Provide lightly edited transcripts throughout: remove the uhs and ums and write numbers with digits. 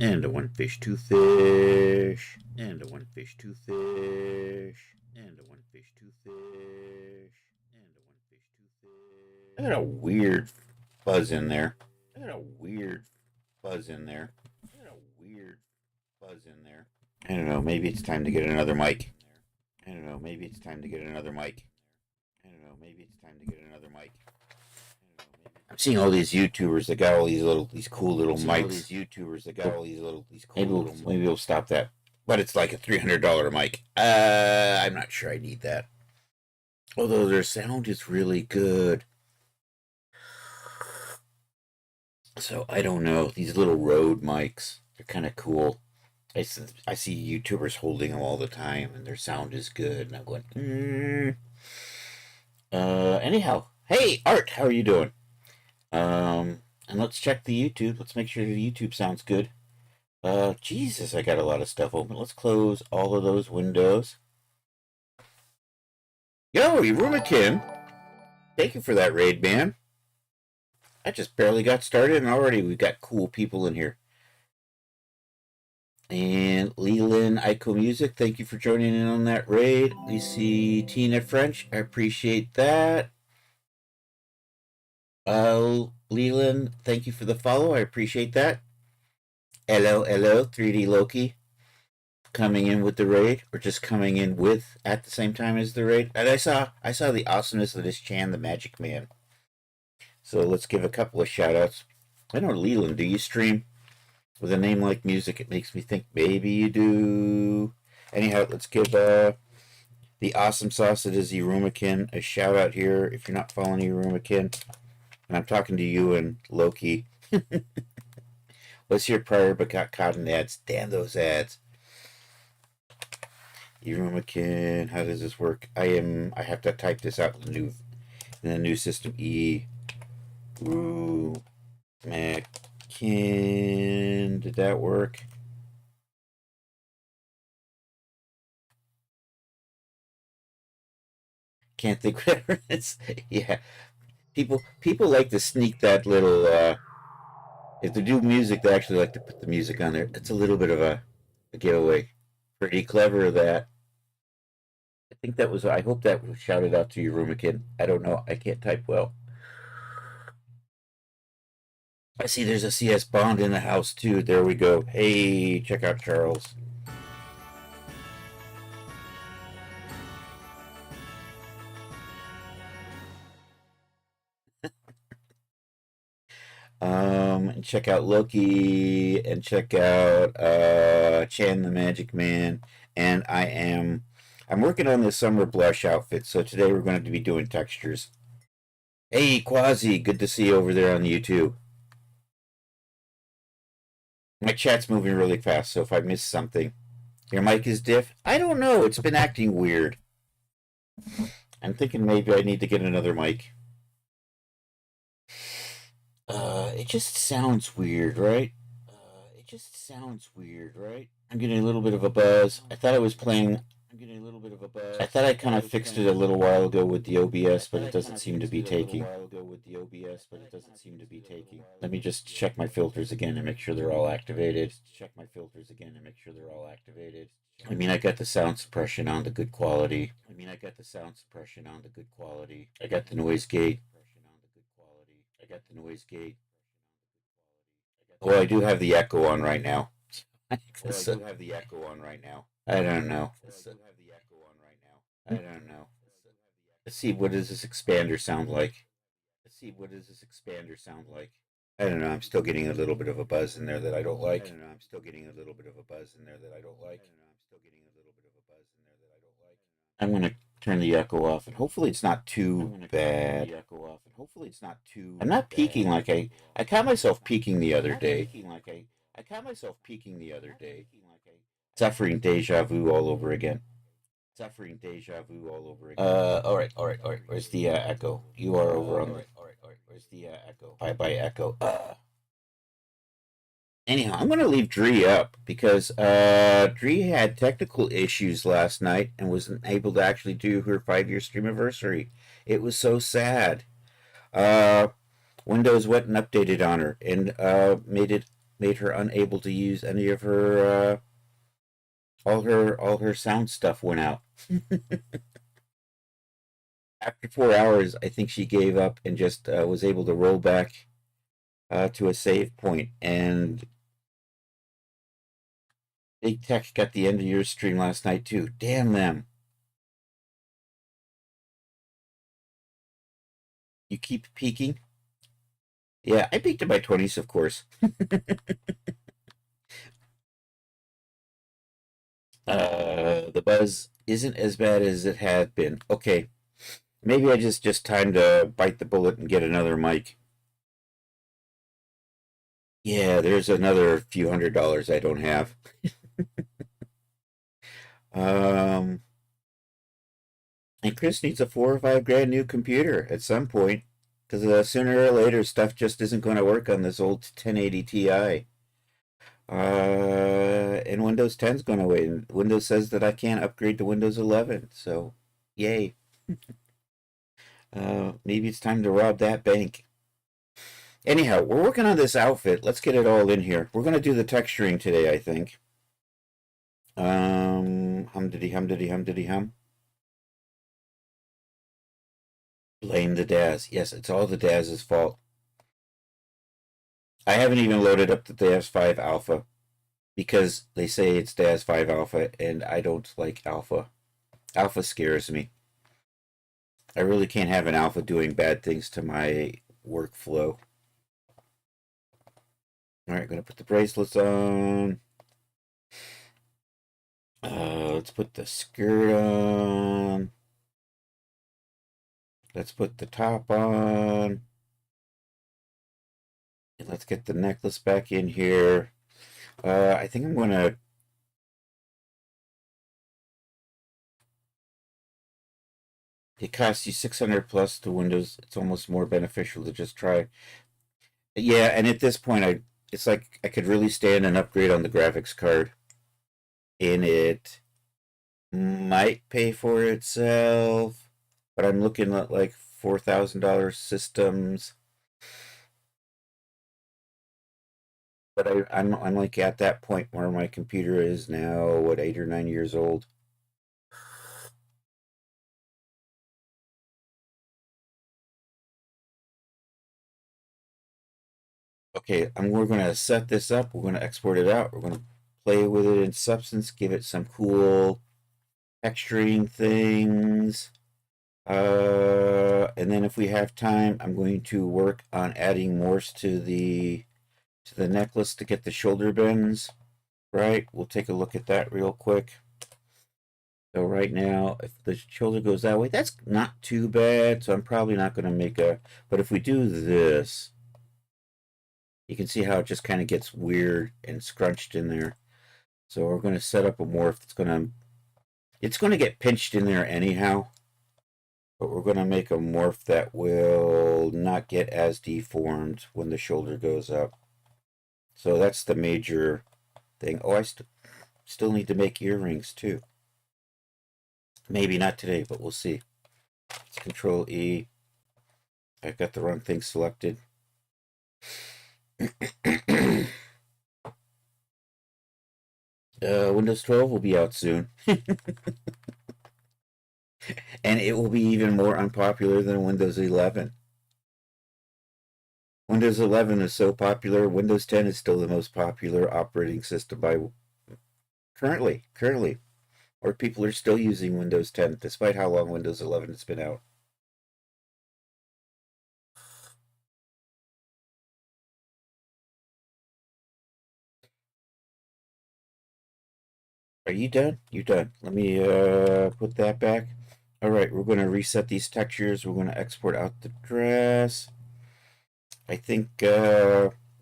And a one fish, two fish. And a one fish, two fish. And a one fish, two fish. And a one fish, two fish. I got a weird fuzz in there. I got a weird fuzz in there. I got a weird fuzz in there. I don't know. Maybe it's time to get another mic. I don't know. Maybe it's time to get another mic. I don't know. Maybe it's time to get another mic. I'm seeing all these YouTubers that got all these cool little mics. All these YouTubers that got all these cool little. Maybe we'll stop that. But it's like a $300 mic. I'm not sure I need that. Although their sound is really good. So I don't know. These little Rode mics, they're kind of cool. I see YouTubers holding them all the time, and their sound is good. And I'm going, anyhow, hey Art, how are you doing? And let's check the YouTube. Let's make sure the YouTube sounds good. Jesus, I got a lot of stuff open. Let's close all of those windows. Yo, Rumakin, thank you for that raid, man. I just barely got started, and already we've got cool people in here. And Leland Ico Music, thank you for joining in on that raid. We see Tina French, I appreciate that. Leland, thank you for the follow, I appreciate that. Hello, 3D Loki, coming in with the raid, or just coming in with at the same time as the raid. And I saw the awesomeness of this Chan, the Magic Man. So let's give a couple of shout outs. I know, Leland, do you stream? With a name like Music, it makes me think maybe you do. Anyhow, let's give the awesome sauce that is Erumakin a shout out here. If you're not following Erumakin, and I'm talking to you and Loki. What's your prior but got caught in ads? Damn those ads. Erumakin, how does this work? I have to type this out in the new system. Erumakin. Did that work? Can't think whatever it's. Yeah, people like to sneak that little. If they do music, they actually like to put the music on there. It's a little bit of a giveaway. Pretty clever of that. I think that was. I hope that was shouted out to you, Rumakin. I don't know. I can't type well. I see there's a CS Bond in the house too. There we go. Hey, check out Charles. And check out Loki and check out Chan the Magic Man. And I'm working on this summer blush outfit. So today we're going to be doing textures. Hey, Quasi, good to see you over there on YouTube. My chat's moving really fast, so if I miss something, your mic is diff. I don't know. It's been acting weird. I'm thinking maybe I need to get another mic. It just sounds weird, right? I'm getting a little bit of a buzz. I thought I was playing. I thought I kind of fixed it a little while ago with the OBS, but it doesn't seem to be taking. Let me just check my filters again and make sure they're all activated. I mean, I got the sound suppression on the good quality. I got the noise gate. Well, I do have the echo on right now. I don't know. Let's see, what does this expander sound like? I don't know. I'm still getting a little bit of a buzz in there that I don't like. I'm going to turn the echo off, and hopefully it's not too bad. I'm not peaking like I caught myself peaking the other day. Suffering deja vu all over again. All right. Where's the echo? You are over on the. Bye bye echo. Anyhow, I'm going to leave Dree up because Dree had technical issues last night and wasn't able to actually do her 5-year stream anniversary. It was so sad. Windows went and updated on her and made it made her unable to use any of her all her sound stuff went out. After 4 hours, I think she gave up and just was able to roll back to a save point. And Big Tech got the end of your stream last night too. Damn them! You keep peeking. Yeah, I peeked in my 20s, of course. The buzz isn't as bad as it had been. Okay, maybe I just time to bite the bullet and get another mic. Yeah, there's another few $100s I don't have. um, and Chris needs a 4 or 5 grand new computer at some point, because sooner or later stuff just isn't going to work on this old 1080 Ti. And Windows 10 is going away. Windows says that I can't upgrade to Windows 11, so yay. Maybe it's time to rob that bank. Anyhow, we're working on this outfit. Let's get it all in here. We're going to do the texturing today, I think. Hum-diddy, hum-diddy, hum-diddy, hum. Blame the DAS. Yes, it's all the DAS's fault. I haven't even loaded up the DAS 5 alpha because they say it's DAS 5 alpha, and I don't like alpha. Alpha scares me. I really can't have an alpha doing bad things to my workflow. All right, gonna put the bracelets on. Let's put the skirt on. Let's put the top on. And let's get the necklace back in here. I think I'm gonna. It costs you 600 plus to Windows. It's almost more beneficial to just try. Yeah, and at this point, it's like I could really stand an upgrade on the graphics card, and it might pay for itself. But I'm looking at like $4,000 systems. But I'm like at that point where my computer is now, what, 8 or 9 years old. Okay, we're going to set this up. We're going to export it out. We're going to play with it in Substance, give it some cool texturing things. And then if we have time, I'm going to work on adding Morse to the necklace to get the shoulder bends. Right, we'll take a look at that real quick. So right now, if the shoulder goes that way, that's not too bad. So I'm probably not going to make a, but if we do this, you can see how it just kind of gets weird and scrunched in there. So we're going to set up a morph that's it's going to get pinched in there anyhow. But we're going to make a morph that will not get as deformed when the shoulder goes up. So that's the major thing. Oh, I still need to make earrings too. Maybe not today, but we'll see. It's Control E. I've got the wrong thing selected. Windows 12 will be out soon. And it will be even more unpopular than Windows 11. Windows 11 is so popular. Windows 10 is still the most popular operating system by currently. Or people are still using Windows 10 despite how long Windows 11 has been out. Are you done? You're done. Let me put that back. All right, we're going to reset these textures. We're going to export out the dress. I think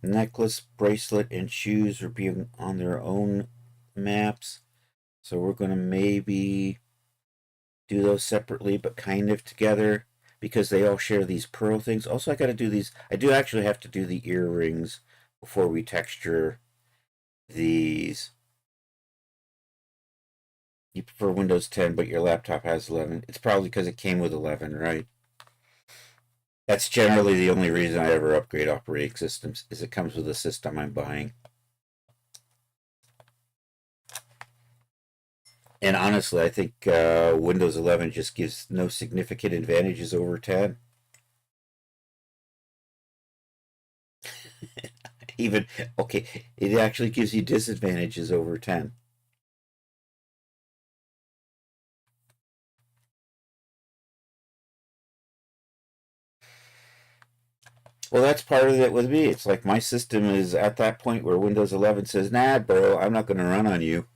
necklace, bracelet, and shoes are being on their own maps. So we're going to maybe do those separately, but kind of together because they all share these pearl things. Also, I got to do these. I do actually have to do the earrings before we texture these. You prefer Windows 10, but your laptop has 11. It's probably because it came with 11, right? That's generally the only reason I ever upgrade operating systems, is it comes with a system I'm buying. And honestly, I think Windows 11 just gives no significant advantages over 10. Even, okay, it actually gives you disadvantages over 10. Well, that's part of it with me. It's like my system is at that point where Windows 11 says, nah, bro, I'm not going to run on you.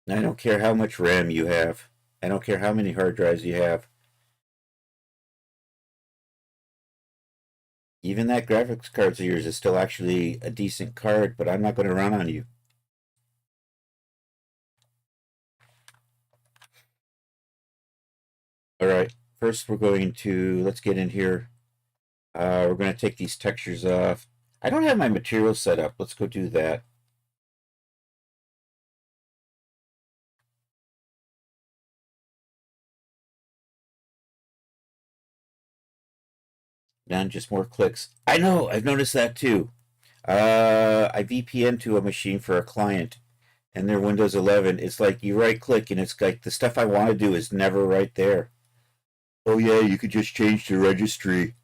I don't care how much RAM you have. I don't care how many hard drives you have. Even that graphics card of yours is still actually a decent card, but I'm not going to run on you. All right. First, we're going to, let's get in here. We're going to take these textures off. I don't have my materials set up. Let's go do that. Done, just more clicks. I know, I've noticed that too. I VPN to a machine for a client, and their Windows 11. It's like you right click, and it's like the stuff I want to do is never right there. Oh yeah, you could just change the registry.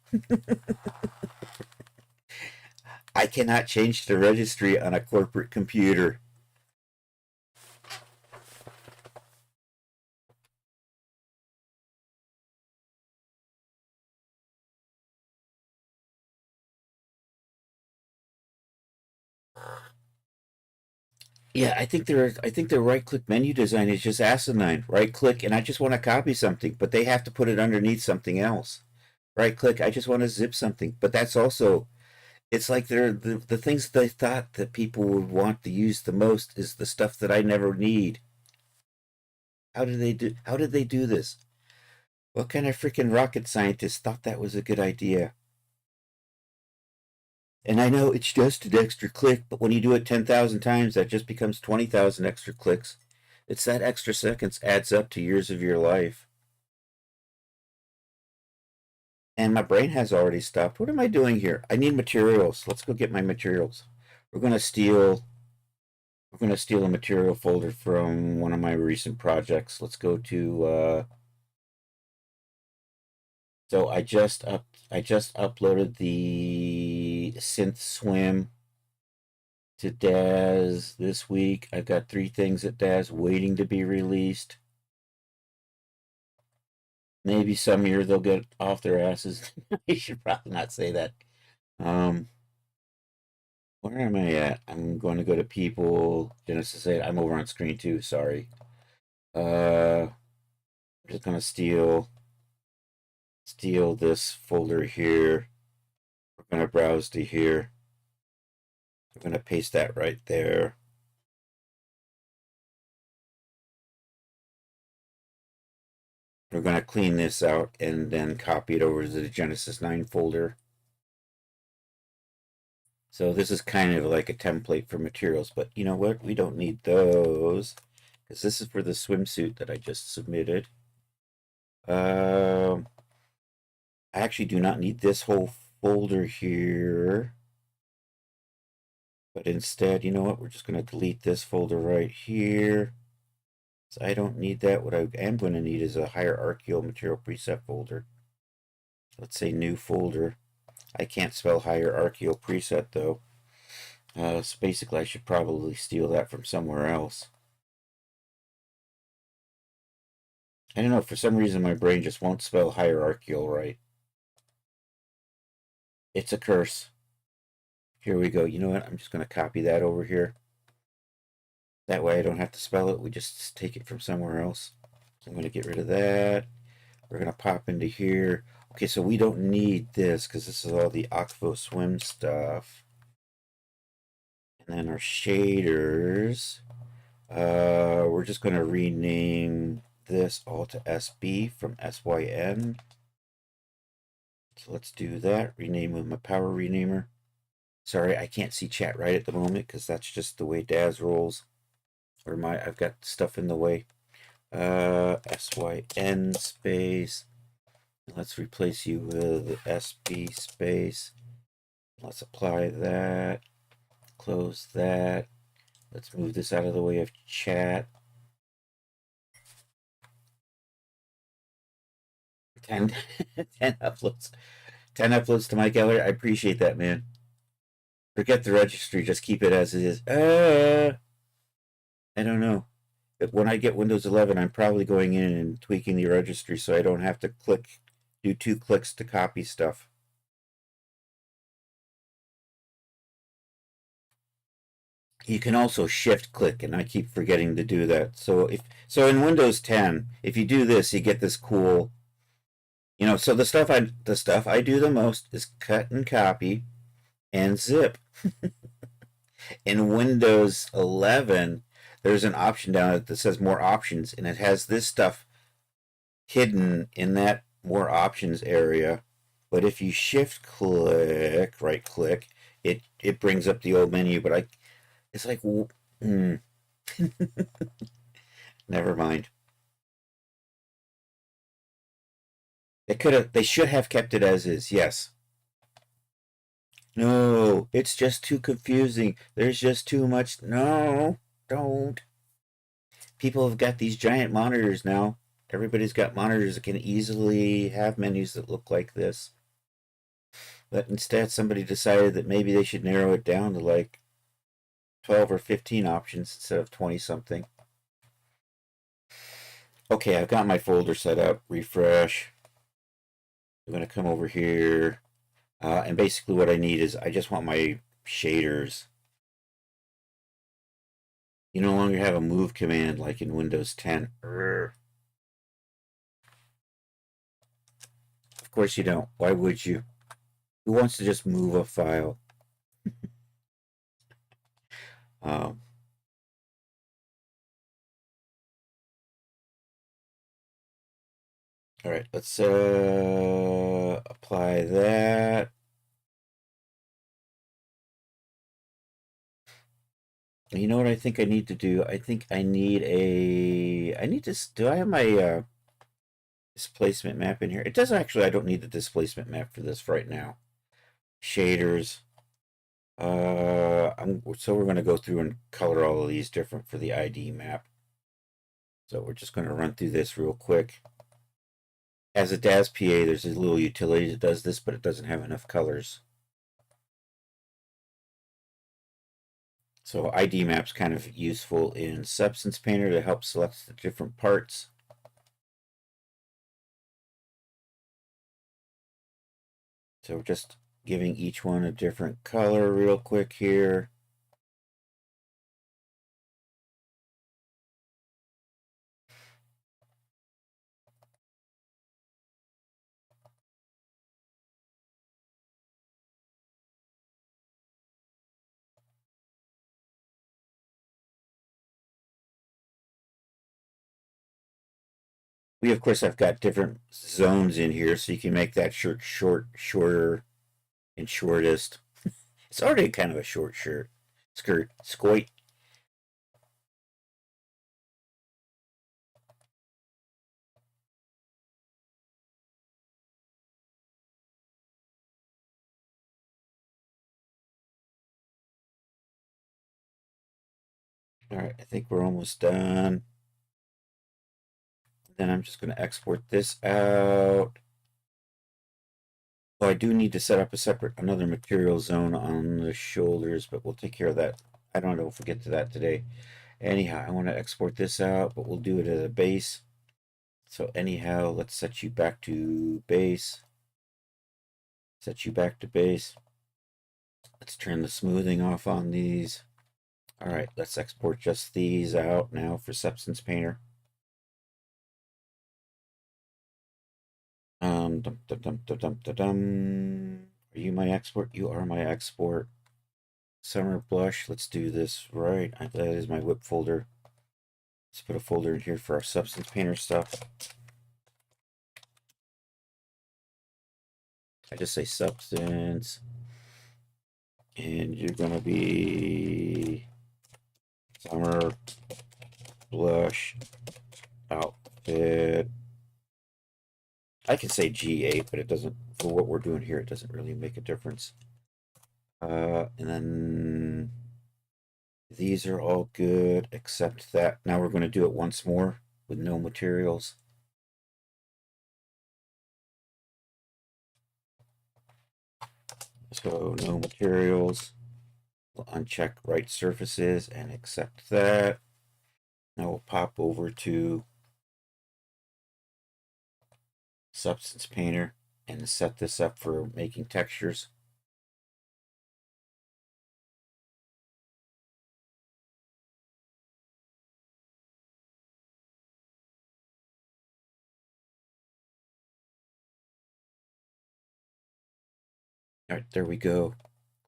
I cannot change the registry on a corporate computer. Yeah, I think their right click menu design is just asinine. Right click and I just want to copy something, but they have to put it underneath something else. Right click, I just want to zip something, but that's also it's like they're the things they thought that people would want to use the most is the stuff that I never need. How did they do this? What kind of freaking rocket scientist thought that was a good idea? And I know it's just an extra click, but when you do it 10,000 times, that just becomes 20,000 extra clicks. It's that extra seconds adds up to years of your life. And my brain has already stopped. What am I doing here? I need materials. Let's go get my materials. We're gonna steal. We're gonna steal a material folder from one of my recent projects. Let's go to. So I just uploaded the synth swim to Daz this week. I've got 3 things at Daz waiting to be released. Maybe some year they'll get off their asses. I should probably not say that. Um, where am I at? I'm going to go to people. Genesis 8. I'm over on screen too. Sorry. I'm just gonna steal this folder here. We're gonna browse to here. We're gonna paste that right there. We're gonna clean this out and then copy it over to the Genesis 9 folder. So this is kind of like a template for materials, but you know what? We don't need those because this is for the swimsuit that I just submitted. I actually do not need this whole folder here, but instead, you know what? We're just going to delete this folder right here. So I don't need that. What I am going to need is a hierarchical material preset folder. Let's say new folder. I can't spell hierarchical preset though. So basically, I should probably steal that from somewhere else. I don't know, for some reason my brain just won't spell hierarchical right. It's a curse. Here we go. You know what? I'm just going to copy that over here. That way I don't have to spell it. We just take it from somewhere else. So I'm going to get rid of that. We're going to pop into here. Okay, so we don't need this because this is all the Akvo Swim stuff. And then our shaders. We're just going to rename this all to SB from SYN. So let's do that. Rename with my power renamer. Sorry, I can't see chat right at the moment because that's just the way Daz rolls. Or I've got stuff in the way. SYN space. Let's replace you with SB space. Let's apply that. Close that. Let's move this out of the way of chat. 10, 10 uploads. 10 uploads to my gallery. I appreciate that, man. Forget the registry. Just keep it as it is. I don't know. When I get Windows 11, I'm probably going in and tweaking the registry so I don't have to do 2 clicks to copy stuff. You can also shift click, and I keep forgetting to do that. So in Windows 10, if you do this, you get this cool. So the stuff I do the most is cut and copy and zip. In Windows 11, there's an option down that says more options, and it has this stuff hidden in that more options area. But if you shift click, right click, it brings up the old menu. But it's like, never mind. They should have kept it as is. Yes. No, it's just too confusing. There's just too much. No, don't. People have got these giant monitors now. Everybody's got monitors that can easily have menus that look like this. But instead, somebody decided that maybe they should narrow it down to like 12 or 15 options instead of 20 something. Okay, I've got my folder set up. Refresh. I'm going to come over here. And basically what I need is I just want my shaders. You no longer have a move command like in Windows 10. Of course you don't. Why would you? Who wants to just move a file? um, all right, let's apply that. You know what I think I need to do? I think I need do I have my displacement map in here? It does actually, I don't need the displacement map for this right now. Shaders. So we're going to go through and color all of these different for the ID map. So we're just going to run through this real quick. As a DAS PA, there's a little utility that does this, but it doesn't have enough colors. So ID map's kind of useful in Substance Painter to help select the different parts. So we're just giving each one a different color real quick here. We of course have got different zones in here, so you can make that shirt shorter, and shortest. It's already kind of a short skirt, squat. All right, I think we're almost done. Then I'm just going to export this out. Oh, I do need to set up another material zone on the shoulders, but we'll take care of that. I don't know if we'll get to that today. Anyhow, I want to export this out, but we'll do it at a base. So anyhow, let's set you back to base. Set you back to base. Let's turn the smoothing off on these. All right, let's export just these out now for Substance Painter. Dum, dum, dum, dum, dum, dum, dum. Are you my export? You are my export. Summer blush. Let's do this right. That is my whip folder. Let's put a folder in here for our Substance Painter stuff. I just say Substance. And you're going to be Summer blush outfit. I can say G8, but it doesn't, for what we're doing here, it doesn't really make a difference. And then these are all good, except that now we're going to do it once more with no materials. So no materials. We'll uncheck right surfaces and accept that. Now we'll pop over to Substance Painter and set this up for making textures. All right, there we go.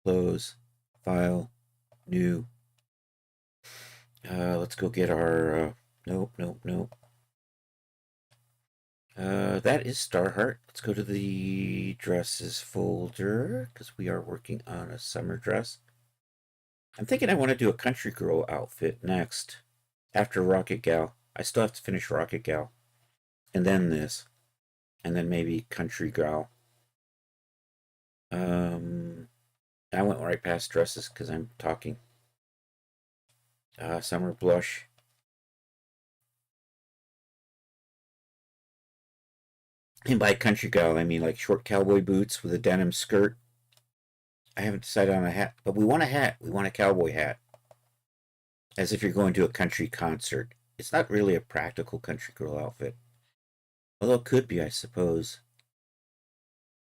Close, file, new. Let's go get our, nope. That is Starheart. Let's go to the dresses folder because we are working on a summer dress. I'm thinking I want to do a country girl outfit next after Rocket Gal. I still have to finish Rocket Gal. And then this. And then maybe country gal. I went right past dresses because I'm talking. Summer blush. And by country gal, I mean like short cowboy boots with a denim skirt. I haven't decided on a hat, but we want a hat. We want a cowboy hat. As if you're going to a country concert. It's not really a practical country girl outfit. Although it could be, I suppose.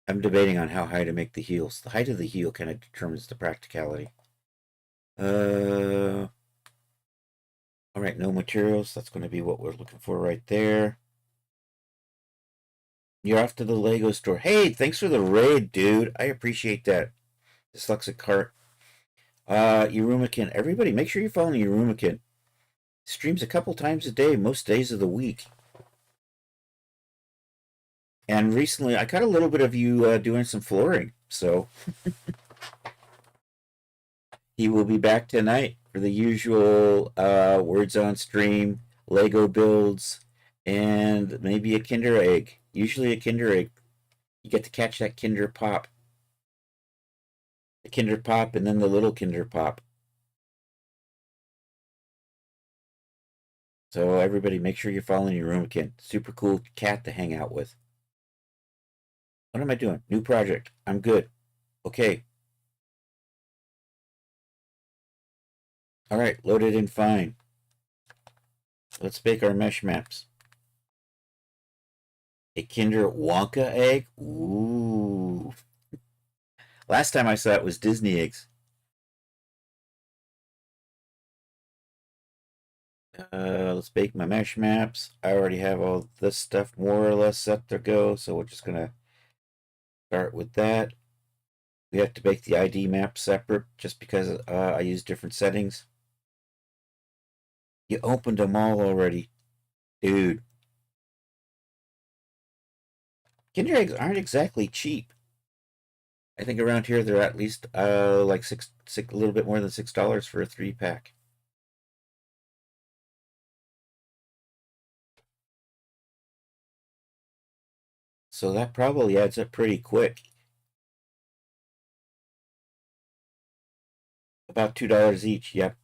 I'm debating on how high to make the heels. The height of the heel kind of determines the practicality. All right, no materials. That's going to be what we're looking for right there. You're off to the Lego store. Hey, thanks for the raid, dude. I appreciate that. Dyslexic Heart. Yurumakin. Everybody, make sure you're following Yurumakin. Streams a couple times a day, most days of the week. And recently, I caught a little bit of you doing some flooring. So he will be back tonight for the usual words on stream, Lego builds, and maybe a Kinder Egg. Usually a Kinder Egg. You get to catch that Kinder Pop. The Kinder Pop and then the little Kinder Pop. So everybody, make sure you're following your room again. Super cool cat to hang out with. What am I doing? New project. I'm good. Okay. All right, loaded in fine. Let's bake our mesh maps. A Kinder Wonka egg? Ooh. Last time I saw it was Disney eggs. Let's bake my mesh maps. I already have all this stuff more or less set to go, so we're just gonna start with that. We have to bake the ID map separate just because I use different settings. You opened them all already. Dude. Kinder eggs aren't exactly cheap. I think around here they're at least like six, a little bit more than $6 for a 3-pack. So that probably adds up pretty quick. About $2 each, yep.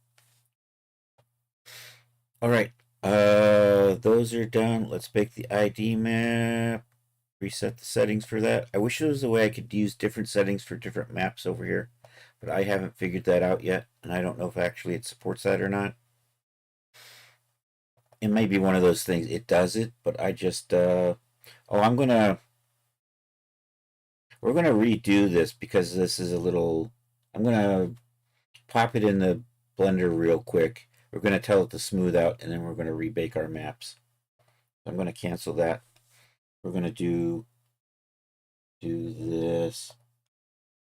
All right. Those are done. Let's bake the ID map. Reset the settings for that. I wish there was a way I could use different settings for different maps over here, but I haven't figured that out yet, and I don't know if actually it supports that or not. It may be one of those things. It does it, but I just we're gonna redo this because this is a little. I'm gonna pop it in the blender real quick. We're gonna tell it to smooth out, and then we're gonna rebake our maps. I'm gonna cancel that. We're gonna do this.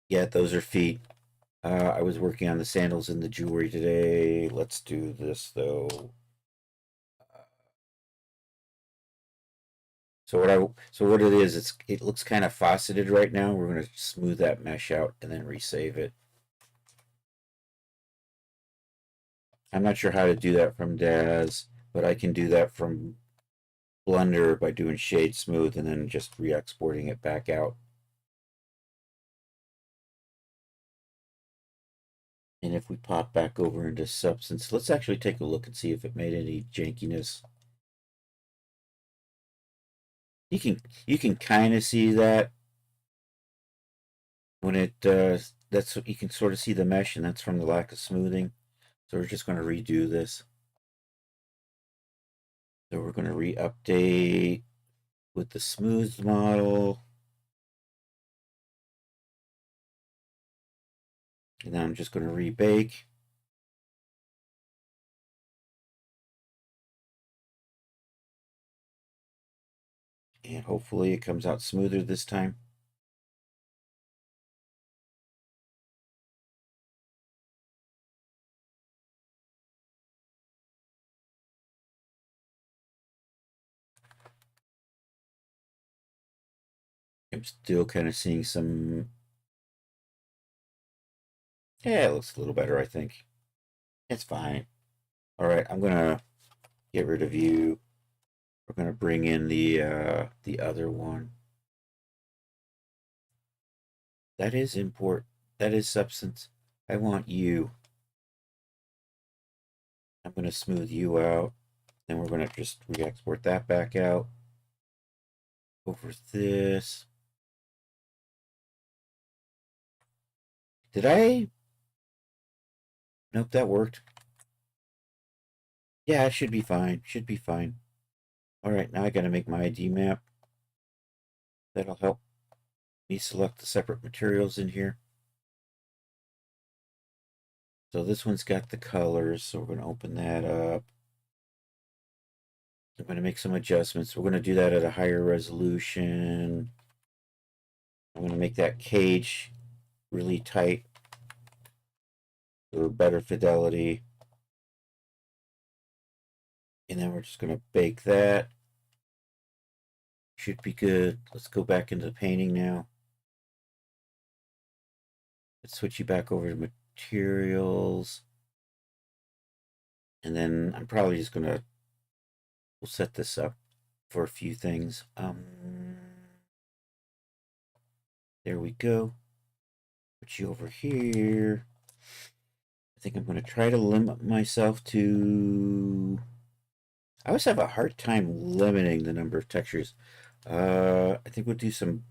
Yeah, those are feet. I was working on the sandals and the jewelry today. Let's do this though. So what it is, it looks kind of faceted right now. We're gonna smooth that mesh out and then resave it. I'm not sure how to do that from DAZ, but I can do that from Blender by doing shade smooth and then just re-exporting it back out. And if we pop back over into Substance, let's actually take a look and see if it made any jankiness. You can kind of see that. when it that's what you can sort of see the mesh, and that's from the lack of smoothing. So we're just going to redo this. So we're going to re-update with the smooth model. And then I'm just going to rebake. And hopefully it comes out smoother this time. I'm still kind of seeing some... Yeah, it looks a little better, I think. It's fine. All right, I'm going to get rid of you. We're going to bring in the other one. That is import. That is substance. I want you. I'm going to smooth you out. Then we're going to just re-export that back out. Over this. Did I? Nope, that worked. Yeah, it should be fine. Should be fine. All right, now I got to make my ID map. That'll help me select the separate materials in here. So this one's got the colors, so we're going to open that up. I'm going to make some adjustments. We're going to do that at a higher resolution. I'm going to make that cage really tight for better fidelity. And then we're just going to bake that. Should be good. Let's go back into the painting now. Let's switch you back over to materials. And then I'm probably just going to... We'll set this up for a few things. There we go. Put you over here. I think I'm going to try to limit myself to... I always have a hard time limiting the number of textures. I think we'll do some...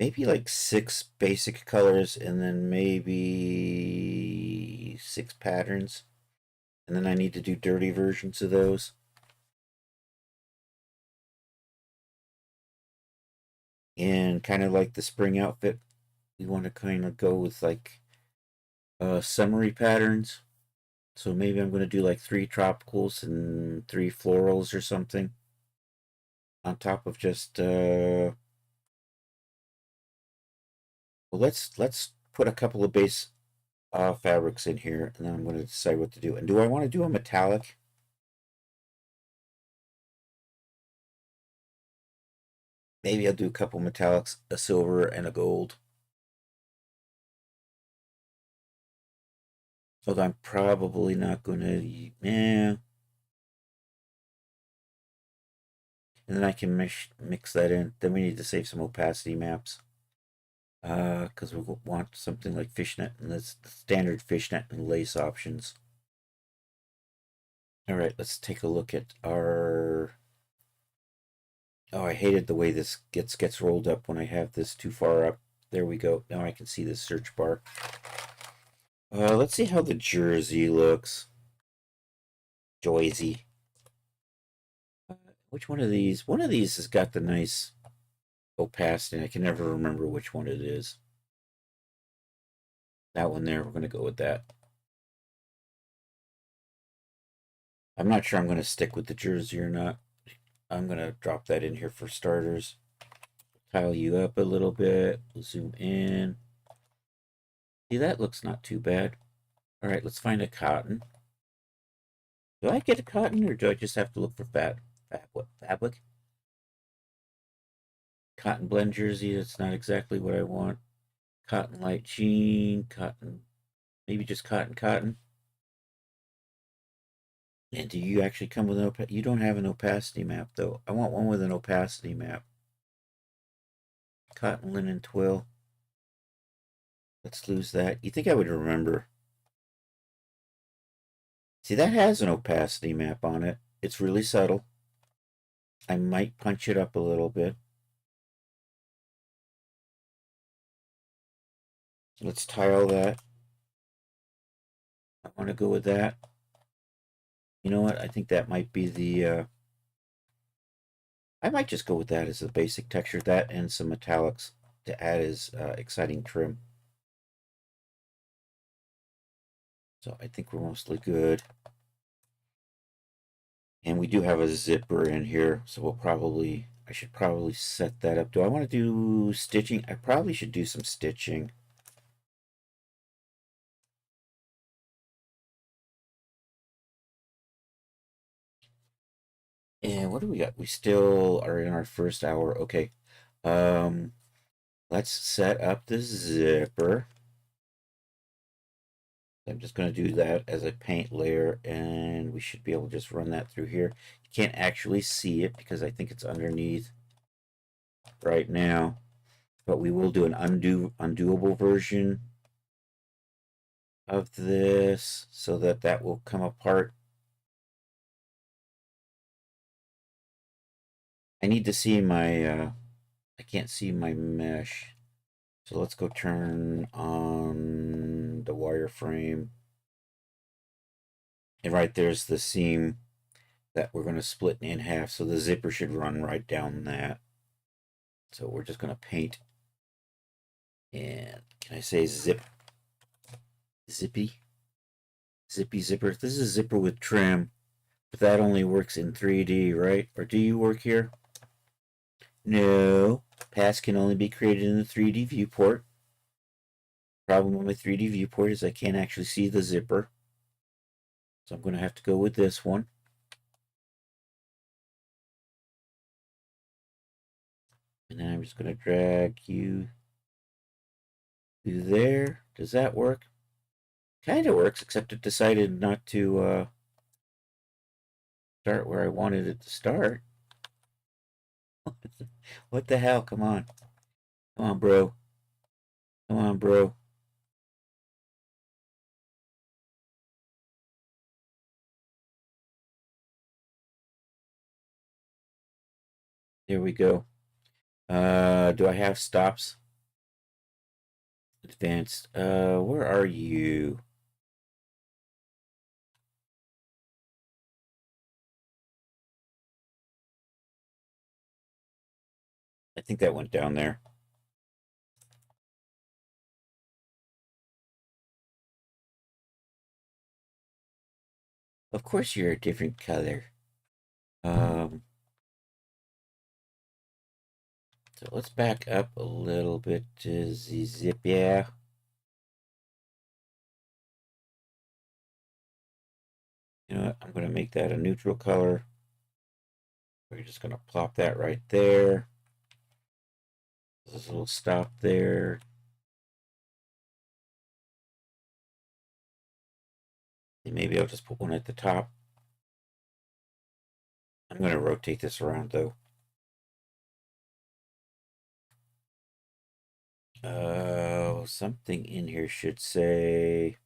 Maybe like 6 basic colors and then maybe 6 patterns. And then I need to do dirty versions of those. And kind of like the spring outfit, we want to kind of go with like summery patterns. So maybe I'm going to do like 3 tropicals and 3 florals or something. On top of just well, let's put a couple of base fabrics in here, and then I'm going to decide what to do. And do I want to do a metallic? Maybe I'll do a couple metallics, a silver and a gold. Although I'm probably not going to... Yeah. And then I can mix that in. Then we need to save some opacity maps. Because we want something like fishnet, and that's the standard fishnet and lace options. All right, let's take a look at our... Oh, I hated the way this gets rolled up when I have this too far up. There we go. Now I can see the search bar. Let's see how the jersey looks. Joyzy. Which one of these? One of these has got the nice opacity. I can never remember which one it is. That one there, we're going to go with that. I'm not sure I'm going to stick with the jersey or not. I'm going to drop that in here for starters. Tile you up a little bit. Zoom in. See, that looks not too bad. All right, let's find a cotton. Do I get a cotton, or do I just have to look for fabric? Cotton blend jersey, that's not exactly what I want. Cotton light jean, cotton, maybe just cotton. And do you actually come with an opacity? You don't have an opacity map, though. I want one with an opacity map. Cotton linen twill. Let's lose that. You think I would remember? See, that has an opacity map on it. It's really subtle. I might punch it up a little bit. Let's tile that. I want to go with that. You know what? I think that might be the. I might just go with that as the basic texture. That and some metallics to add as exciting trim. So I think we're mostly good. And we do have a zipper in here, so I should probably set that up. Do I want to do stitching? I probably should do some stitching. And what do we got? We still are in our first hour. Okay. Let's set up the zipper. I'm just going to do that as a paint layer, and we should be able to just run that through here. You can't actually see it because I think it's underneath right now, but we will do an undoable version of this so that that will come apart. I need to see my, I can't see my mesh. So let's go turn on the wireframe. And right there's the seam that we're going to split in half. So the zipper should run right down that. So we're just going to paint. And can I say zippy? Zippy zipper. This is a zipper with trim, but that only works in 3D, right? Or do you work here? No. Paths can only be created in the 3D viewport. Problem with my 3D viewport is I can't actually see the zipper. So I'm going to have to go with this one. And then I'm just going to drag you to there. Does that work? Kind of works, except it decided not to start where I wanted it to start. What the hell? Come on. Come on, bro. Come on, bro. There we go. Do I have stops? Advanced. Where are you? I think that went down there. Of course you're a different color. So let's back up a little bit to the zip. Yeah. You know what? I'm going to make that a neutral color. We're just going to plop that right there. There's a little stop there. And maybe I'll just put one at the top. I'm going to rotate this around though. Something in here should say.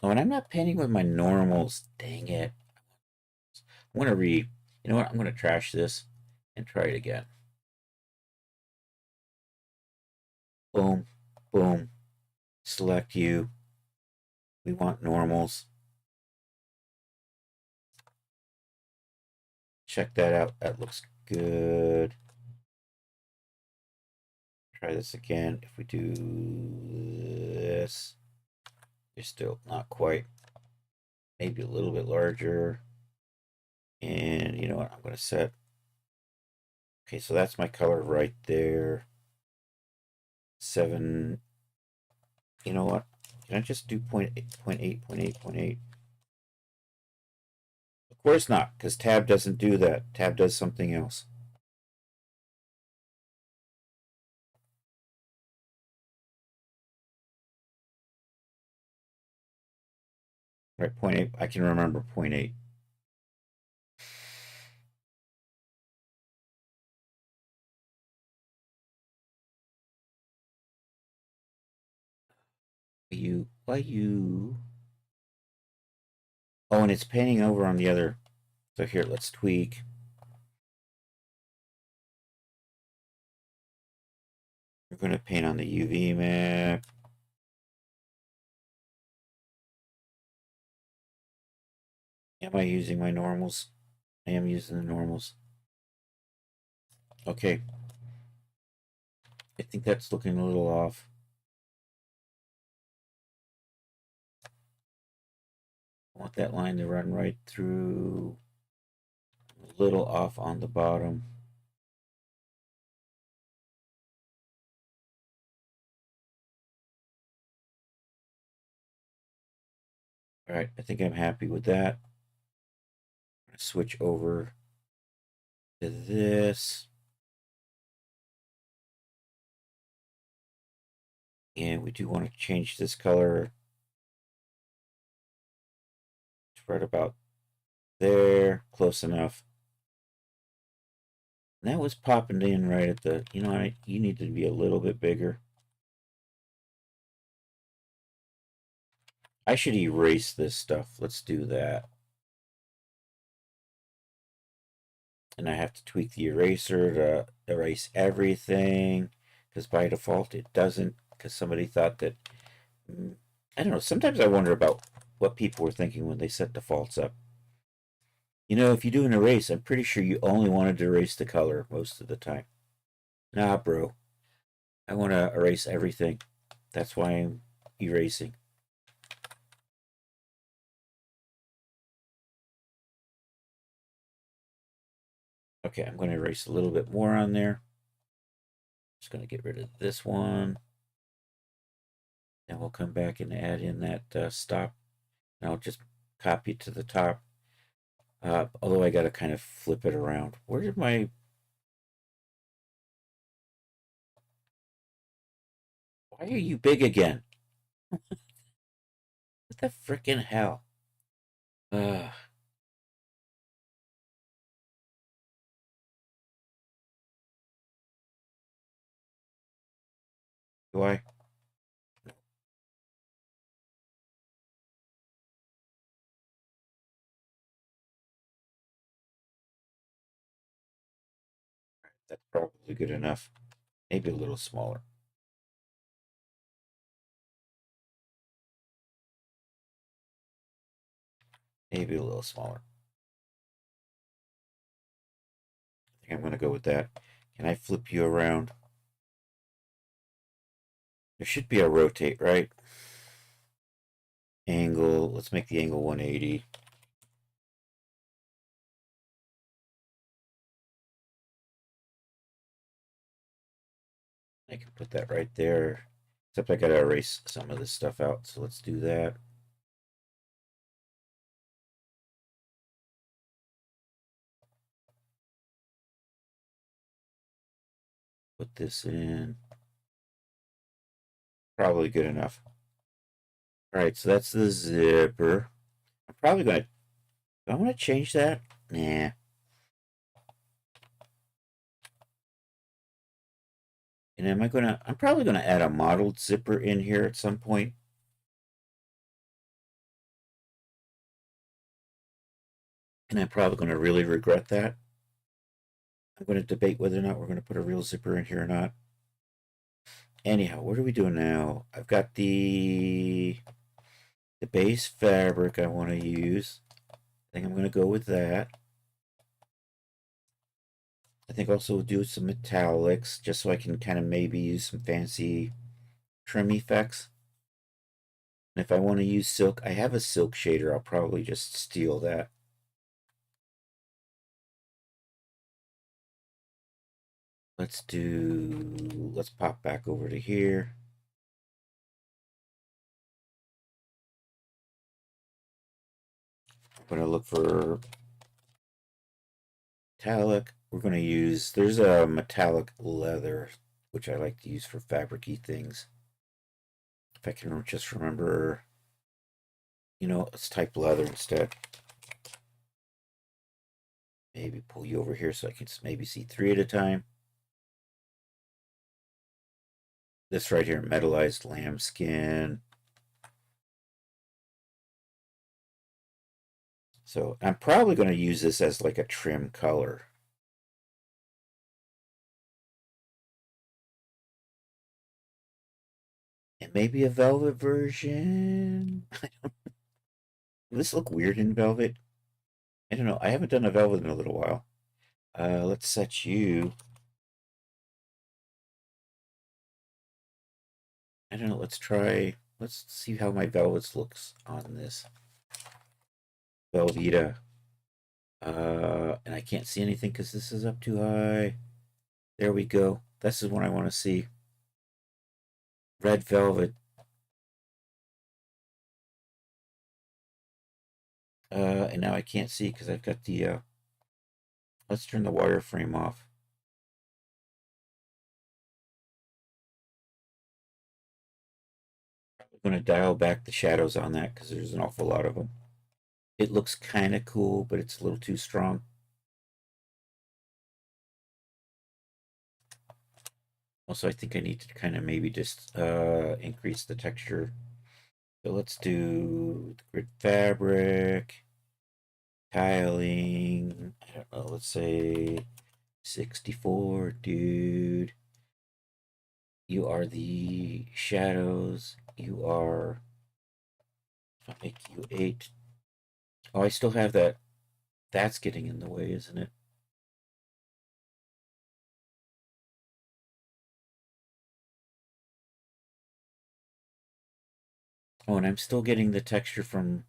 Oh, and I'm not painting with my normals. Dang it. I'm going to read. You know what? I'm going to trash this and try it again. Boom, boom. Select you. We want normals. Check that out. That looks good. Try this again. If we do this, you're still not quite. Maybe a little bit larger. And you know what? I'm going to set. Okay, so that's my color right there. 7. You know what? Can I just do 0.8? Of course not, because tab doesn't do that. Tab does something else. Right, 0.8. I can remember 0.8. Why you? Oh, and it's painting over on the other. So here, let's tweak. We're going to paint on the UV map. Am I using my normals? I am using the normals. Okay. I think that's looking a little off. I want that line to run right through. A little off on the bottom. All right, I think I'm happy with that. I'm going to switch over to this. And we do want to change this color to right about there, close enough. And that was popping in right at the, you know, you need to be a little bit bigger. I should erase this stuff. Let's do that. And I have to tweak the eraser to erase everything, because by default it doesn't, because somebody thought that, I don't know, sometimes I wonder about what people were thinking when they set defaults up. You know, if you do an erase, I'm pretty sure you only wanted to erase the color most of the time. Nah, bro. I want to erase everything. That's why I'm erasing. Okay, I'm going to erase a little bit more on there. Just going to get rid of this one. Then we'll come back and add in that stop. And I'll just copy it to the top. Although I got to kind of flip it around. Where did my... Why are you big again? What the frickin' hell? Do I? That's probably good enough. Maybe a little smaller. Maybe a little smaller. I think I'm going to go with that. Can I flip you around? There should be a rotate, right? Angle. Let's make the angle 180. I can put that right there. Except I gotta erase some of this stuff out, so let's do that. Put this in. Probably good enough. Alright, so that's the zipper. I'm probably gonna... Do I want to change that? Nah. And am I gonna... I'm probably gonna add a modeled zipper in here at some point. And I'm probably gonna really regret that. I'm gonna debate whether or not we're gonna put a real zipper in here or not. Anyhow, what are we doing now? I've got the base fabric I want to use. I think I'm going to go with that. I think also we'll do some metallics just so I can kind of maybe use some fancy trim effects. And if I want to use silk, I have a silk shader. I'll probably just steal that. Let's pop back over to here. I'm going to look for metallic. We're going to use, there's a metallic leather, which I like to use for fabric-y things. If I can just remember, you know, let's type leather instead. Maybe pull you over here so I can maybe see 3 at a time. This right here, metallized lambskin. So I'm probably going to use this as like a trim color. And maybe a velvet version. Will this look weird in velvet? I don't know. I haven't done a velvet in a little while. Let's set you. I don't know. Let's try. Let's see how my velvets looks on this Velveeta. And I can't see anything because this is up too high. There we go. This is what I want to see. Red velvet. And now I can't see because I've got the. Let's turn the wireframe off. I'm going to dial back the shadows on that because there's an awful lot of them. It looks kind of cool, but it's a little too strong. Also, I think I need to kind of maybe just increase the texture. So let's do the grid fabric, tiling. I don't know, let's say 64, dude. You are the shadows. You are, if I make you 8. Oh, I still have that. That's getting in the way, isn't it? Oh, and I'm still getting the texture from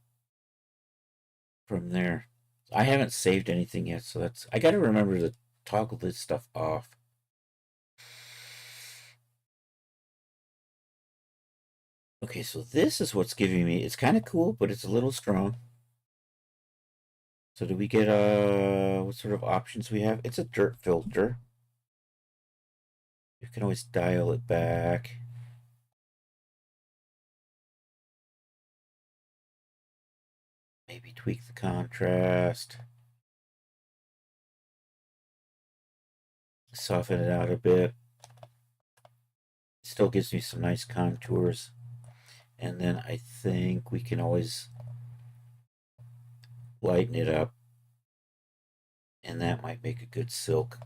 there. I haven't saved anything yet, so that's. I got to remember to toggle this stuff off. Okay, so this is what's giving me. It's kind of cool, but it's a little strong. So do we get what sort of options we have? It's a dirt filter. You can always dial it back. Maybe tweak the contrast. Soften it out a bit. Still gives me some nice contours. And then I think we can always lighten it up. And that might make a good silk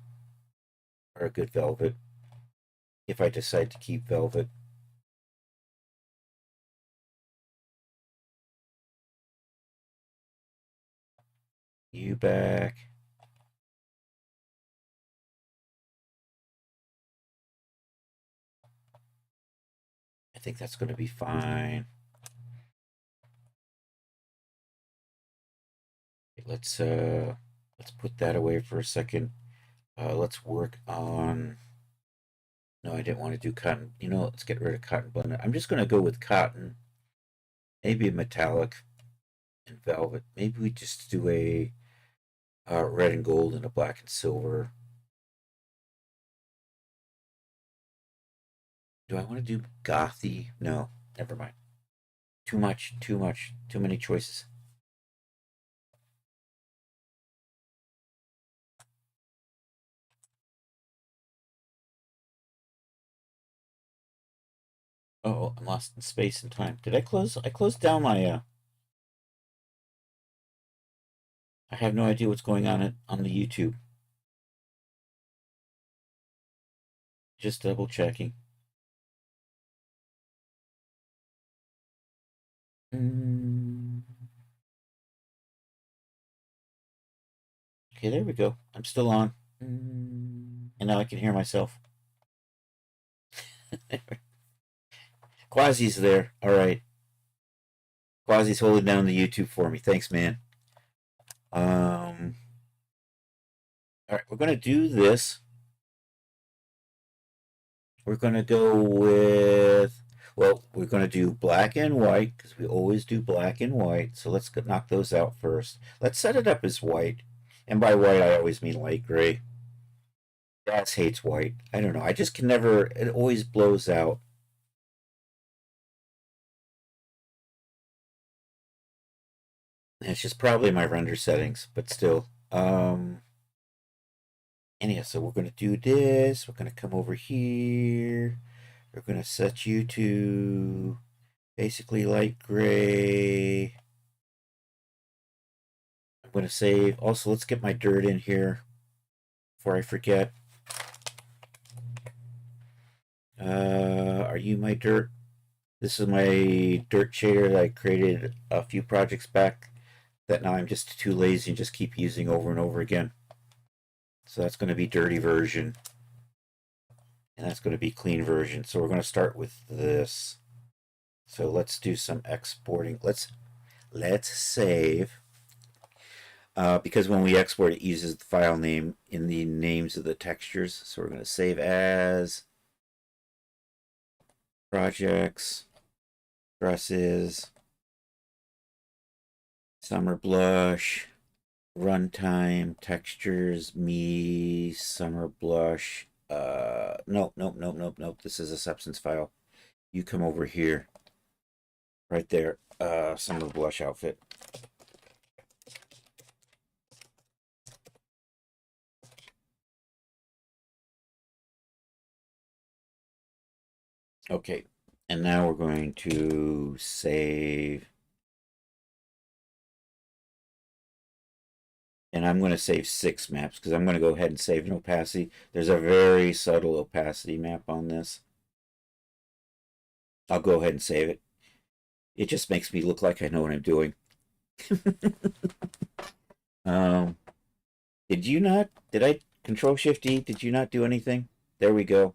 or a good velvet if I decide to keep velvet. You back. I think that's going to be fine. Let's put that away for a second. Let's work on. No, I didn't want to do cotton. You know, let's get rid of cotton blend. I'm just going to go with cotton. Maybe a metallic and velvet. Maybe we just do a red and gold and a black and silver. Do I want to do gothy? No, never mind. Too much, too much, too many choices. Oh, I'm lost in space and time. Did I close? I closed down my. I have no idea what's going on the YouTube. Just double checking. Okay, there we go. I'm still on. And now I can hear myself. Quasi's there. All right. Quasi's holding down the YouTube for me. Thanks, man. All right, we're going to do this. We're going to go with, well, we're going to do black and white because we always do black and white. So let's knock those out first. Let's set it up as white. And by white, I always mean light gray. Daz hates white. I don't know. I just can never, it always blows out. It's just probably my render settings, but still. Anyhow, so we're going to do this. We're going to come over here. We're going to set you to basically light gray. I'm going to save. Also, let's get my dirt in here before I forget. Are you my dirt? This is my dirt shader that I created a few projects back that now I'm just too lazy and just keep using over and over again. So that's going to be dirty version. And that's going to be clean version. So we're going to start with this. So let's do some exporting. Let's save. Because when we export, it uses the file name in the names of the textures. So we're going to save as projects, brushes, summer blush, runtime, textures, me, summer blush. Nope. This is a substance file. You come over here. Right there. Summer blush outfit. Okay. And now we're going to save. And I'm going to save 6 maps because I'm going to go ahead and save an opacity. There's a very subtle opacity map on this. I'll go ahead and save it. It just makes me look like I know what I'm doing. um, did you not? Did I Control Shift E? Did you not do anything? There we go.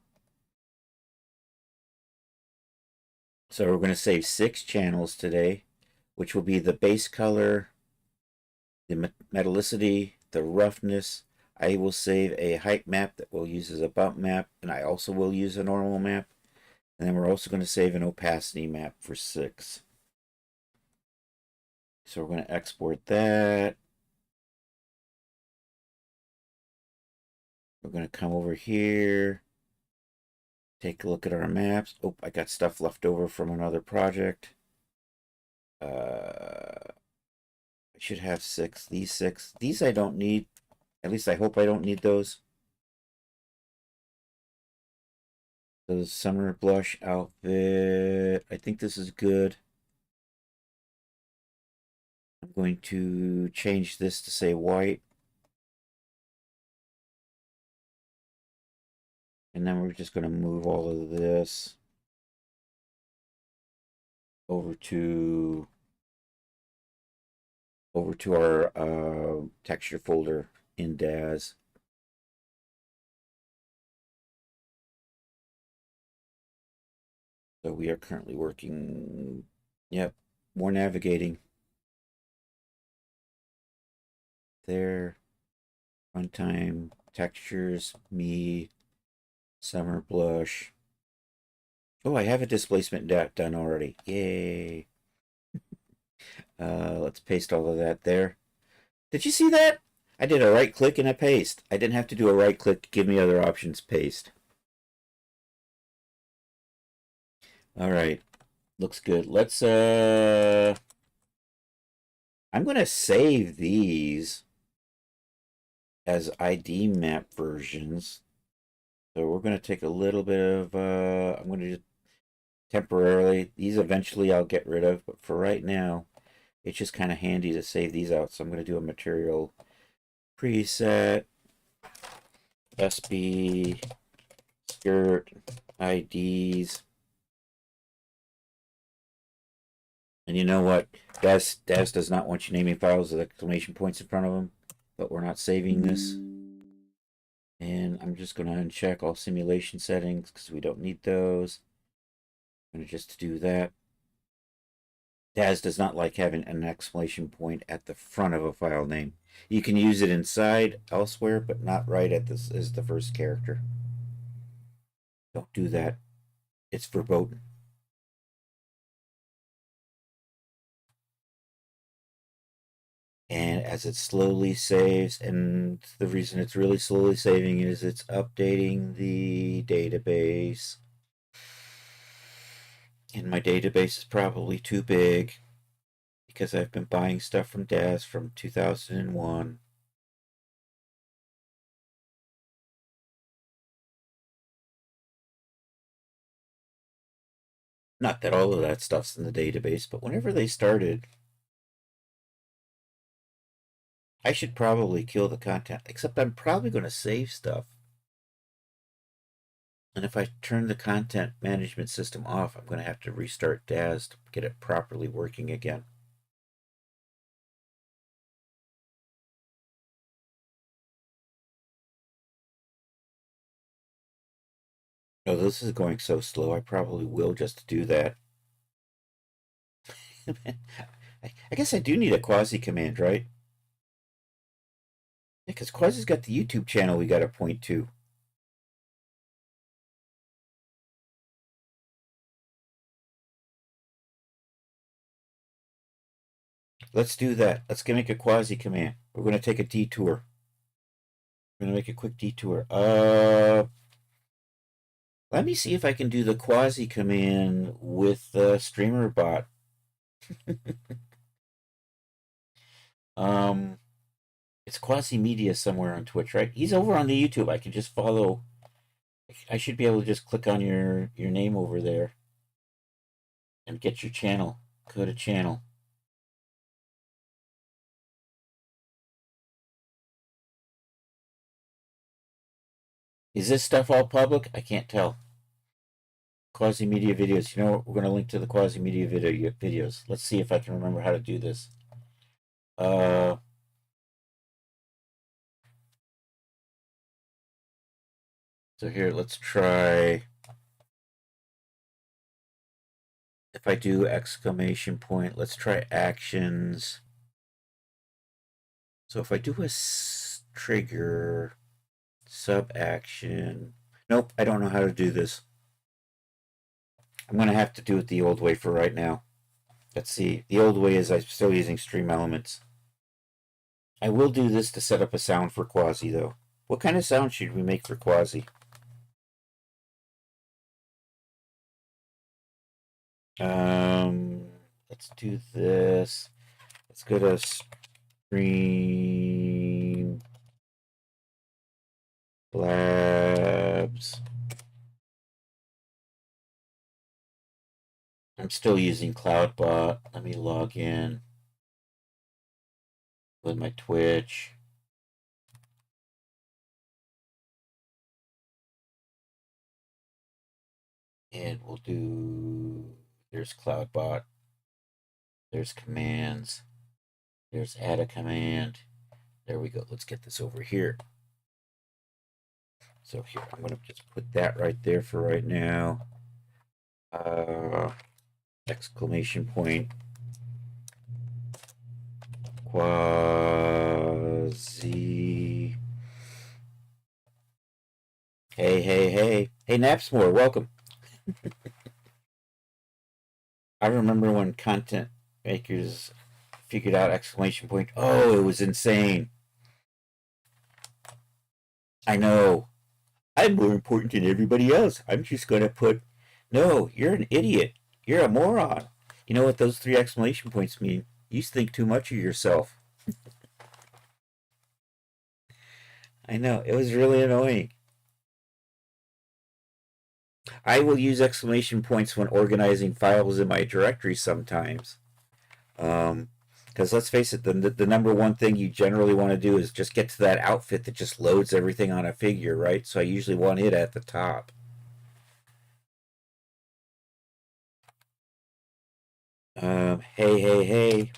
So we're going to save 6 channels today, which will be the base color, the metallicity, the roughness. I will save a height map that we'll use as a bump map, and I also will use a normal map. And then we're also going to save an opacity map for 6. So we're going to export that. We're going to come over here, take a look at our maps. Oh, I got stuff left over from another project. I should have 6. These 6. These I don't need. At least I hope I don't need those. The summer blush outfit. I think this is good. I'm going to change this to say white. And then we're just going to move all of this over to our texture folder in DAZ. So we are currently working, yep, more navigating. There, runtime, textures, me, summer blush. Oh, I have a displacement done already. Yay. Let's paste all of that there. Did you see that? I did a right click and a paste. I didn't have to do a right click to give me other options, paste. All right. Looks good. Let's I'm going to save these as ID map versions. So we're going to take a little bit of I'm going to just temporarily, these eventually I'll get rid of, but for right now it's just kind of handy to save these out. So I'm going to do a material preset SB skirt IDs. And you know what? DAZ does not want you naming files with exclamation points in front of them, but we're not saving this. And I'm just going to uncheck all simulation settings because we don't need those. I'm going to just do that. DAZ does not like having an exclamation point at the front of a file name. You can use it inside elsewhere, but not right at this as the first character. Don't do that. It's verboten. And as it slowly saves, and the reason it's really slowly saving is it's updating the database. And my database is probably too big because I've been buying stuff from DAZ from 2001. Not that all of that stuff's in the database, but whenever they started, I should probably kill the content, except I'm probably going to save stuff. And if I turn the content management system off, I'm going to have to restart DAS to get it properly working again. Oh, this is going so slow. I probably will just do that. I guess I do need a quasi command, right? Because Quasi's got the YouTube channel we got to point to. Let's do that. Let's make a quasi command. We're going to take a detour. We're going to make a quick detour. Let me see if I can do the quasi command with the streamer bot. It's quasi media somewhere on Twitch, right? He's over on the YouTube. I can just follow. I should be able to just click on your name over there and get your channel. Go to channel. Is this stuff all public? I can't tell. Quasi media videos. You know what? We're going to link to the quasi media videos. Let's see if I can remember how to do this. So here, let's try. If I do exclamation point, let's try actions. So if I do a trigger, sub action. Nope, I don't know how to do this. I'm going to have to do it the old way for right now. Let's see. The old way is I'm still using stream elements. I will do this to set up a sound for Quasi, though. What kind of sound should we make for Quasi? Let's do this. Let's go to Stream Labs. I'm still using CloudBot. Let me log in with my Twitch. And we'll do, there's CloudBot. There's commands. There's add a command. There we go. Let's get this over here. So here, I'm going to just put that right there for right now. Exclamation point. Quasi. Hey, hey, hey. Hey, Napsmore, welcome. I remember when content makers figured out exclamation point. Oh, it was insane. I know. I'm more important than everybody else. I'm just going to put, no, you're an idiot. You're a moron. You know what those 3 exclamation points mean? You think too much of yourself. I know. It was really annoying. I will use exclamation points when organizing files in my directory sometimes. Because let's face it, the number one thing you generally want to do is just get to that outfit that just loads everything on a figure, right? So I usually want it at the top. Hey, hey, hey.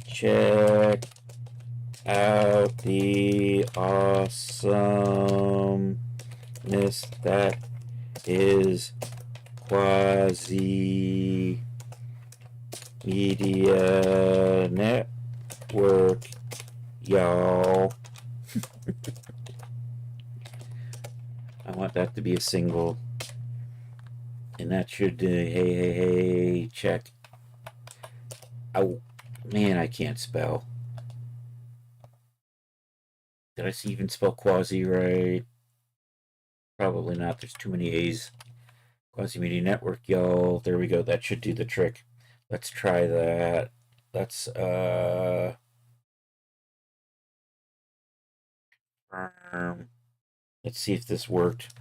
Check out the awesomeness that is Quasi Media Network, y'all. I want that to be a single. And that should hey, hey, hey, check. Oh, man, I can't spell. Did I even spell Quasi right? Probably not. There's too many A's. Quasi Media Network, y'all. There we go. That should do the trick. Let's try that. Let's let's see if this worked.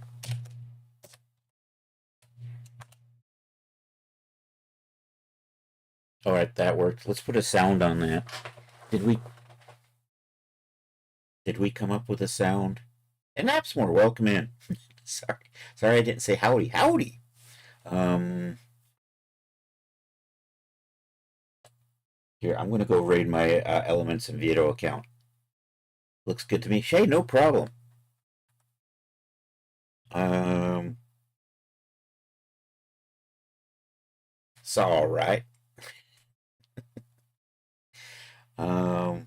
All right, that worked. Let's put a sound on that. Did we Did we come up with a sound? And Napsmore, welcome in. Sorry I didn't say howdy. Howdy! Here, I'm going to go raid my Elements and Veto account. Looks good to me. Shay, no problem. It's all right. And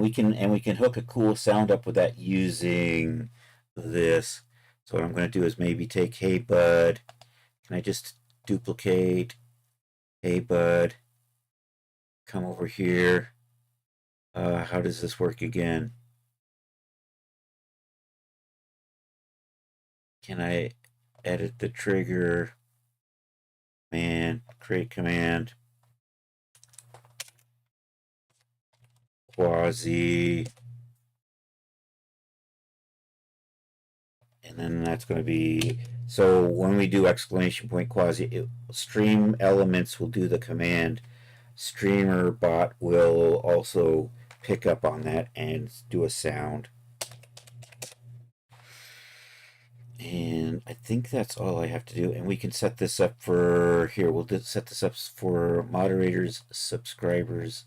we can hook a cool sound up with that using this. So what I'm going to do is maybe take Hey Bud. Can I just duplicate Hey Bud? Come over here. How does this work again? Can I edit the trigger? Man, create command. Quasi. And then that's going to be, so when we do exclamation point quasi, stream elements will do the command. Streamer bot will also pick up on that and do a sound. And I think that's all I have to do. And we can set this up for, here, we'll set this up for moderators, subscribers,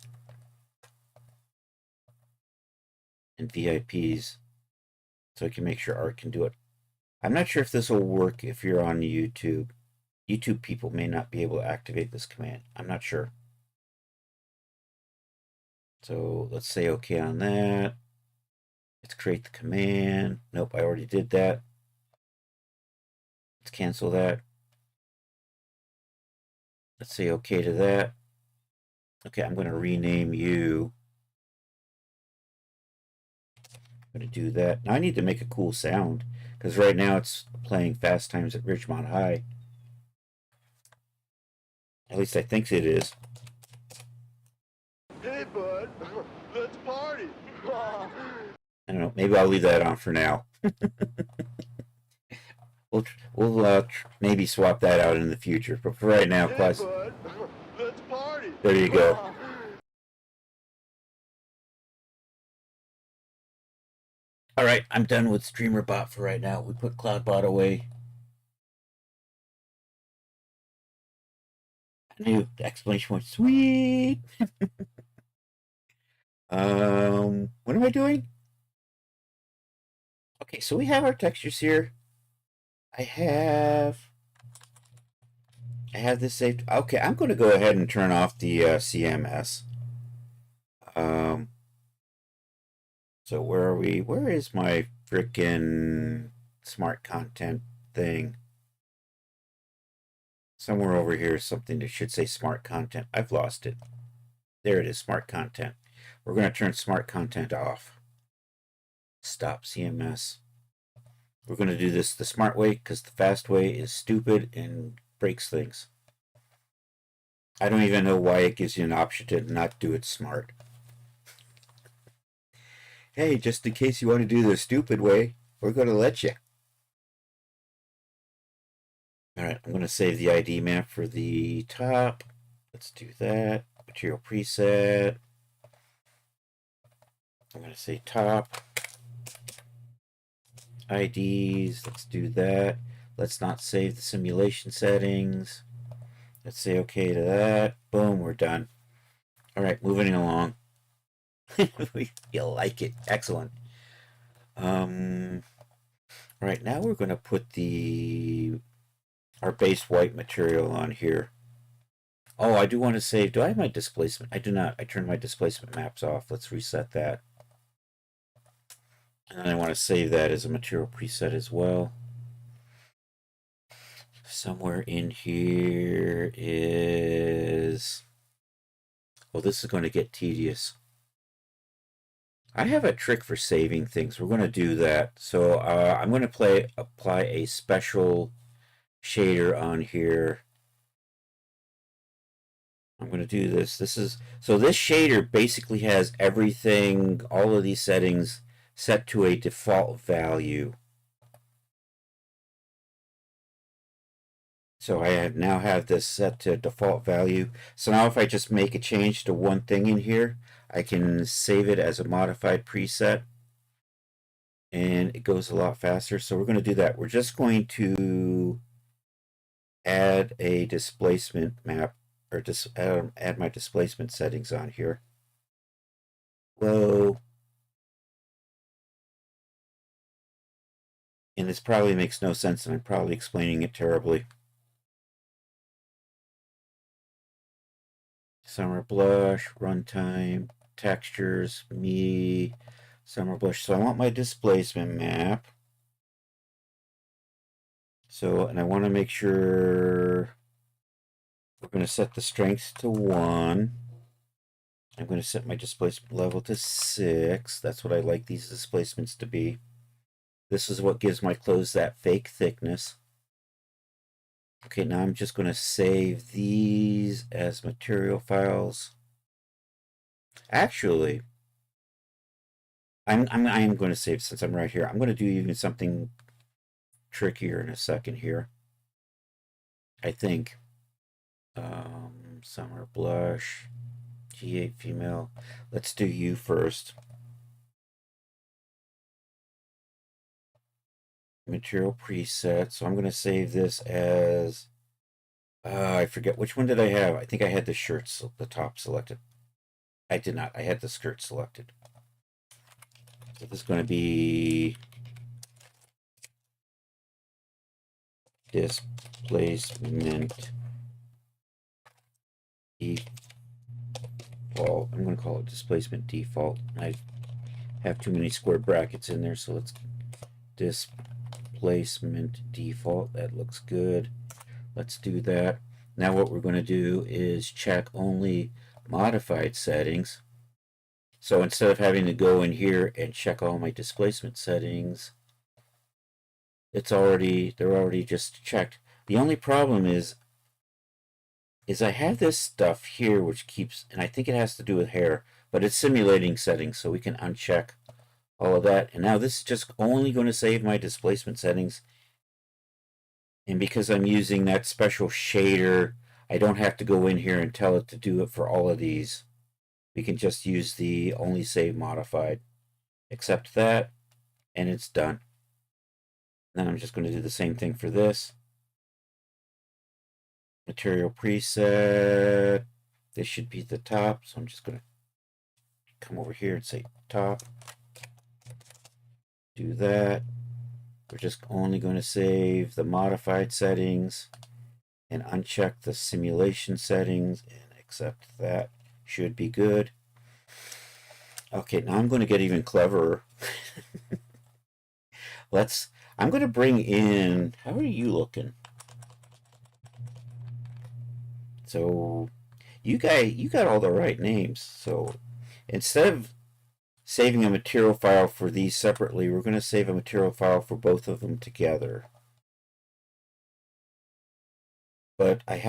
and VIPs. So I can make sure Art can do it. I'm not sure if this will work if you're on YouTube. YouTube people may not be able to activate this command. I'm not sure. So let's say OK on that. Let's create the command. Nope, I already did that. Let's cancel that. Let's say OK to that. Okay, I'm going to rename you. I'm going to do that. Now I need to make a cool sound because right now it's playing Fast Times at Ridgemont High. At least I think it is. Hey, bud, let's party. I don't know. Maybe I'll leave that on for now. we'll maybe swap that out in the future. But for right now, hey, class. Bud, let's party. There you go. All right, I'm done with StreamerBot for right now. We put CloudBot away. New exclamation point. Sweet. What am I doing? Okay, so we have our textures here. I have this saved. Okay, I'm going to go ahead and turn off the CMS. So where are we? Where is my frickin' smart content thing? Somewhere over here is something that should say smart content. I've lost it. There it is, smart content. We're going to turn smart content off. Stop CMS. We're going to do this the smart way because the fast way is stupid and breaks things. I don't even know why it gives you an option to not do it smart. Hey, just in case you want to do the stupid way, we're going to let you. All right, I'm going to save the ID map for the top. Let's do that. Material preset. I'm going to say top. IDs. Let's do that. Let's not save the simulation settings. Let's say OK to that. Boom, we're done. All right, moving along. You like it. Excellent. All right, now we're going to put our base white material on here. Oh, I do want to save. Do I have my displacement? I do not. I turned my displacement maps off. Let's reset that. And I want to save that as a material preset as well. Somewhere in here is... Oh, this is going to get tedious. I have a trick for saving things. We're going to do that. So I'm going to apply a special shader on here. I'm going to do this. So this shader basically has everything, all of these settings set to a default value. So I now have this set to default value. So now if I just make a change to one thing in here, I can save it as a modified preset and it goes a lot faster. So we're going to do that. We're just going to add a displacement map, or just add my displacement settings on here. Whoa. And this probably makes no sense, and I'm probably explaining it terribly. Summer blush, runtime, textures, me, summer blush. So I want my displacement map. So, and I want to make sure we're going to set the strength to 1. I'm going to set my displacement level to 6. That's what I like these displacements to be. This is what gives my clothes that fake thickness. Okay, now I'm just going to save these as material files. Actually, I am going to save, since I'm right here, I'm going to do even something trickier in a second here. I think. Summer blush, G8 female. Let's do you first. Material preset. So I'm going to save this as, I forget, which one did I have? I think I had the shirts, the top selected. I did not. I had the skirt selected. So this is going to be displacement default. I'm going to call it displacement default. I have too many square brackets in there, so let's displacement default. That looks good. Let's do that. Now what we're going to do is check only modified settings. So instead of having to go in here and check all my displacement settings, they're already just checked. The only problem is I have this stuff here which keeps, and I think it has to do with hair, but it's simulating settings, so we can uncheck all of that. And now this is just only going to save my displacement settings. And because I'm using that special shader, I don't have to go in here and tell it to do it for all of these. We can just use the only save modified. Accept that, and it's done. Then I'm just going to do the same thing for this. Material preset. This should be the top, so I'm just going to come over here and say top. Do that. We're just only going to save the modified settings and uncheck the simulation settings and accept that. Should be good. Okay, now I'm going to get even cleverer. I'm going to bring in, how are you looking? So you got all the right names. So instead of saving a material file for these separately, we're going to save a material file for both of them together. But I'm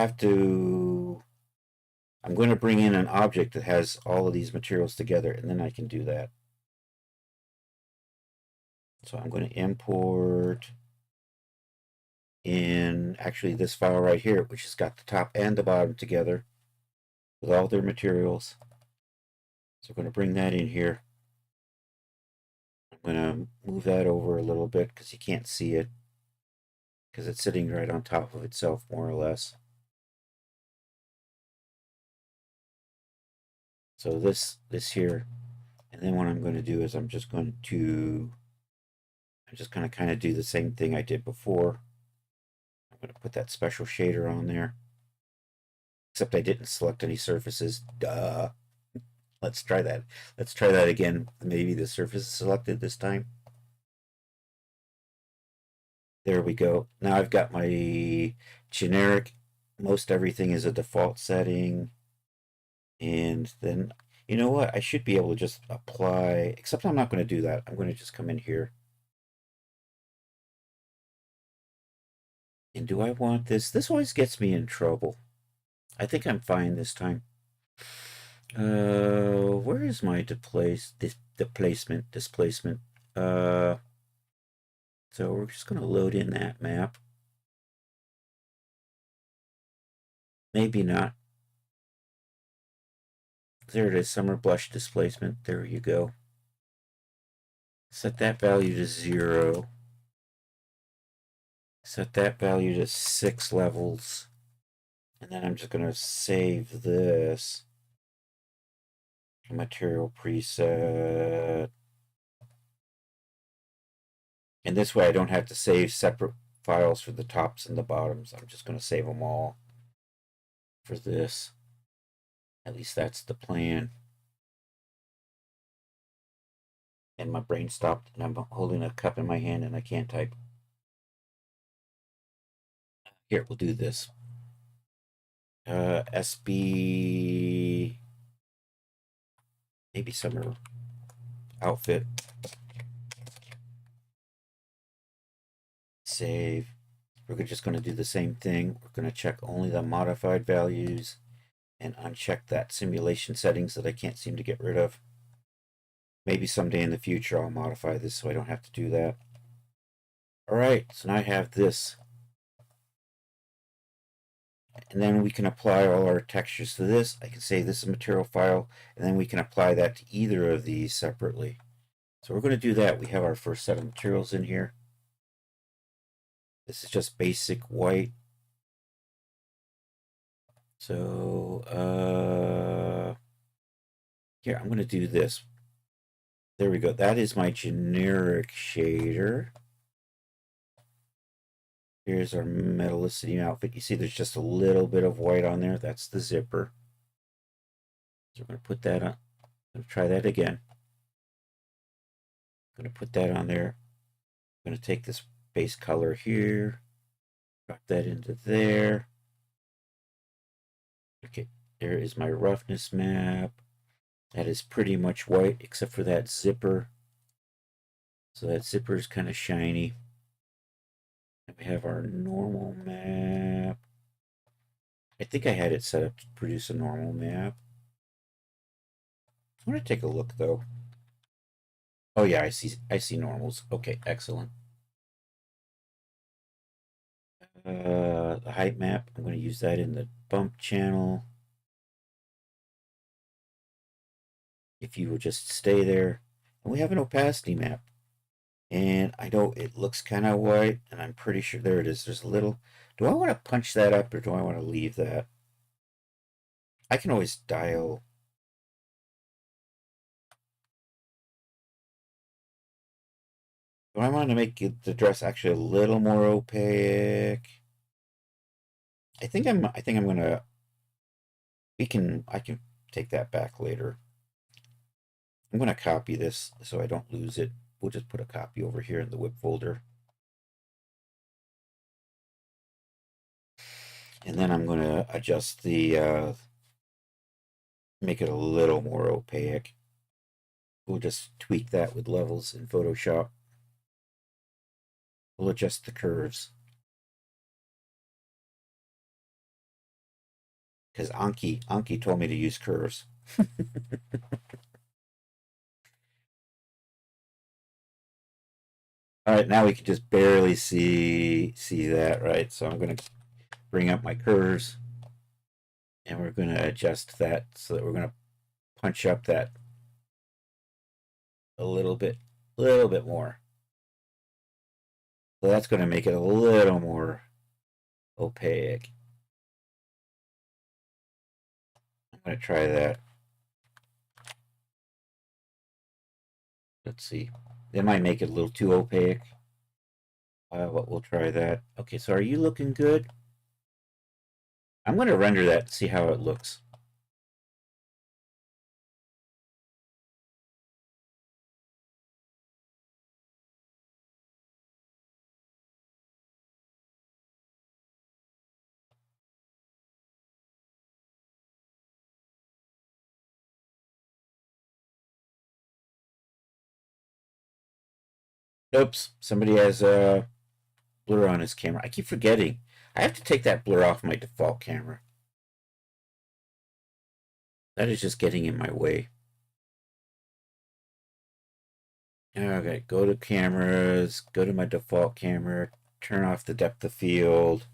going to bring in an object that has all of these materials together, and then I can do that. So I'm going to import in actually this file right here, which has got the top and the bottom together with all their materials. So I'm going to bring that in here. I'm going to move that over a little bit because you can't see it, because it's sitting right on top of itself, more or less. So this here, and then what I'm going to do is I'm just going to kind of do the same thing I did before. I'm going to put that special shader on there, except I didn't select any surfaces. Duh. Let's try that. Let's try that again. Maybe the surface is selected this time. There we go. Now I've got my generic, most everything is a default setting. And then, you know what? I should be able to just apply, except I'm not going to do that. I'm going to just come in here. And do I want this? This always gets me in trouble. I think I'm fine this time. Where is my displacement? So we're just going to load in that map. Maybe not. there it is, summer blush displacement. There you go. Set that value to 0. Set that value to 6 levels. And then I'm just going to save this. Material preset. And this way I don't have to save separate files for the tops and the bottoms. I'm just going to save them all for this. At least that's the plan. And my brain stopped, and I'm holding a cup in my hand and I can't type. Here, we'll do this. SB, maybe summer outfit. Save. We're just going to do the same thing. We're going to check only the modified values and uncheck that simulation settings that I can't seem to get rid of. Maybe someday in the future I'll modify this so I don't have to do that. All right, so now I have this. And then we can apply all our textures to this. I can say this is a material file, and then we can apply that to either of these separately. So we're going to do that. We have our first set of materials in here. This is just basic white. So here, I'm going to do this. There we go. That is my generic shader. Here's our metallicity outfit. You see there's just a little bit of white on there. That's the zipper. So we're going to put that on. I'm going to try that again. I'm going to put that on there. I'm going to take this base color here. Drop that into there. Okay, there is my roughness map. That is pretty much white except for that zipper. So that zipper is kind of shiny. And we have our normal map. I think I had it set up to produce a normal map. I want to take a look though. Oh yeah, I see normals. Okay, excellent. The height map, I'm going to use that in the bump channel. If you will just stay there. And we have an opacity map. And I know it looks kind of white, and I'm pretty sure there it is. There's a little. Do I want to punch that up, or do I want to leave that? I can always dial. Do I want to make the dress actually a little more opaque? I think I'm gonna. I can take that back later. I'm gonna copy this so I don't lose it. We'll just put a copy over here in the whip folder. And then I'm going to adjust the, make it a little more opaque. We'll just tweak that with levels in Photoshop. We'll adjust the curves. Because Anki told me to use curves. All right, now we can just barely see that, right? So I'm going to bring up my curves, and we're going to adjust that so that we're going to punch up that a little bit more. So that's going to make it a little more opaque. I'm going to try that. Let's see. They might make it a little too opaque. But we'll try that. Okay, so are you looking good? I'm going to render that and see how it looks. Oops, somebody has a blur on his camera. I keep forgetting. I have to take that blur off my default camera. That is just getting in my way. Okay, go to cameras, go to my default camera, turn off the depth of field.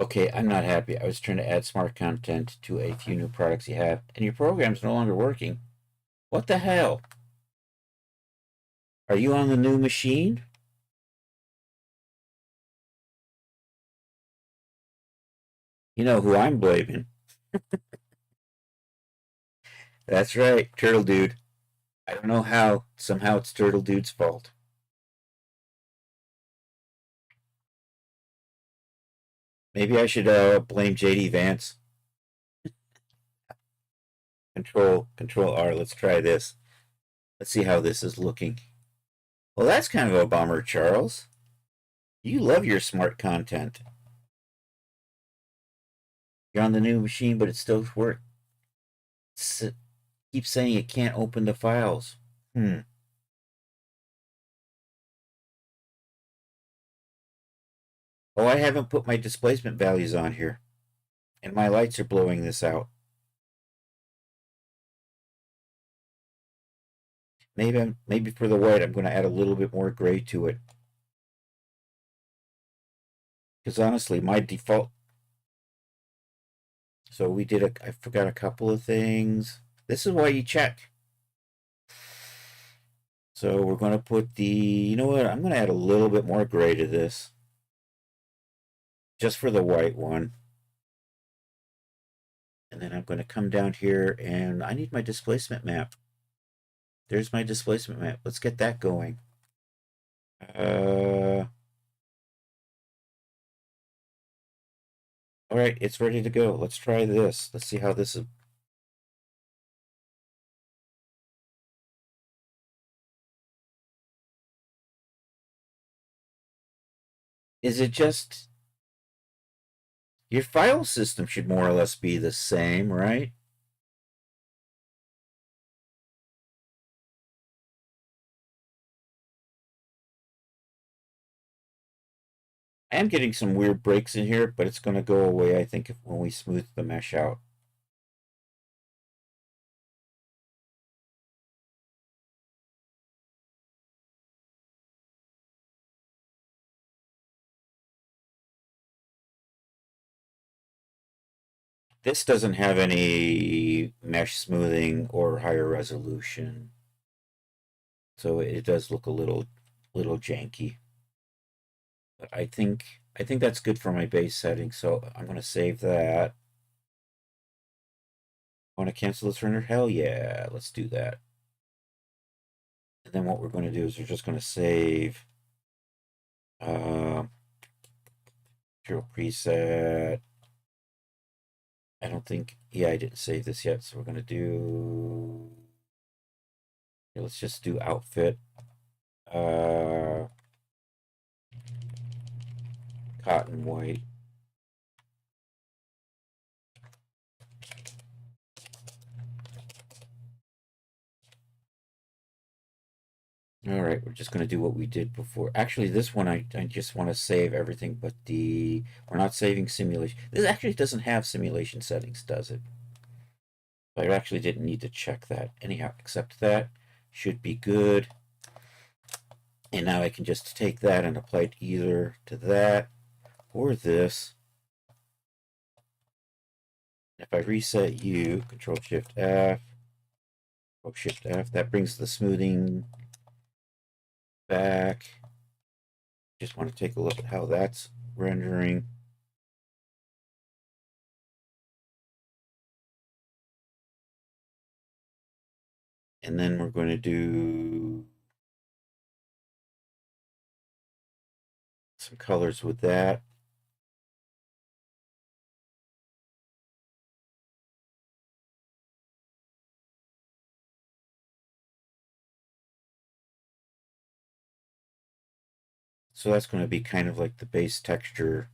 Okay, I'm not happy. I was trying to add smart content to a few new products you have, and your program's no longer working. What the hell? Are you on the new machine? You know who I'm blaming. That's right, Turtle Dude. I don't know how. Somehow it's Turtle Dude's fault. Maybe I should blame JD Vance. Control R. Let's try this. Let's see how this is looking. Well, that's kind of a bummer, Charles. You love your smart content. You're on the new machine, but it still works. Keeps saying it can't open the files. Hmm. Oh, I haven't put my displacement values on here. And my lights are blowing this out. Maybe for the white, I'm going to add a little bit more gray to it. Because honestly, my default. So I forgot a couple of things. This is why you check. So we're going to put you know what? I'm going to add a little bit more gray to this. Just for the white one. And then I'm going to come down here and I need my displacement map. There's my displacement map. Let's get that going. All right, it's ready to go. Let's try this. Let's see how this is. Is it just your file system should more or less be the same, right? I am getting some weird breaks in here, but it's going to go away, I think, when we smooth the mesh out. This doesn't have any mesh smoothing or higher resolution, so it does look a little janky. But I think that's good for my base setting, so I'm going to save that. Want to cancel this render? Hell yeah, let's do that. And then what we're going to do is we're just going to save material preset. I don't think, yeah, I didn't save this yet, so we're going to do, let's just do outfit, cotton white. All right, we're just going to do what we did before. Actually, this one, I just want to save everything, but we're not saving simulation. This actually doesn't have simulation settings, does it? I actually didn't need to check that. Anyhow, accept that. Should be good. And now I can just take that and apply it either to that or this. If I reset you, Control Shift F, Control Shift F, that brings the smoothing back. Just want to take a look at how that's rendering. And then we're going to do some colors with that. So that's going to be kind of like the base texture.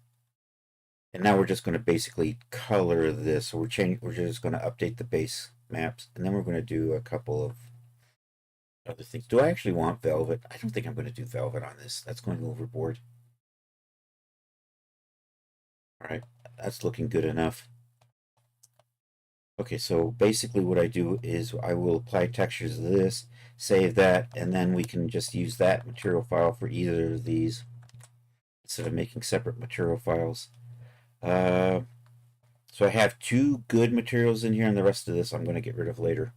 And now we're just going to basically color this. So we're just going to update the base maps. And then we're going to do a couple of other things. Do I actually want velvet? I don't think I'm going to do velvet on this. That's going overboard. All right, that's looking good enough. Okay, so basically what I do is I will apply textures to this, save that, and then we can just use that material file for either of these instead of making separate material files. So I have 2 good materials in here, and the rest of this I'm going to get rid of later.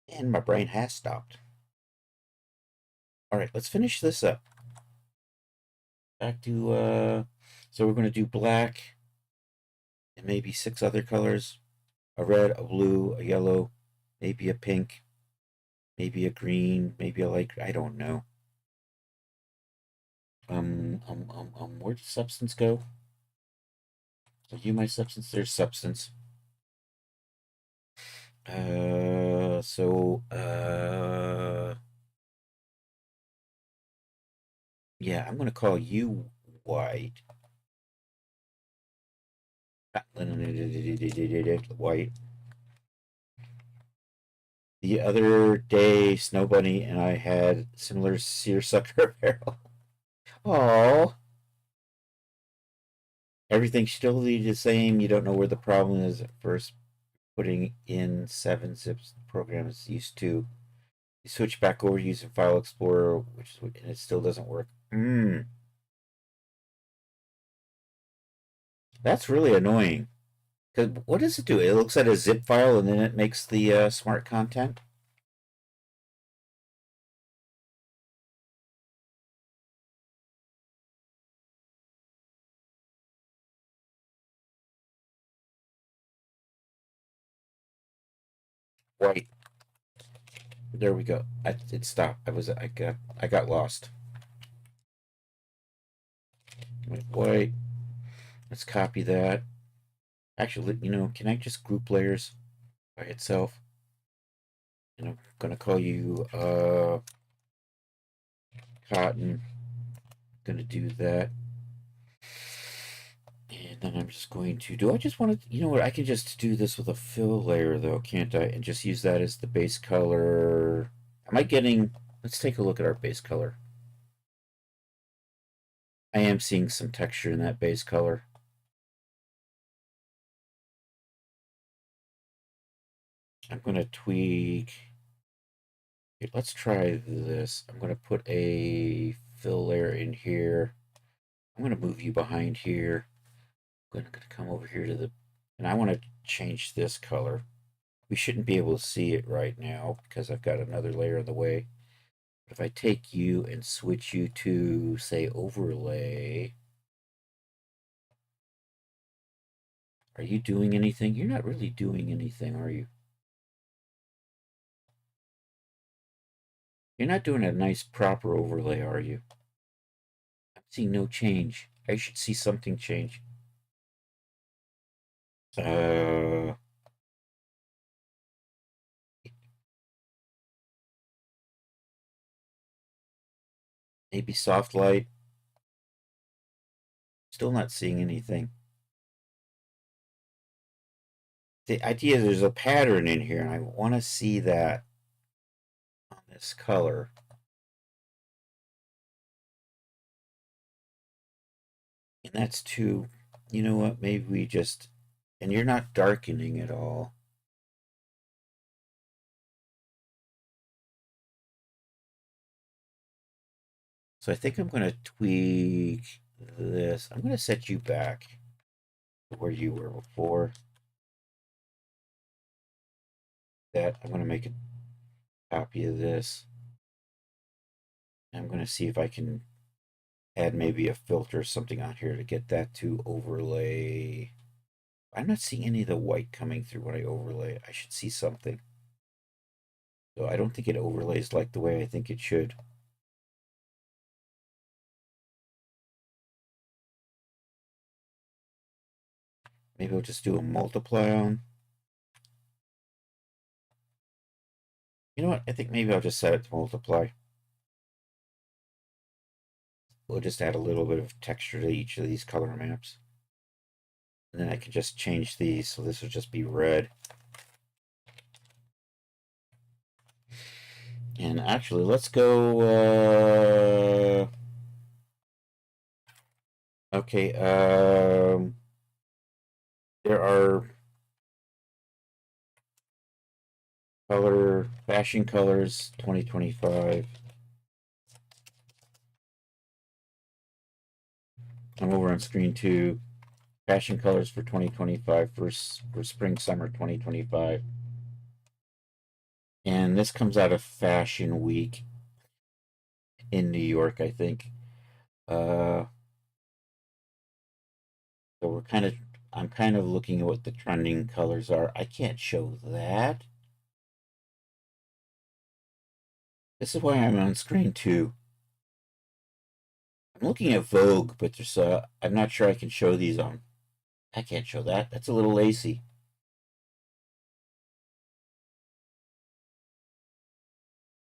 And my brain has stopped. All right, let's finish this up. Back to, so we're going to do black and maybe 6 other colors. A red, a blue, a yellow, maybe a pink, maybe a green, maybe a light, I don't know. Where does substance go? Are you my substance? There's substance. Yeah, I'm gonna call you white. White. The other day, Snow Bunny and I had similar seersucker apparel. Oh, everything's still the same. You don't know where the problem is at first. Putting in 7 zips, the program is used to. You switch back over using File Explorer, and it still doesn't work. That's really annoying. Cause what does it do? It looks at a zip file and then it makes the smart content. White. There we go. It stopped. I got lost. White. Let's copy that. Actually, can I just group layers by itself? And I'm gonna call you cotton. Gonna do that. And then I'm just going to, do I just want to, you know what, I can just do this with a fill layer though, can't I? And just use that as the base color. Am I getting, let's take a look at our base color. I am seeing some texture in that base color. I'm going to tweak. Okay, let's try this. I'm going to put a fill layer in here. I'm going to move you behind here. I'm going to come over here to the, and I want to change this color. We shouldn't be able to see it right now because I've got another layer in the way. But if I take you and switch you to, say, overlay, are you doing anything? You're not really doing anything, are you? You're not doing a nice proper overlay, are you? I'm seeing no change. I should see something change. Uh, Maybe soft light. Still not seeing anything. The idea is there's a pattern in here, and I want to see that on this color. And that's too, you know what, maybe we just, and you're not darkening at all. So I think I'm going to tweak this. I'm going to set you back to where you were before. That I'm going to make a copy of this. I'm going to see if I can add maybe a filter or something on here to get that to overlay. I'm not seeing any of the white coming through when I overlay. I should see something. So I don't think it overlays like the way I think it should. Maybe I'll just do a multiply on. You know what? I think maybe I'll just set it to multiply. We'll just add a little bit of texture to each of these color maps. And then I can just change these, so this will just be red. And actually, let's go, okay, there are fashion colors 2025. I'm over on screen 2. Fashion colors for 2025 for spring summer 2025. And this comes out of Fashion Week in New York, I think. So I'm kind of looking at what the trending colors are. I can't show that. This is why I'm on screen 2. I'm looking at Vogue, but I'm not sure I can show these on. I can't show that. That's a little lacy.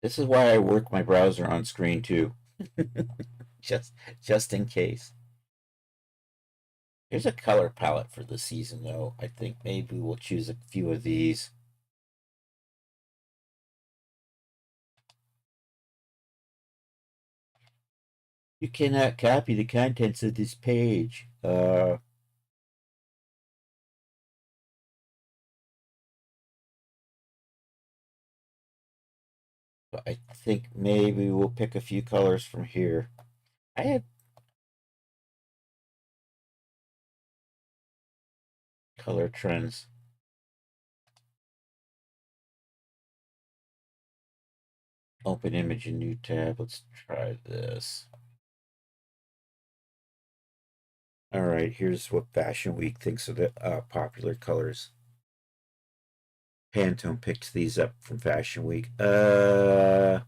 This is why I work my browser on screen 2. just just in case. Here's a color palette for the season, though. I think maybe we'll choose a few of these. You cannot copy the contents of this page. I think maybe we'll pick a few colors from here. I had color trends. Open image in new tab. Let's try this. All right, here's what Fashion Week thinks of the popular colors. Pantone picked these up from Fashion Week. And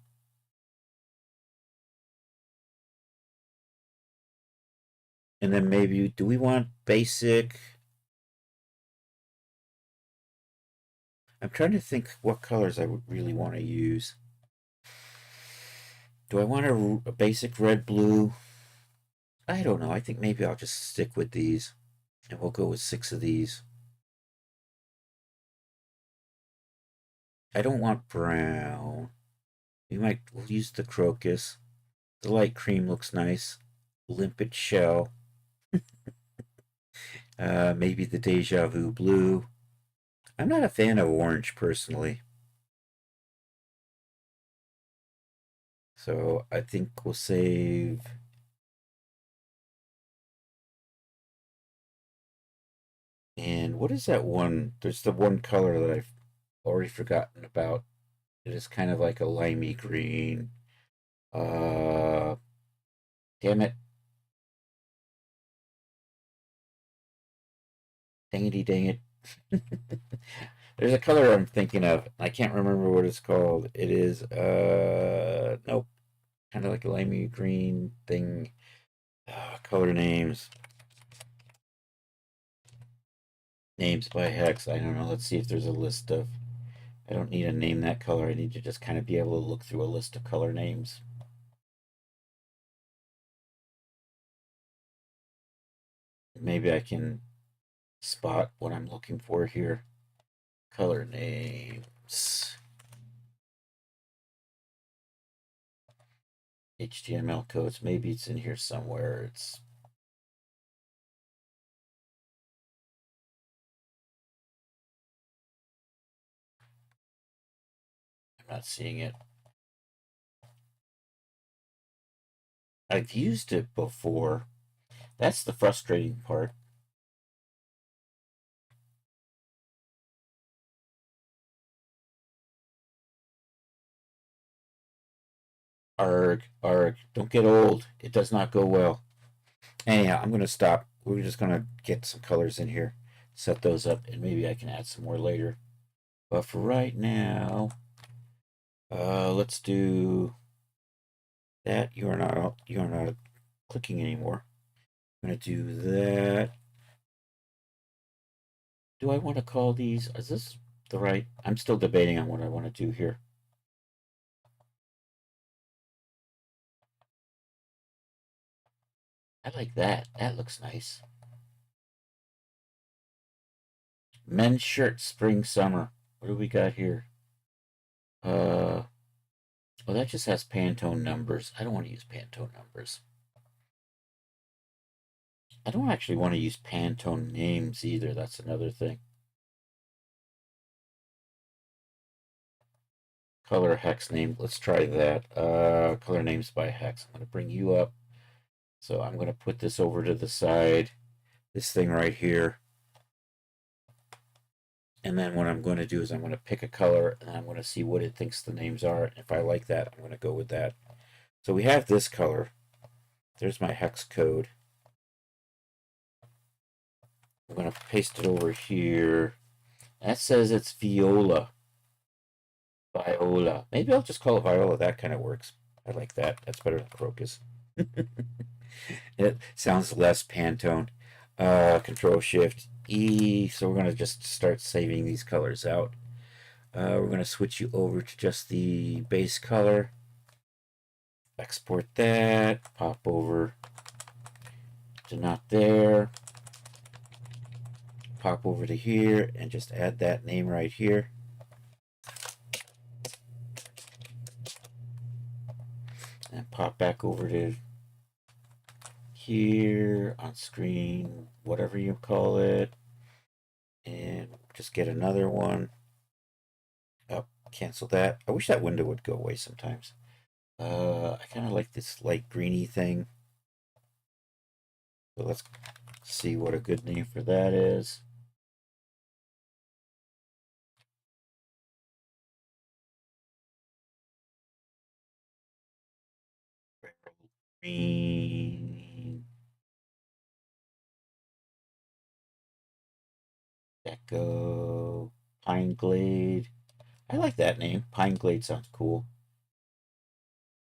then maybe, do we want basic? I'm trying to think what colors I would really want to use. Do I want a basic red, blue? I don't know. I think maybe I'll just stick with these. And we'll go with 6 of these. I don't want brown. We'll use the crocus. The light cream looks nice. Limpet shell. Maybe the deja vu blue. I'm not a fan of orange personally. So I think we'll save. And what is that one? There's the one color that I've already forgotten about. It is kind of like a limey green. Damn it. Dangity dang it. There's a color I'm thinking of. I can't remember what it's called. It is, nope. Kind of like a limey green thing. Color names. Names by hex. I don't know. Let's see if there's a list of. I don't need to name that color. I need to just kind of be able to look through a list of color names. Maybe I can spot what I'm looking for here. Color names. HTML codes. Maybe it's in here somewhere. I'm not seeing it. I've used it before. That's the frustrating part. Arg, arg. Don't get old. It does not go well. Anyhow, I'm going to stop. We're just going to get some colors in here, set those up, and maybe I can add some more later. But for right now, let's do that. You are not clicking anymore. I'm going to do that. Do I want to call these? Is this the right? I'm still debating on what I want to do here. I like that. That looks nice. Men's shirt, spring, summer. What do we got here? Well, that just has Pantone numbers. I don't want to use Pantone numbers. I don't actually want to use Pantone names either. That's another thing. Color hex name. Let's try that. Color names by hex. I'm going to bring you up So I'm going to put this over to the side, this thing right here. And then what I'm going to do is I'm going to pick a color and I'm going to see what it thinks the names are. If I like that, I'm going to go with that. So we have this color. There's my hex code. I'm going to paste it over here. That says it's Viola. Viola. Maybe I'll just call it Viola. That kind of works. I like that. That's better than Crocus. It sounds less Pantone. Control Shift E. So we're going to just start saving these colors out. We're going to switch you over to just the base color. Export that. Pop over to not there. Pop over to here and just add that name right here. And pop back over to here on screen, whatever you call it. And just get another one. Oh, cancel that. I wish that window would go away sometimes. I kind of like this light greeny thing. So let's see what a good name for that is. Green. Echo. Pine Glade. I like that name. Pine Glade sounds cool.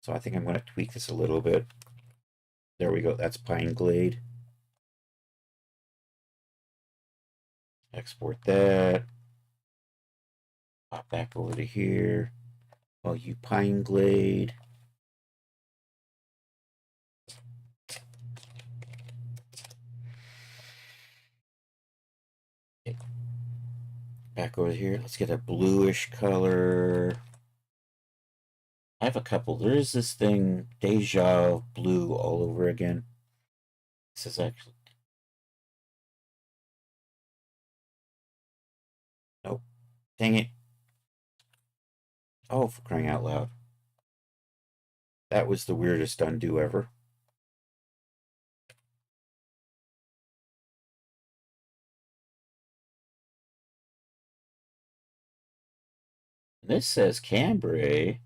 So I think I'm going to tweak this a little bit. There we go. That's Pine Glade. Export that. Pop back over to here. Oh, you Pine Glade. Okay. Back over here. Let's get a bluish color. I have a couple. There is this thing, Deja Blue, all over again. This is actually... Nope. Dang it. Oh, for crying out loud. That was the weirdest undo ever. And this says Cambrai.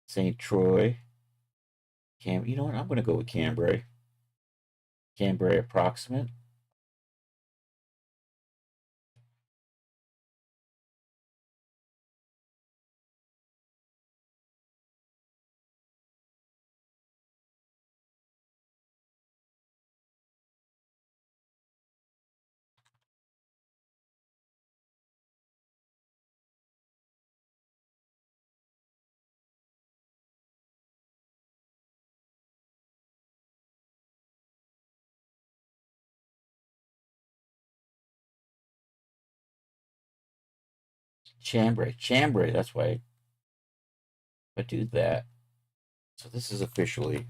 St. Troy. You know what? I'm going to go with Cambrai. Cambrai Approximate. Chambray. That's why I do that. So this is officially.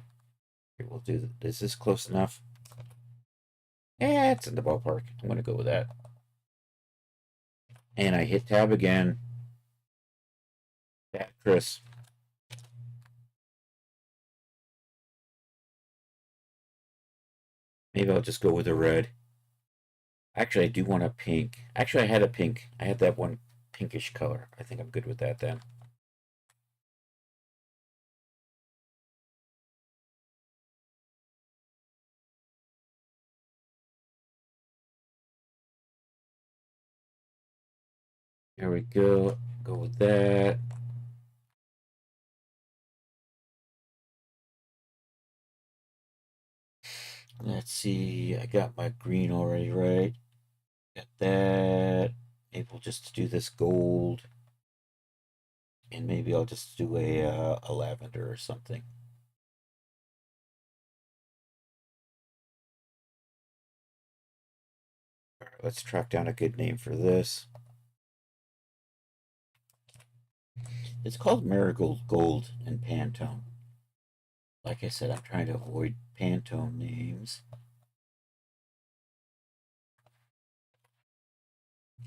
Here, we'll do. Is this close enough? Yeah, it's in the ballpark. I'm going to go with that. And I hit tab again. That Chris. Maybe I'll just go with a red. Actually, I do want a pink. Actually, I had a pink. I had that one pinkish color. I think I'm good with that then. There we go. Go with that. Let's see. I got my green already, right? Got that. Maybe we'll just do this gold. And maybe I'll just do a lavender or something. All right, let's track down a good name for this. It's called Marigold Gold and Pantone. Like I said, I'm trying to avoid Pantone names.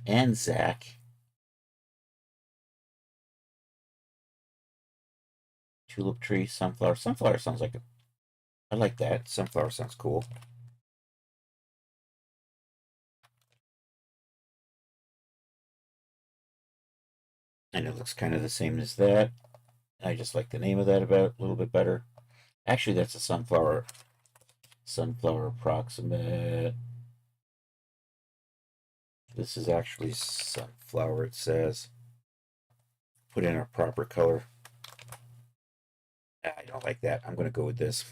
And Zach. Tulip tree, sunflower. Sunflower sounds like I like that. Sunflower sounds cool. And it looks kind of the same as that. I just like the name of that about a little bit better. Actually, that's a sunflower. Sunflower approximate. This is actually sunflower, it says. Put in a proper color. I don't like that. I'm going to go with this.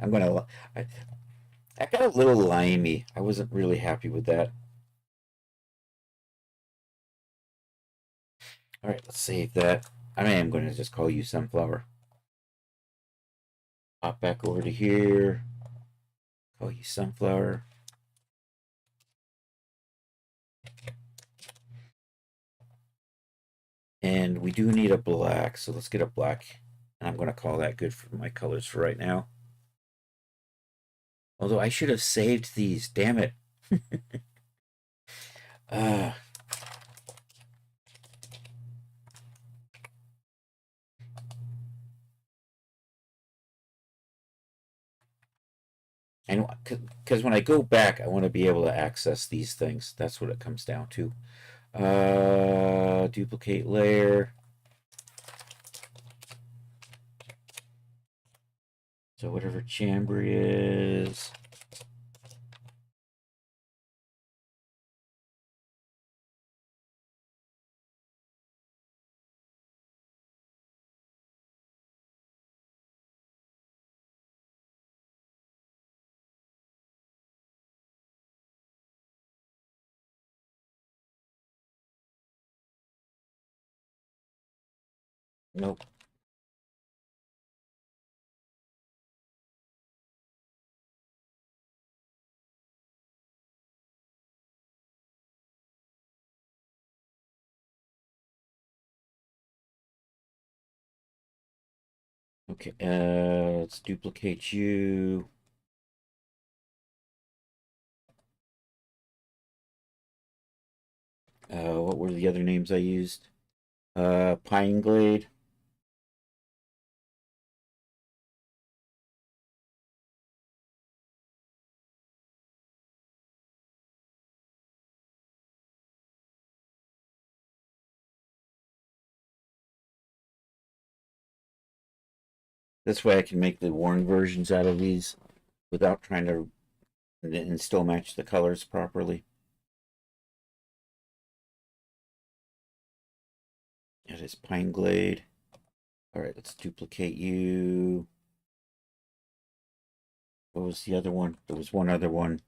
I'm going to. I got a little limey. I wasn't really happy with that. All right, let's save that. I am going to just call you sunflower. Hop back over to here. Call you sunflower. And we do need a black, so let's get a black. And I'm going to call that good for my colors for right now. Although I should have saved these. Damn it. uh, and because when I go back, I want to be able to access these things. That's what it comes down to. Duplicate layer. So whatever Chambry is. Nope. Okay, let's duplicate you. What were the other names I used? Pine Glade. This way I can make the worn versions out of these without trying to and still match the colors properly. That is Pine Glade. All right, let's duplicate you. What was the other one? There was one other one.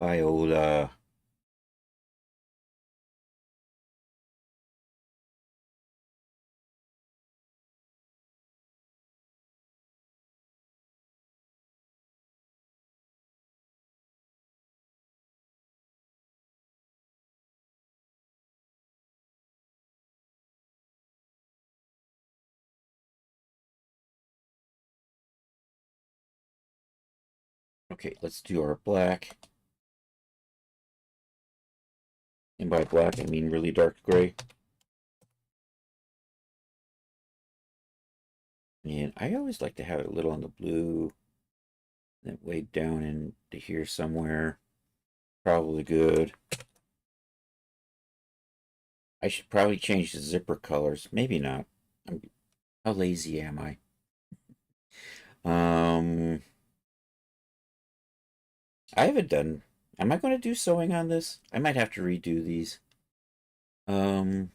Viola. Okay, let's do our black. And by black, I mean really dark gray. And I always like to have it a little on the blue. Then way down into here somewhere. Probably good. I should probably change the zipper colors. Maybe not. How lazy am I? I haven't done. Am I going to do sewing on this? I might have to redo these. Um,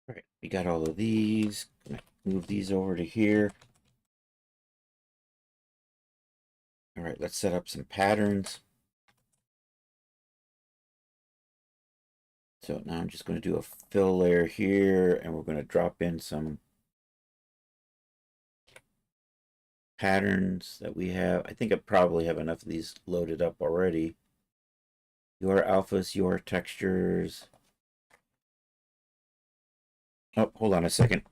all right, we got all of these. Gonna move these over to here. All right, let's set up some patterns. So now I'm just going to do a fill layer here, and we're going to drop in some patterns that we have. I think I probably have enough of these loaded up already. Your alphas, your textures. Oh, hold on a second.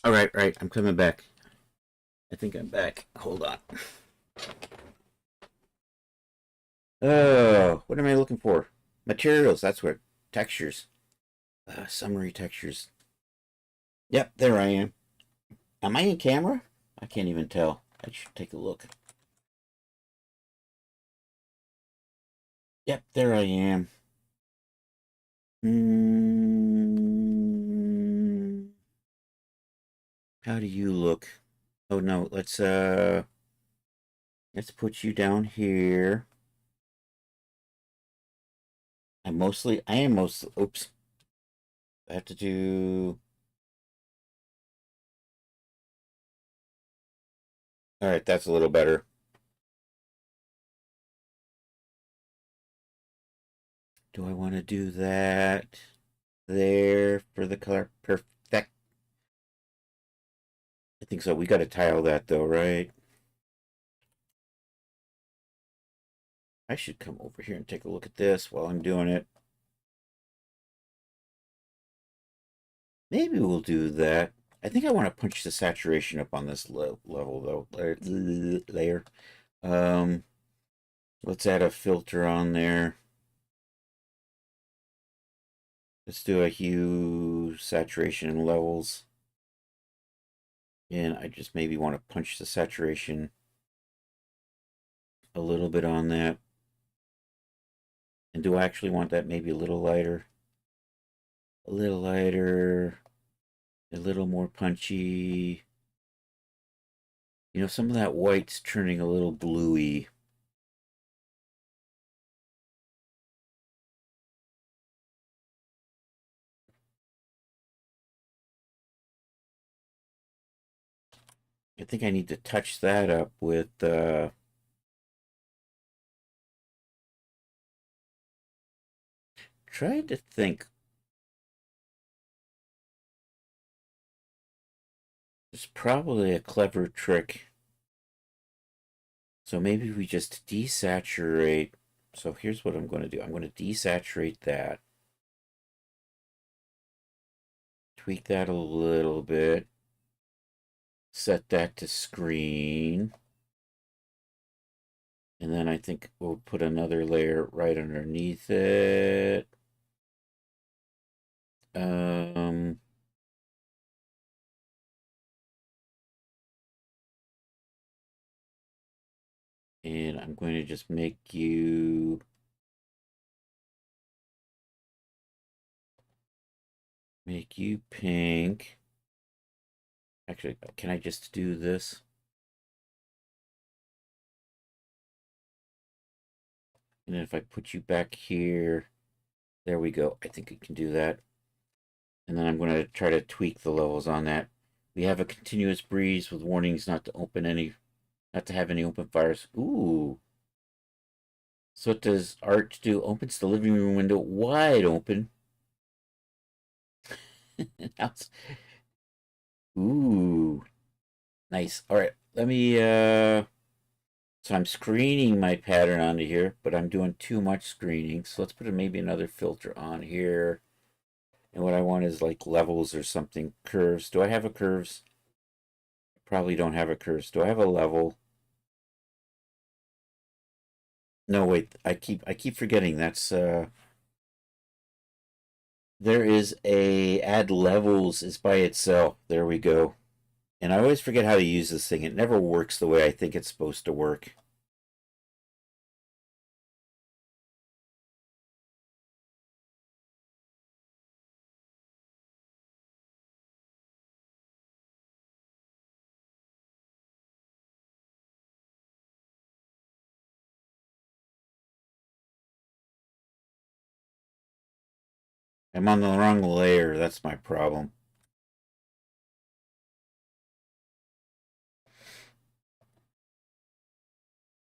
All right, right. I'm coming back. I think I'm back. Hold on. Oh, what am I looking for? Materials. That's what. Textures. Summary textures. Yep, there I am. Am I in camera? I can't even tell. I should take a look. Yep, there I am. Mm, how do you look? Oh no, let's put you down here. I am mostly, oops. I have to do, all right, that's a little better. Do I want to do that there for the color? Perfect. I think so. We got to tile that though, right? I should come over here and take a look at this while I'm doing it. Maybe we'll do that. I think I want to punch the saturation up on this level though. Layer. Um, let's add a filter on there. Let's do a hue, saturation, and levels. And I just maybe want to punch the saturation a little bit on that. And do I actually want that maybe a little lighter? A little lighter, a little more punchy. You know, some of that white's turning a little bluey. I think I need to touch that up with trying to think. It's probably a clever trick. So maybe we just desaturate. So here's what I'm going to do. I'm going to desaturate that. Tweak that a little bit. Set that to screen. And then I think we'll put another layer right underneath it. Um, and I'm going to just make you pink. Actually, can I just do this? And then if I put you back here, there we go. I think I can do that. And then I'm going to try to tweak the levels on that. We have a continuous breeze with warnings not to have any open fires. Ooh. So what does art do? Opens the living room window wide open. Ooh. Nice. All right. Let me so I'm screening my pattern onto here, but I'm doing too much screening. So let's put maybe another filter on here. And what I want is like levels or something. Curves. Do I have a curves? Probably don't have a curves. Do I have a level? No, wait. I keep forgetting. That's there is a add levels is by itself. There we go. And I always forget how to use this thing. It never works the way I think it's supposed to work. I'm on the wrong layer. That's my problem.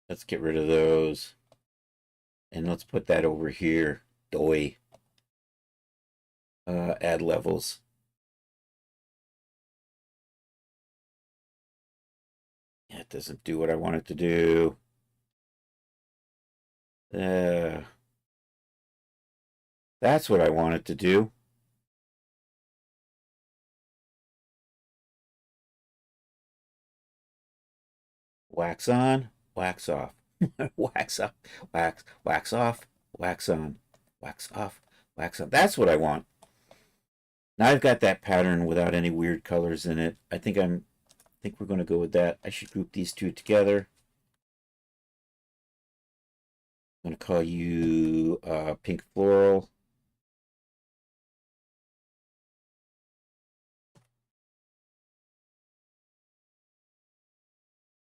Let's get rid of those. And let's put that over here. Doi. Add levels. Yeah, it doesn't do what I want it to do. That's what I want it to do. Wax on, wax off. Wax off, wax off, wax on, wax off, wax on. That's what I want. Now I've got that pattern without any weird colors in it. I think we're going to go with that. I should group these two together. I'm going to call you pink floral.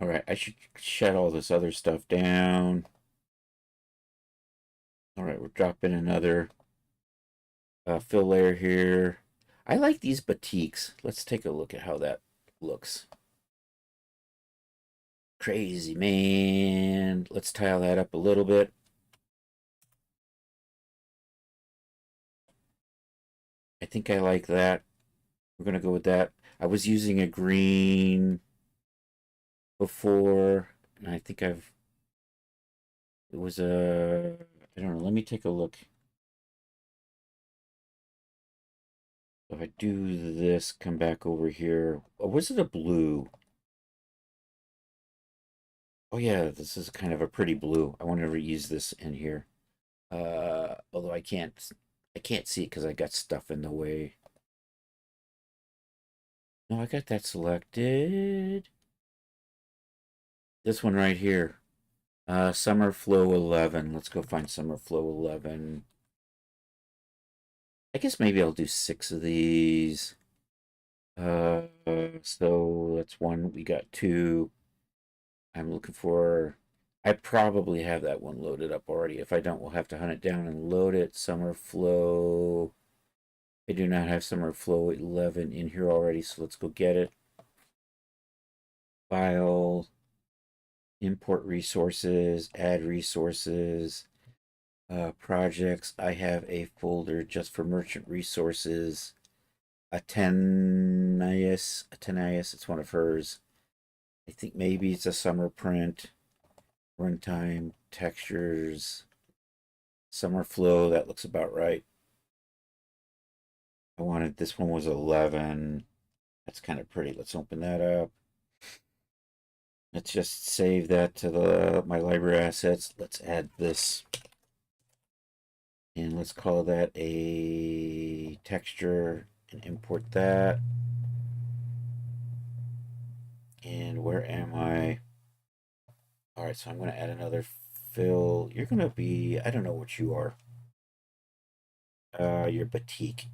All right, I should shut all this other stuff down. All right, we're dropping another fill layer here. I like these batiks. Let's take a look at how that looks. Crazy, man. Let's tile that up a little bit. I think I like that. We're going to go with that. I was using a green before, and I think it was I don't know. Let me take a look. If I do this, come back over here. Oh, was it a blue? Oh yeah, this is kind of a pretty blue. I want to reuse this in here. Although I can't see it because I got stuff in the way. No, I got that selected. This one right here. Summer Flow 11. Let's go find Summer Flow 11. I guess maybe I'll do 6 of these. So that's one. We got 2. I'm looking for. I probably have that one loaded up already. If I don't, we'll have to hunt it down and load it. Summer Flow. I do not have Summer Flow 11 in here already, so let's go get it. File. Import resources. Add resources. Projects. I have a folder just for merchant resources. Atenias. It's one of hers. I think maybe it's a summer print. Runtime, textures, summer flow. That looks about right. I wanted this one was 11. That's kind of pretty. Let's open that up. Let's just save that to my library assets. Let's add this. And let's call that a texture and import that. And where am I? All right, so I'm going to add another fill. You're going to be, I don't know what you are. You're batik.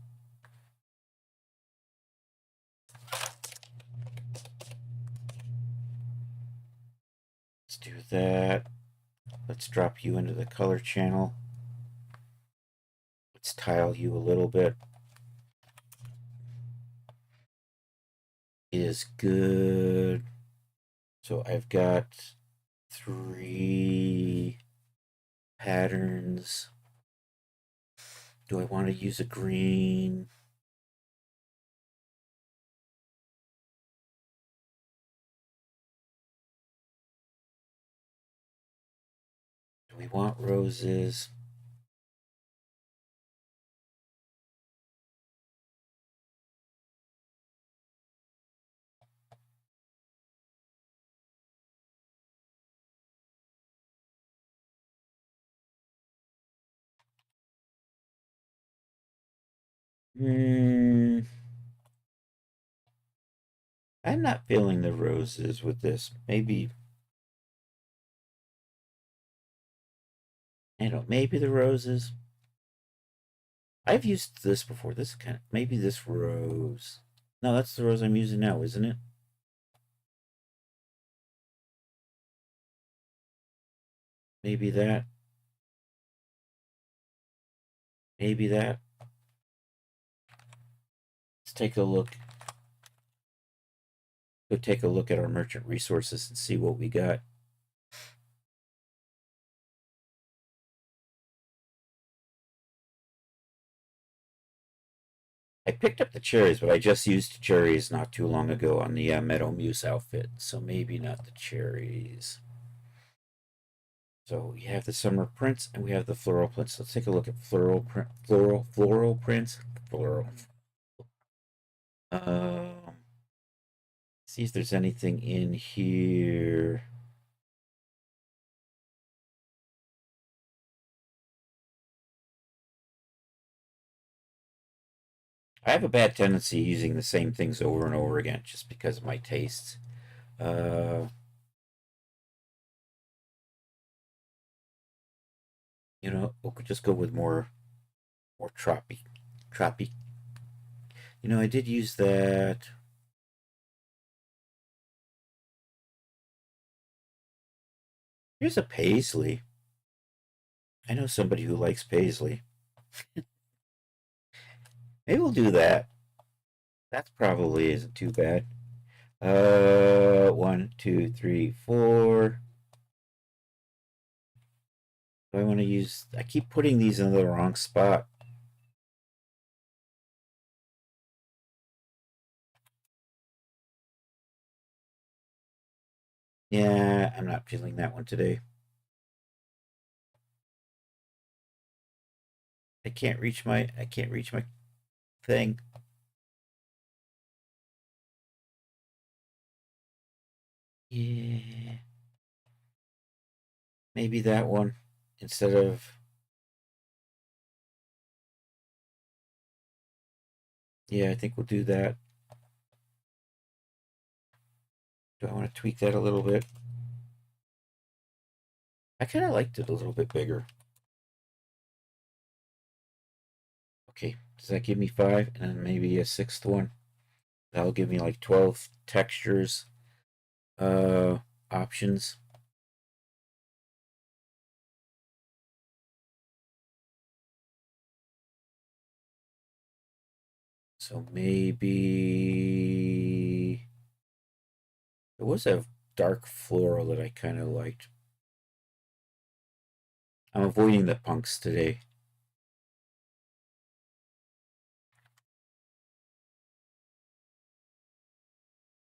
Let's do that. Let's drop you into the color channel. Let's tile you a little bit. Is good. So I've got 3 patterns. Do I want to use a green? Do we want roses? I'm not feeling the roses with this. Maybe, I don't know, maybe the roses. I've used this before. This kind of, maybe this rose. No, that's the rose I'm using now, isn't it? Maybe that. Maybe that. Let's take a look. Go take a look at our merchant resources and see what we got. I picked up the cherries, but I just used cherries not too long ago on the Meadow Muse outfit, so maybe not the cherries. So we have the summer prints and we have the floral prints. Let's take a look at floral prints. Floral. See if there's anything in here. I have a bad tendency using the same things over and over again just because of my tastes. Uh, we'll just go with more tropic. I did use that. Here's a paisley. I know somebody who likes paisley. Maybe we'll do that. That probably isn't too bad. One, two, three, four. Do I want to use? I keep putting these in the wrong spot. Yeah, I'm not feeling that one today. I can't reach my thing. Yeah. Maybe that one instead of. Yeah, I think we'll do that. Do I want to tweak that a little bit? I kind of liked it a little bit bigger. Okay, does that give me 5 and then maybe a sixth one? That'll give me like 12 textures uh options. So maybe there was a dark floral that I kind of liked. I'm avoiding the punks today.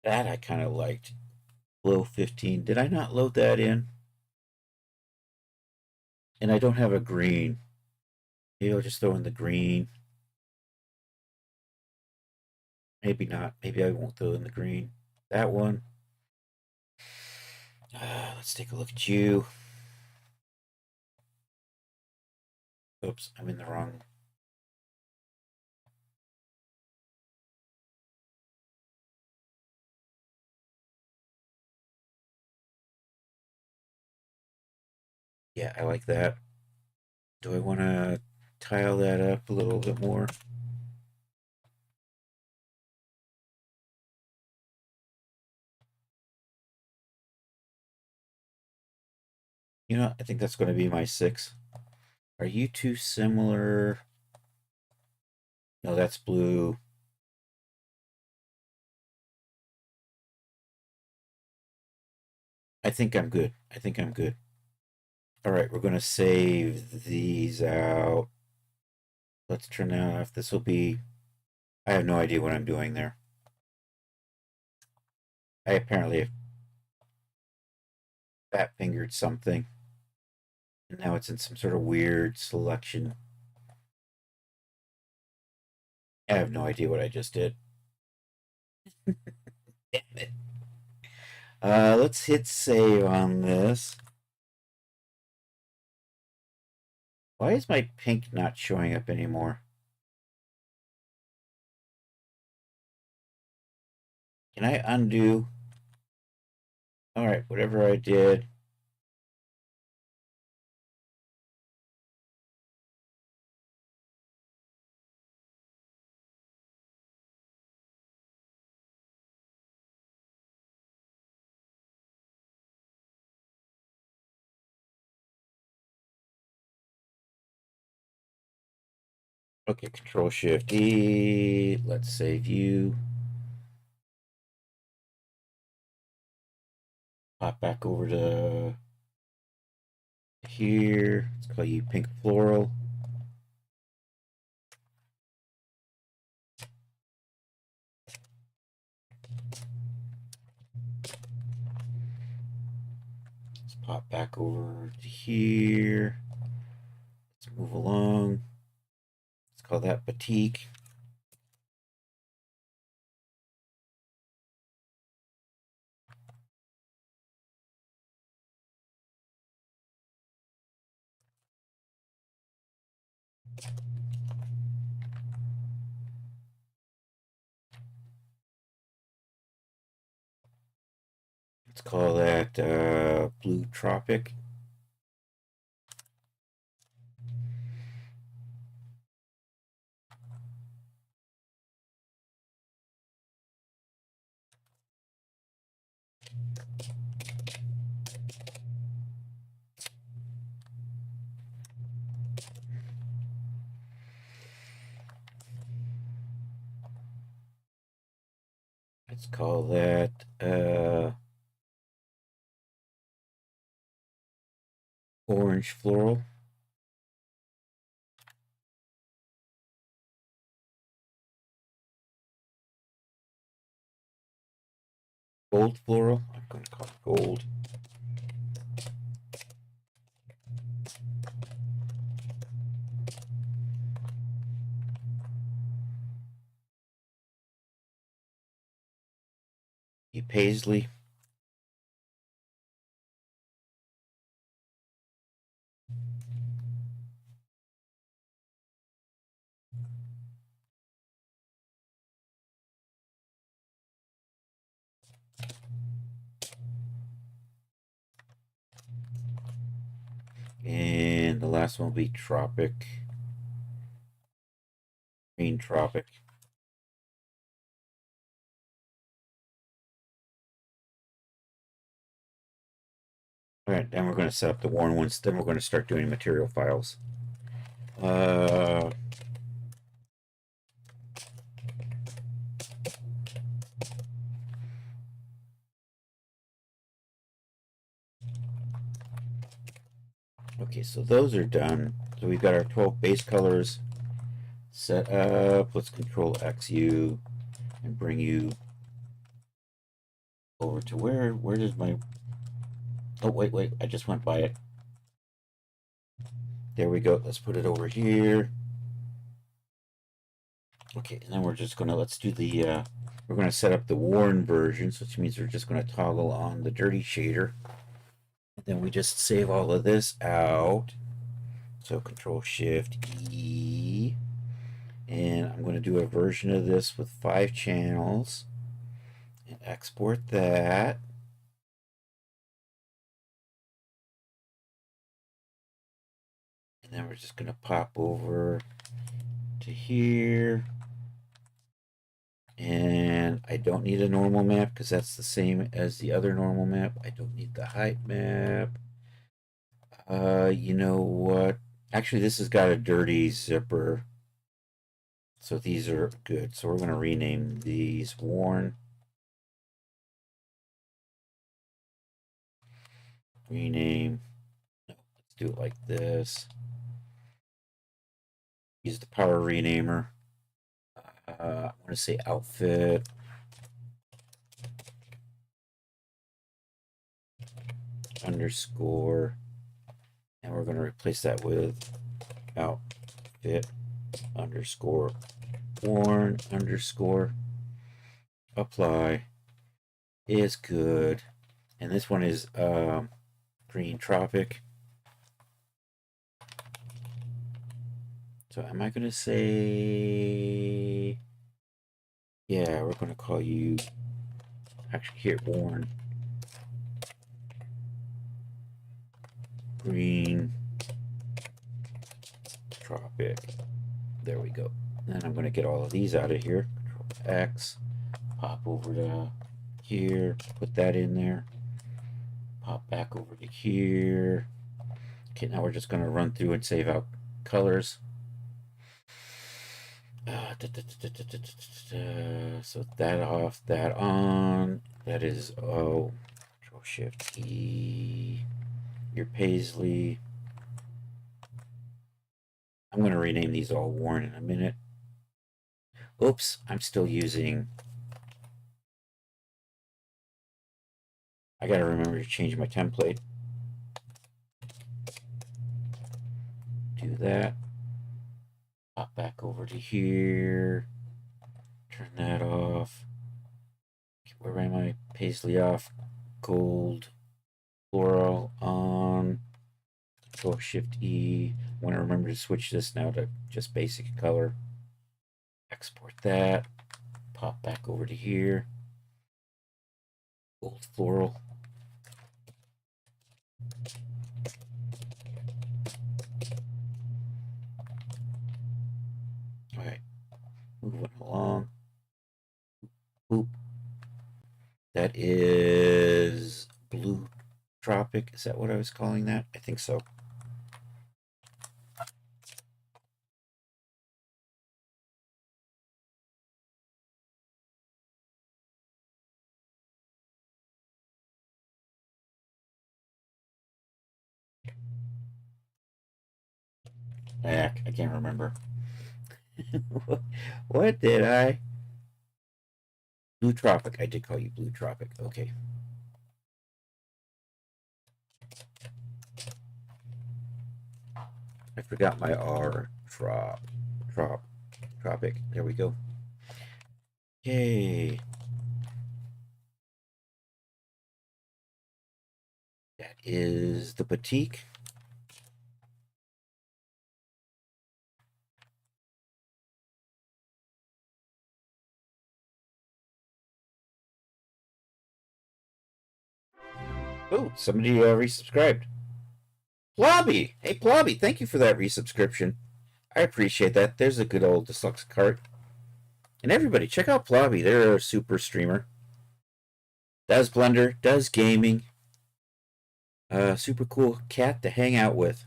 That I kind of liked. Low 15. Did I not load that in? And I don't have a green. Maybe I'll just throw in the green. Maybe not. Maybe I won't throw in the green. That one. Let's take a look at you. Oops, I'm in the wrong. Yeah, I like that. Do I want to tile that up a little bit more? I think that's going to be my 6. Are you too similar? No, that's blue. I think I'm good. I think I'm good. All right, we're going to save these out. Let's turn that off. This will be. I have no idea what I'm doing there. I apparently have fat fingered something. And now it's in some sort of weird selection. I have no idea what I just did. Damn it. Let's hit save on this. Why is my pink not showing up anymore? Can I undo? All right, whatever I did. Okay, Control Shift E. Let's save you. Pop back over to here. Let's call you Pink Floral. Let's pop back over to here. Let's move along. Let's call that Batik. Let's call that Blue Tropic. Let's call that Orange Floral. Gold Floral. I'm going to call it Gold. Paisley. And the last one will be Tropic. Green Tropic. All right, then we're going to set up the worn ones. Then we're going to start doing material files. Okay, so those are done. So we've got our 12 base colors set up. Let's Control XU and bring you over to where does my... Oh, wait, I just went by it. There we go. Let's put it over here. Okay, and then we're just going to, let's do the, we're going to set up the worn versions, which means we're just going to toggle on the dirty shader. And then we just save all of this out. So Control Shift E. And I'm going to do a version of this with 5 channels and export that. And then we're just going to pop over to here. And I don't need a normal map because that's the same as the other normal map. I don't need the height map. You know what? Actually, this has got a dirty zipper. So these are good. So we're going to rename these worn. Rename. No, let's do it like this. Use the power renamer. I want to say outfit. Underscore. And we're going to replace that with outfit underscore worn underscore. Apply is good. And this one is Green Tropic. So am I going to say... Yeah, we're going to call you... Actually, here, worn. Green Tropic. There we go. Then I'm going to get all of these out of here. Control X. Pop over to here. Put that in there. Pop back over to here. Okay, now we're just going to run through and save out colors. So that off, that on. That is Control Shift E. Your Paisley. I'm going to rename these all worn in a minute. Oops, I'm still using... I got to remember to change my template. Do that. Pop back over to here. Turn that off. Where am I? Paisley off. Gold. Floral on. Control Shift E. I want to remember to switch this now to just basic color. Export that. Pop back over to here. Gold floral. All right, moving along. Oop. That is blue tropic. Is that what I was calling that? I think so. Heck, I can't remember. What did I? Blue tropic. I did call you blue tropic. Okay. I forgot my R. Tropic. There we go. Okay. That is the batik. Oh, somebody resubscribed. Plobby! Hey, Plobby, thank you for that resubscription. I appreciate that. There's a good old dyslexic card. And everybody, check out Plobby. They're a super streamer. Does Blender, does gaming. Super cool cat to hang out with.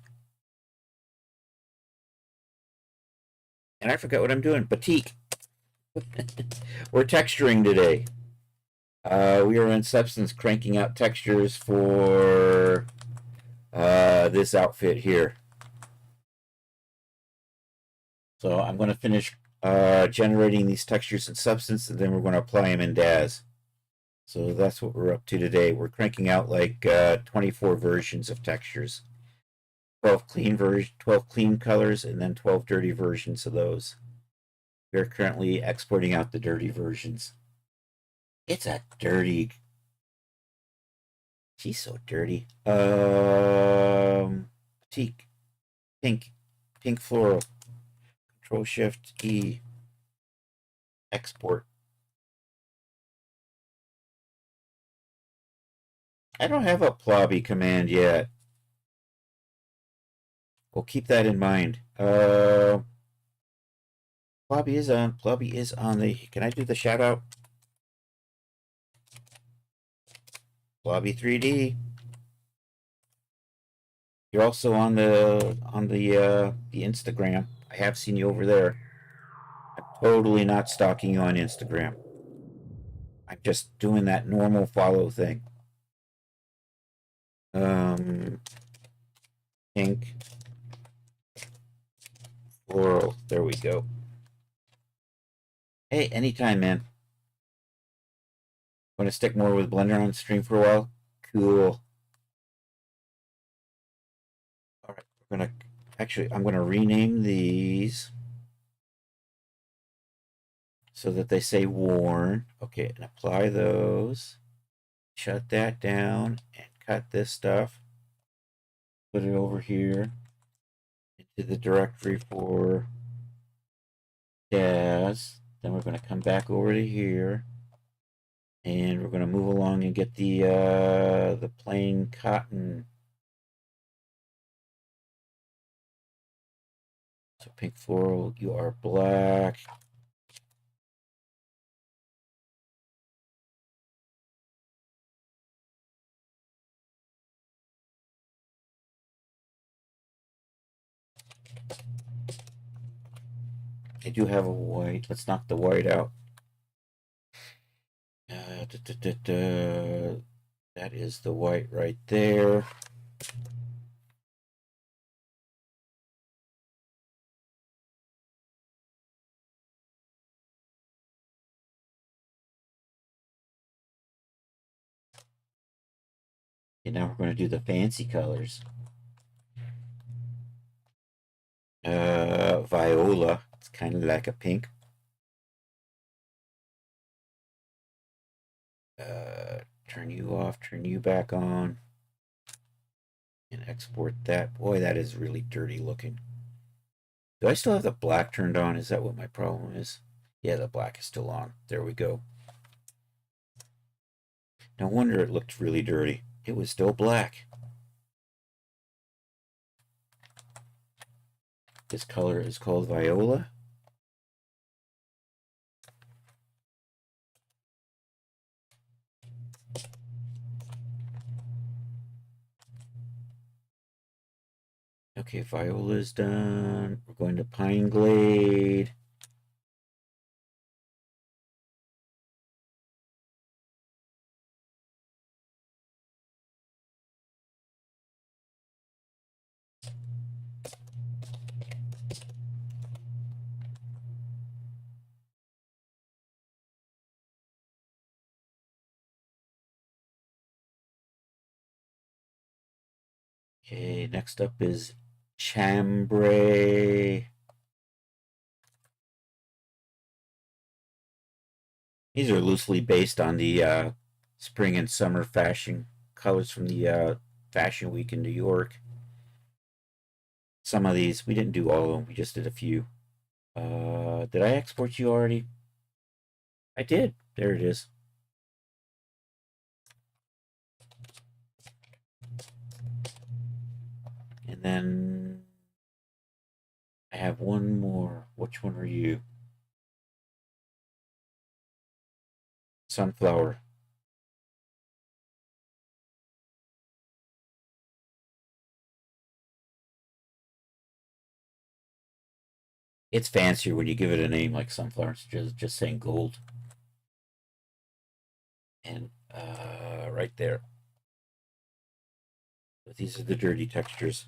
And I forgot what I'm doing. Batik. We're texturing today. We are in Substance cranking out textures for this outfit here. So I'm going to finish generating these textures in Substance, and then we're going to apply them in DAZ. So that's what we're up to today. We're cranking out like 24 versions of textures. 12 clean colors, and then 12 dirty versions of those. We're currently exporting out the dirty versions. It's a dirty. She's so dirty. Teak. Pink floral. Control Shift E. Export. I don't have a Plobby command yet. We'll keep that in mind. Plobby is on. Plobby is on the. Can I do the shout out? Plobby 3D. You're also on the Instagram. I have seen you over there. I'm totally not stalking you on Instagram. I'm just doing that normal follow thing. Pink floral. There we go. Hey, anytime, man. Want to stick more with Blender on stream for a while? Cool. All right, we're gonna actually. I'm gonna rename these so that they say worn. Okay, and apply those. Shut that down and cut this stuff. Put it over here into the directory for DAZ. Then we're going to come back over to here, and we're going to move along and get the plain cotton. So pink floral, you are black. I do have a white. Let's knock the white out. That is the white right there. And now we're going to do the fancy colors. Viola. It's kind of like a pink. Turn you off, turn you back on, and export that. Boy, that is really dirty looking. Do I still have the black turned on? Is that what my problem is? Yeah, the black is still on. There we go. No wonder it looked really dirty. It was still black. This color is called Viola. Okay, Viola is done. We're going to Pine Glade. Okay, next up is Chambray. These are loosely based on the spring and summer fashion colors from the Fashion Week in New York. Some of these, we didn't do all of them, we just did a few. Did I export you already? I did. There it is. And then I have one more. Which one are you? Sunflower. It's fancier when you give it a name like sunflower. It's just saying gold. And right there. But these are the dirty textures.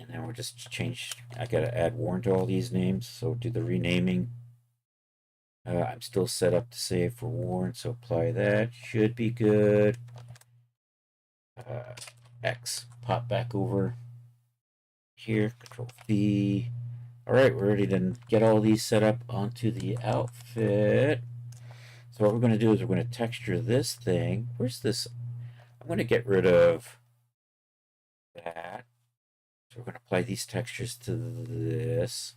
And then we're just change. I gotta add warn to all these names. So do the renaming. I'm still set up to save for warn, so apply that. Should be good. X. Pop back over here. Control V. All right, we're ready to get all these set up onto the outfit. So what we're going to do is we're going to texture this thing. Where's this? I'm going to get rid of that. So we're going to apply these textures to this.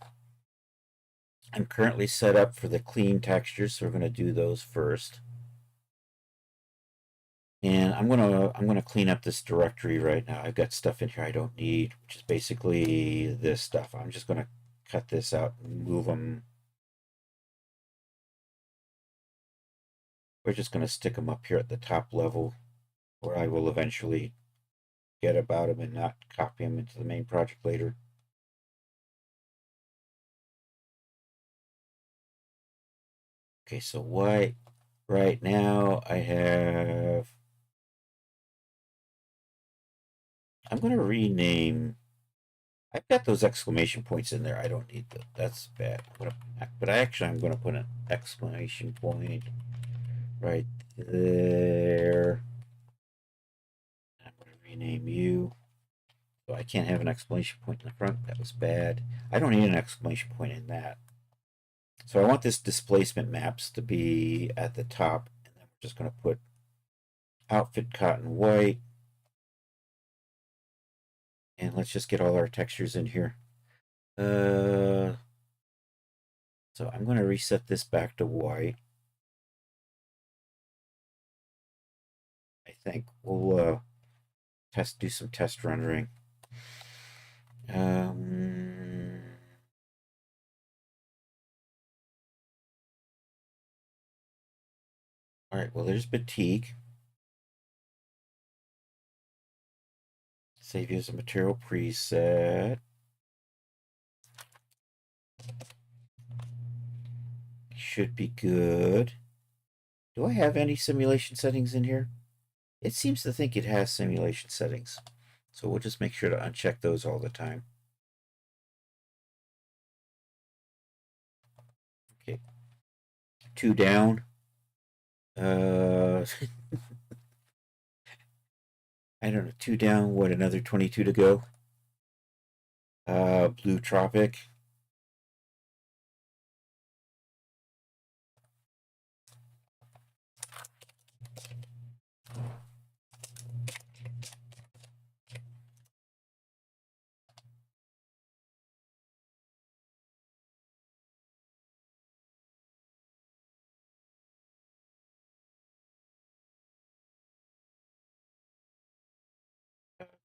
I'm currently set up for the clean textures, so we're going to do those first. And I'm gonna clean up this directory right now. I've got stuff in here I don't need, which is basically this stuff. I'm just gonna cut this out and move them. We're just gonna stick them up here at the top level, where I will eventually get about them and not copy them into the main project later. Okay, so what right now I have. I'm gonna rename. I've got those exclamation points in there. I don't need that. That's bad. But I'm going to put an exclamation point right there. I'm going to rename you. So I can't have an exclamation point in the front. That was bad. I don't need an exclamation point in that. So I want this displacement maps to be at the top. And then we're just going to put outfit cotton white. And let's just get all our textures in here. So I'm going to reset this back to white. I think we'll do some test rendering. All right, well, there's Batik. Save you as a material preset. Should be good. Do I have any simulation settings in here? It seems to think it has simulation settings. So we'll just make sure to uncheck those all the time. Okay. 2 down. I don't know, 2 down, what, another 22 to go? Blue Tropic.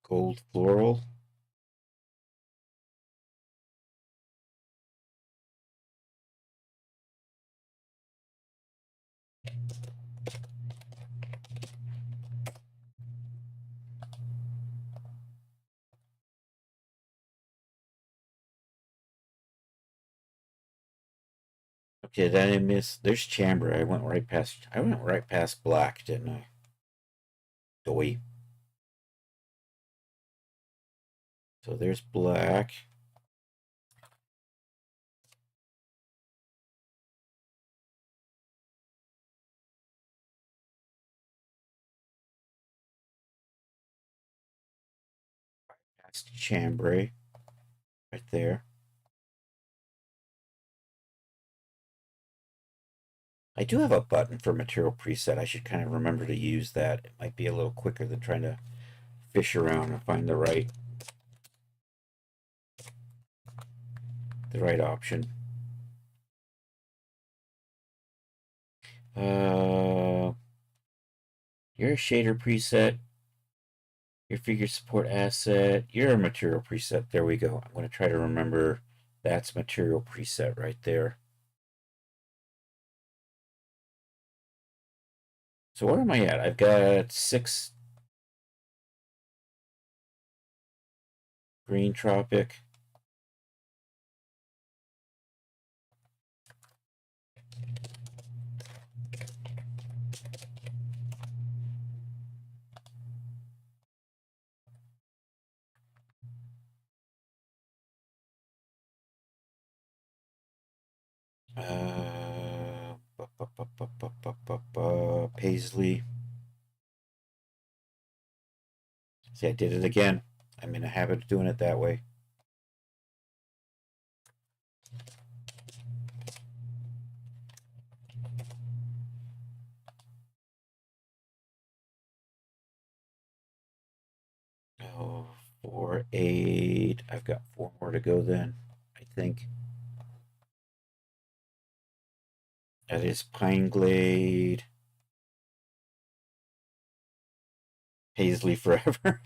Gold floral. Okay, did I miss? There's Chambray. I went right past black, didn't I? Doy. So there's black. Past Chambray. Right there. I do have a button for material preset. I should kind of remember to use that. It might be a little quicker than trying to fish around and find the right option. You're a shader preset. Your figure support asset. You're a material preset. There we go. I'm going to try to remember that's material preset right there. So where am I at? I've got 6 green tropic. Paisley. See, I did it again. I'm in a habit of doing it that way. Oh, 4, 8. I've got 4 more to go then, I think. That is Pine Glade. Paisley forever.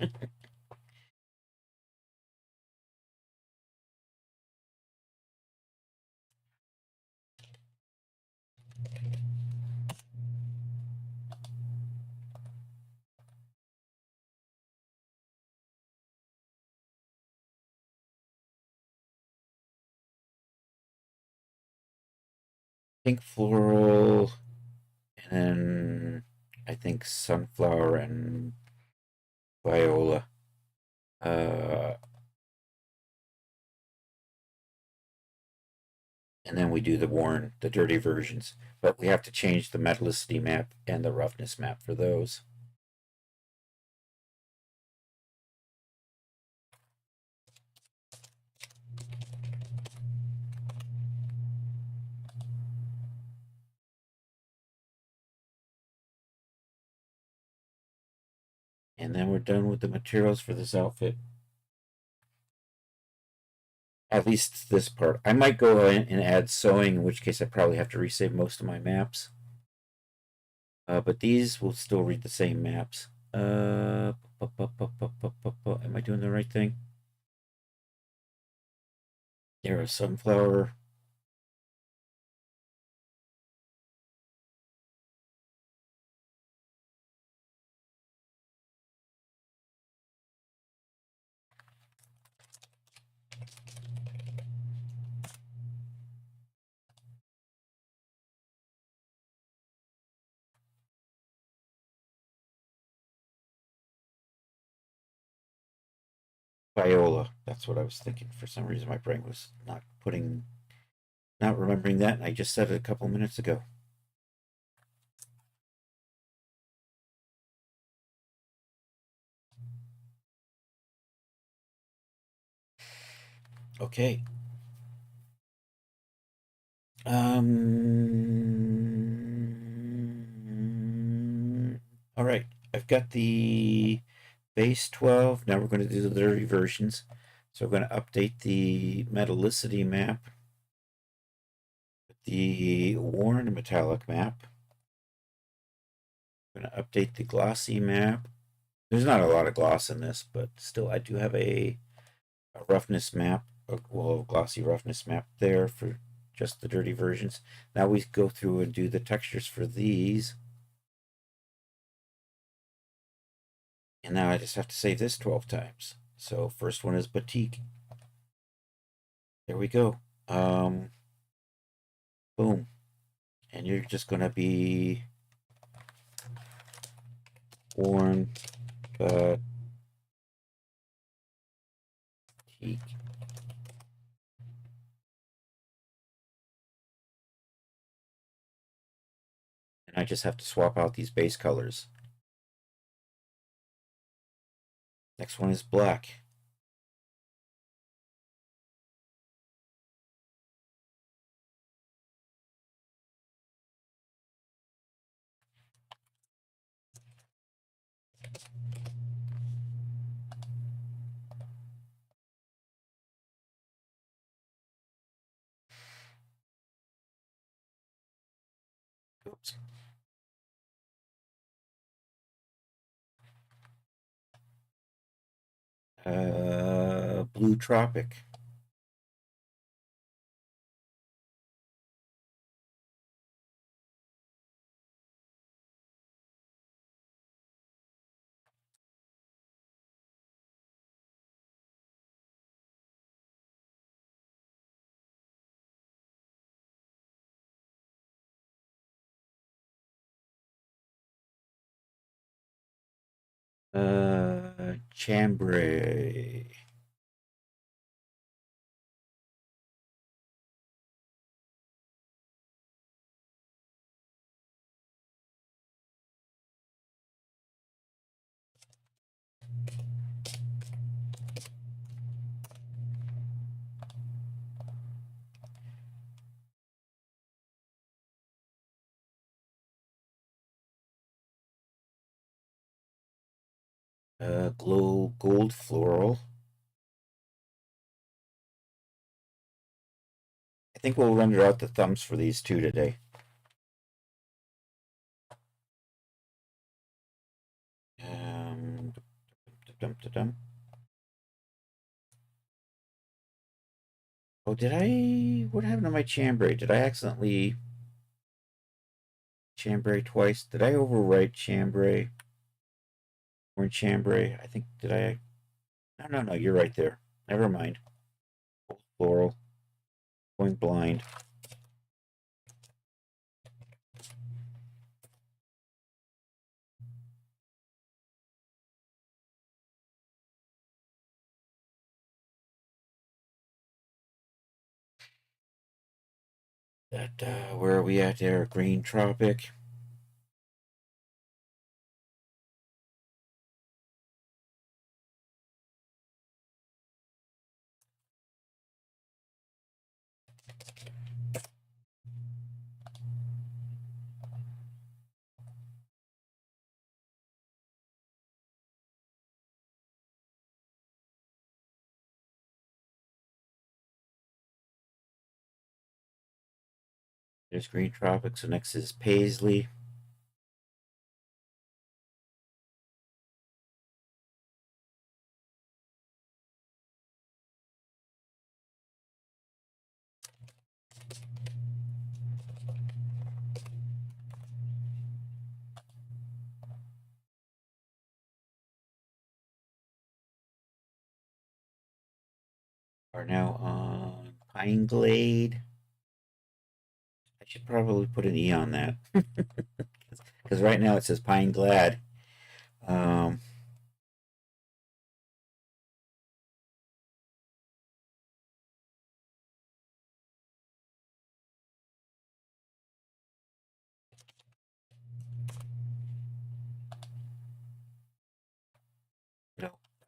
Pink floral, and then I think sunflower and viola. And then we do the dirty versions. But we have to change the metallicity map and the roughness map for those. And then we're done with the materials for this outfit. At least this part. I might go in and add sewing, in which case I probably have to resave most of my maps. But these will still read the same maps. Am I doing the right thing? There, a sunflower. Viola. That's what I was thinking. For some reason, my brain was not remembering that, and I just said it a couple minutes ago. Okay. All right. I've got the base 12. Now we're going to do the dirty versions. So we're going to update the metallicity map, the worn metallic map. We're going to update the glossy map There's not a lot of gloss in this, but still, I do have a roughness map, well, glossy roughness map there for just the dirty versions. Now we go through and do the textures for these. And now I just have to save this 12 times. So first one is Batik. There we go. Boom. And you're just going to be Born Batik. And I just have to swap out these base colors. Next one is black. Oops. Blue Tropic. Chambray. Glow Gold Floral. I think we'll render out the thumbs for these two today. Dum, dum, dum. Oh, did I? What happened to my chambray? Did I accidentally chambray twice? Did I overwrite chambray? Or chambray? I think, did I? No, you're right there. Never mind. Floral. Going blind. Where are we at there? Green Tropic. There's Green Tropic. So next is Paisley. Are now on Pine Glade. I should probably put an E on that. Because right now it says Pine Glad. No,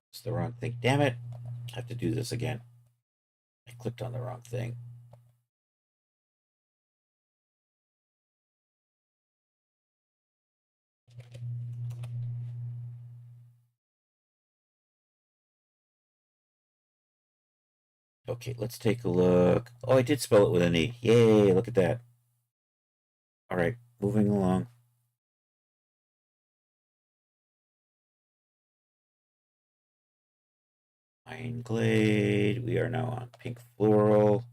it's the wrong thing. Damn it. I have to do this again. I clicked on the wrong thing. Okay, let's take a look. Oh, I did spell it with an E. Yay, look at that. All right, moving along. Pine Glade. We are now on Pink Floral.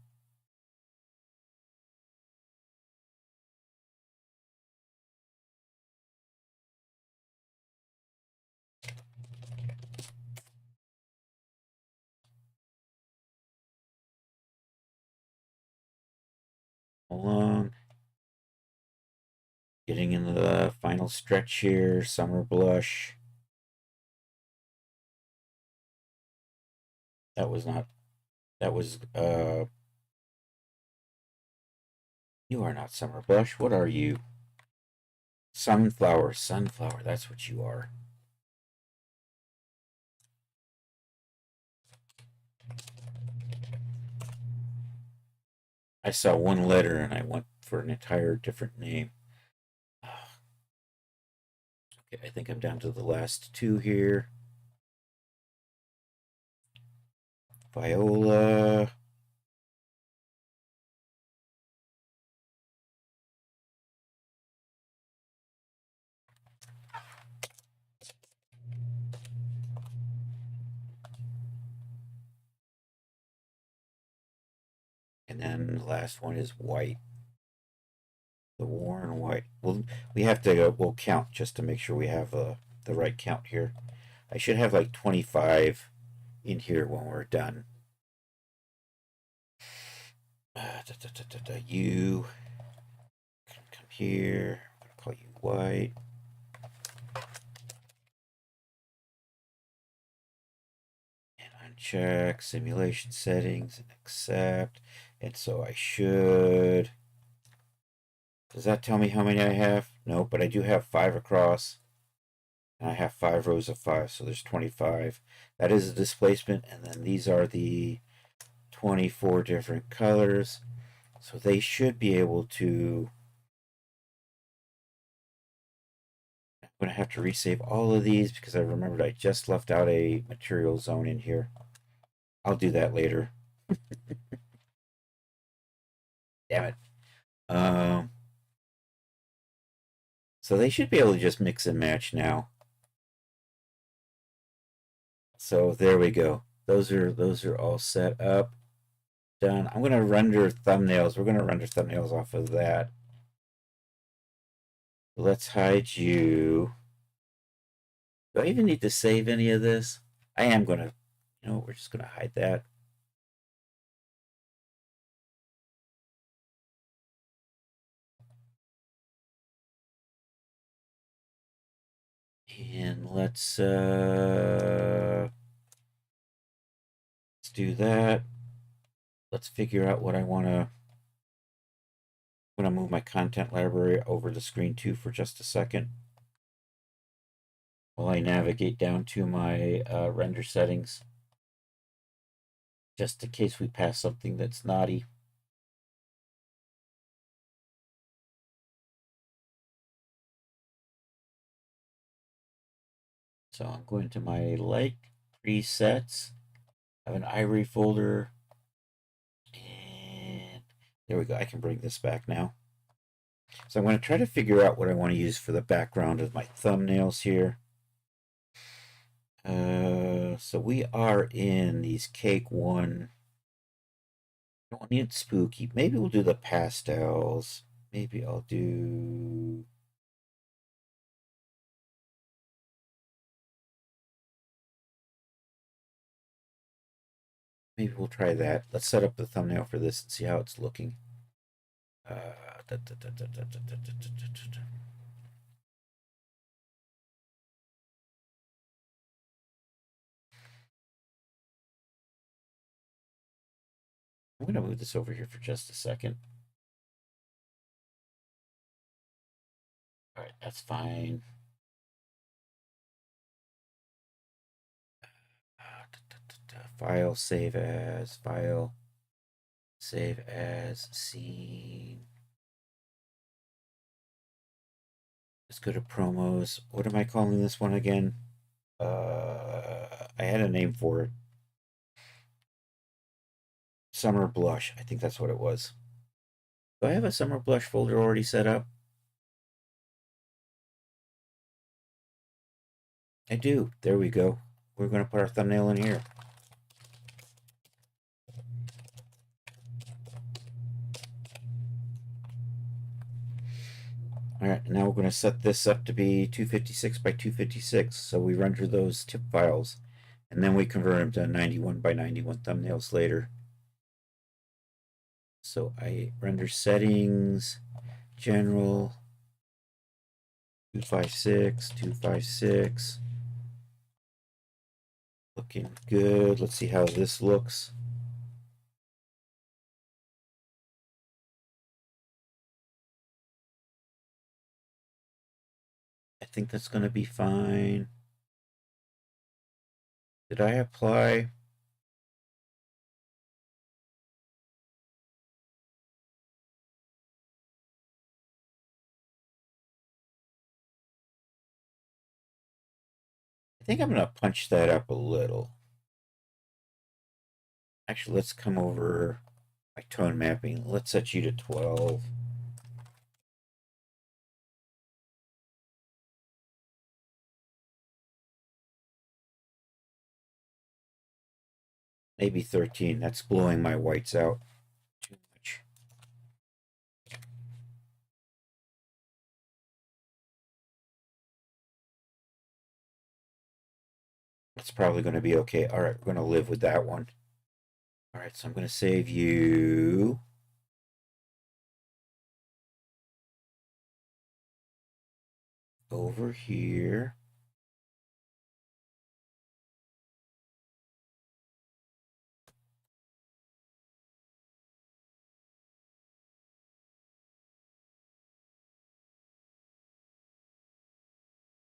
Along. Getting into the final stretch here. Summer Blush. That was not. That was. You are not Summer Blush. What are you? Sunflower. Sunflower. That's what you are. I saw one letter and I went for an entire different name. Okay, I think I'm down to the last two here. Viola. And then the last one is white. The worn white. Well, we have to go, we'll count just to make sure we have the right count here. I should have like 25 in here when we're done. You come here. I'm going to call you white. And uncheck simulation settings and accept. And so I should. Does that tell me how many I have? No, but I do have 5 across. And I have 5 rows of 5, so there's 25. That is a displacement, and then these are the 24 different colors. So they should be able to. I'm going to have to resave all of these because I remembered I just left out a material zone in here. I'll do that later. Damn it. So they should be able to just mix and match now. So there we go. Those are all set up. Done. I'm going to render thumbnails. We're going to render thumbnails off of that. Let's hide you. Do I even need to save any of this? I am going to, we're just going to hide that. And let's do that. Let's figure out what I want to. I'm going to move my content library over the screen too for just a second while I navigate down to my render settings, just in case we pass something that's naughty. So I'm going to my like presets. I have an Ivory folder. And there we go. I can bring this back now. So I'm going to try to figure out what I want to use for the background of my thumbnails here. So we are in these Cake 1. I don't need spooky. Maybe we'll do the pastels. Maybe I'll do. Maybe we'll try that. Let's set up the thumbnail for this and see how it's looking. I'm going to move this over here for just a second. All right, that's fine. File, save as, file, save as, scene. Let's go to promos. What am I calling this one again? I had a name for it. Summer Blush. I think that's what it was. Do I have a Summer Blush folder already set up? I do. There we go. We're going to put our thumbnail in here. All right, now we're going to set this up to be 256 by 256. So we render those tip files, and then we convert them to 91 by 91 thumbnails later. So I render settings, general, 256, 256. Looking good. Let's see how this looks. I think that's going to be fine. Did I apply? I think I'm going to punch that up a little. Actually, let's come over my tone mapping. Let's set you to 12. Maybe 13. That's blowing my whites out too much. That's probably going to be okay. All right, we're going to live with that one. All right, so I'm going to save you. Over here.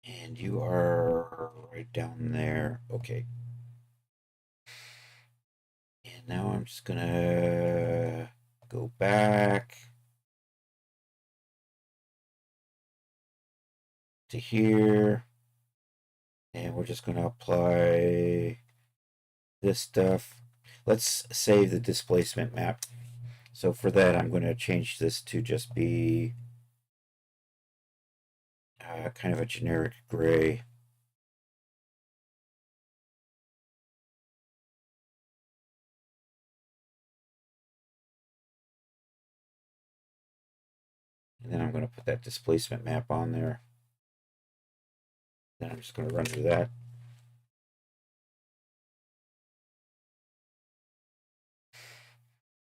And you are right down there. Okay. And now I'm just going to go back to here. And we're just going to apply this stuff. Let's save the displacement map. So for that, I'm going to change this to just be kind of a generic gray. And then I'm going to put that displacement map on there. Then I'm just going to render that.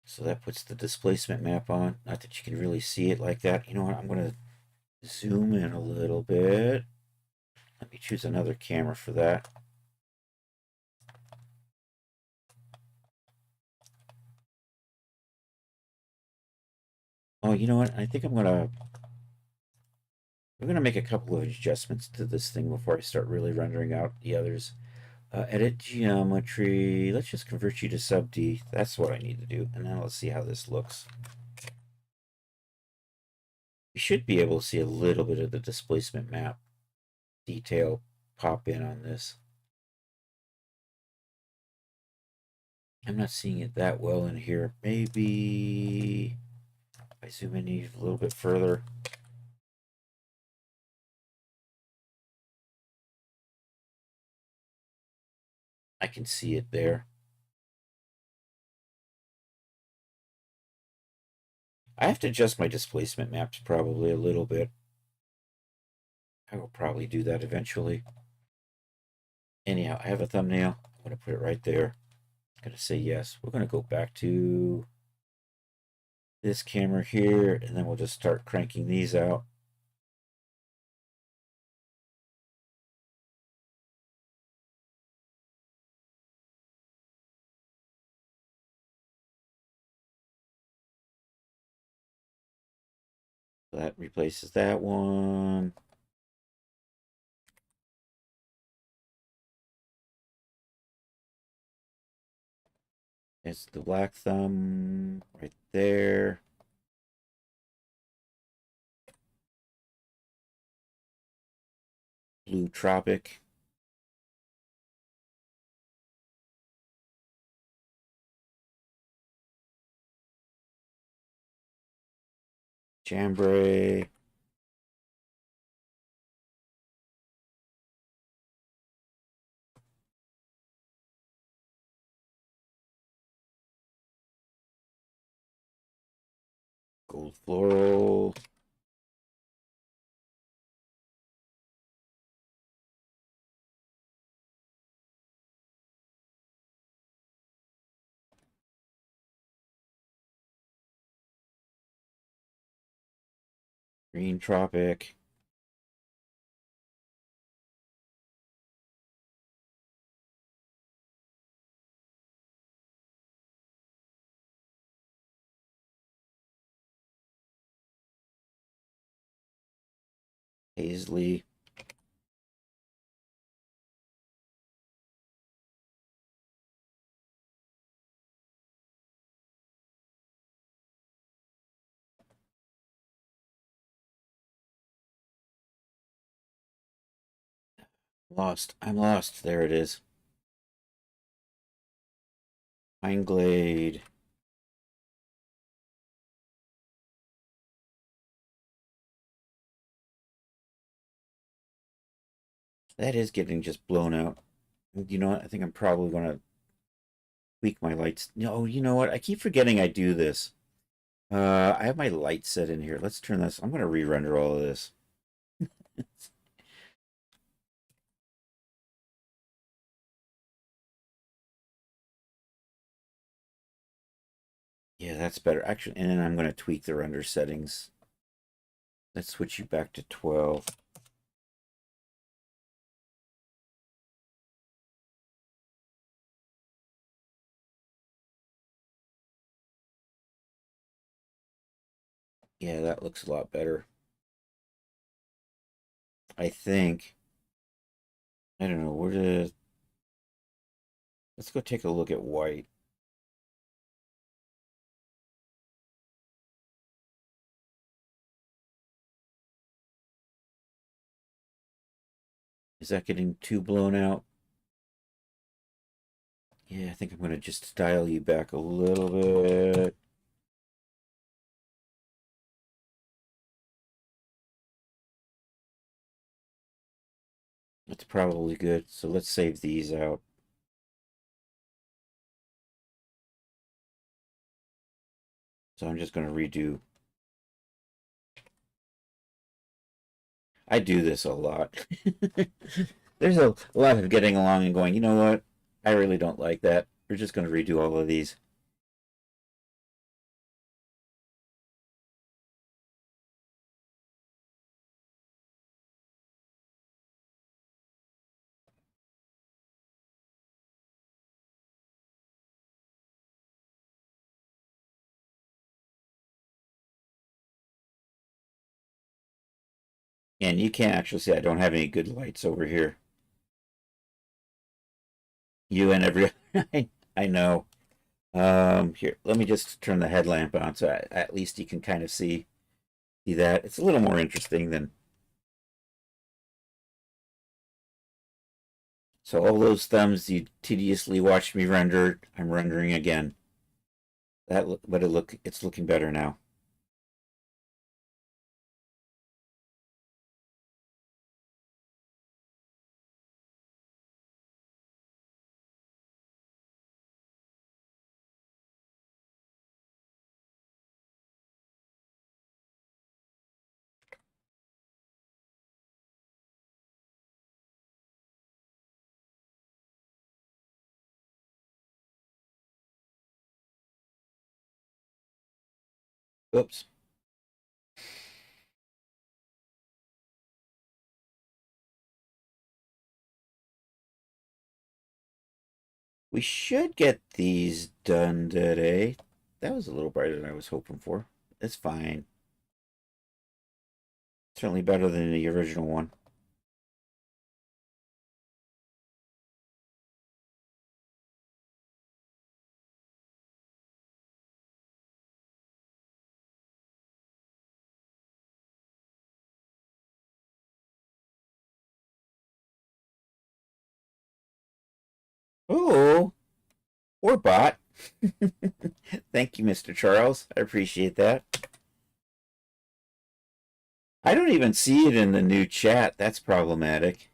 So that puts the displacement map on. Not that you can really see it like that. You know what? I'm going to zoom in a little bit. Let me choose another camera for that. Oh, you know what? I think we're going to make a couple of adjustments to this thing before I start really rendering out the others. Edit geometry. Let's just convert you to sub D. That's what I need to do. And then let's see how this looks. You should be able to see a little bit of the displacement map detail pop in on this. I'm not seeing it that well in here. Maybe if I zoom in a little bit further. I can see it there. I have to adjust my displacement maps probably a little bit. I will probably do that eventually. Anyhow, I have a thumbnail. I'm going to put it right there. I'm going to say yes. We're going to go back to this camera here, and then we'll just start cranking these out. That replaces that one. It's the black thumb right there. Blue tropic. Chambray. Gold floral. Green Tropic. Paisley. Lost. I'm lost. There it is. Pine Glade. That is getting just blown out. You know what? I think I'm probably going to tweak my lights. No, you know what? I keep forgetting I do this. I have my light set in here. Let's turn this. I'm going to re-render all of this. Yeah, that's better. Actually, and then I'm going to tweak the render settings. Let's switch you back to 12. Yeah, that looks a lot better. I think. I don't know. Where to. Let's go take a look at white. Is that getting too blown out? Yeah, I think I'm going to just dial you back a little bit. That's probably good. So let's save these out. So I'm just going to redo. I do this a lot. There's a lot of getting along and going, you know what? I really don't like that. We're just going to redo all of these. And you can't actually see I don't have any good lights over here. You and every I know. Here, let me just turn the headlamp on so at least you can kind of see that. It's a little more interesting than. So all those thumbs you tediously watched me render, I'm rendering again. But it's looking better now. Oops. We should get these done today. That was a little brighter than I was hoping for. It's fine. Certainly better than the original one. Oh, or bot. Thank you, Mr. Charles. I appreciate that. I don't even see it in the new chat. That's problematic.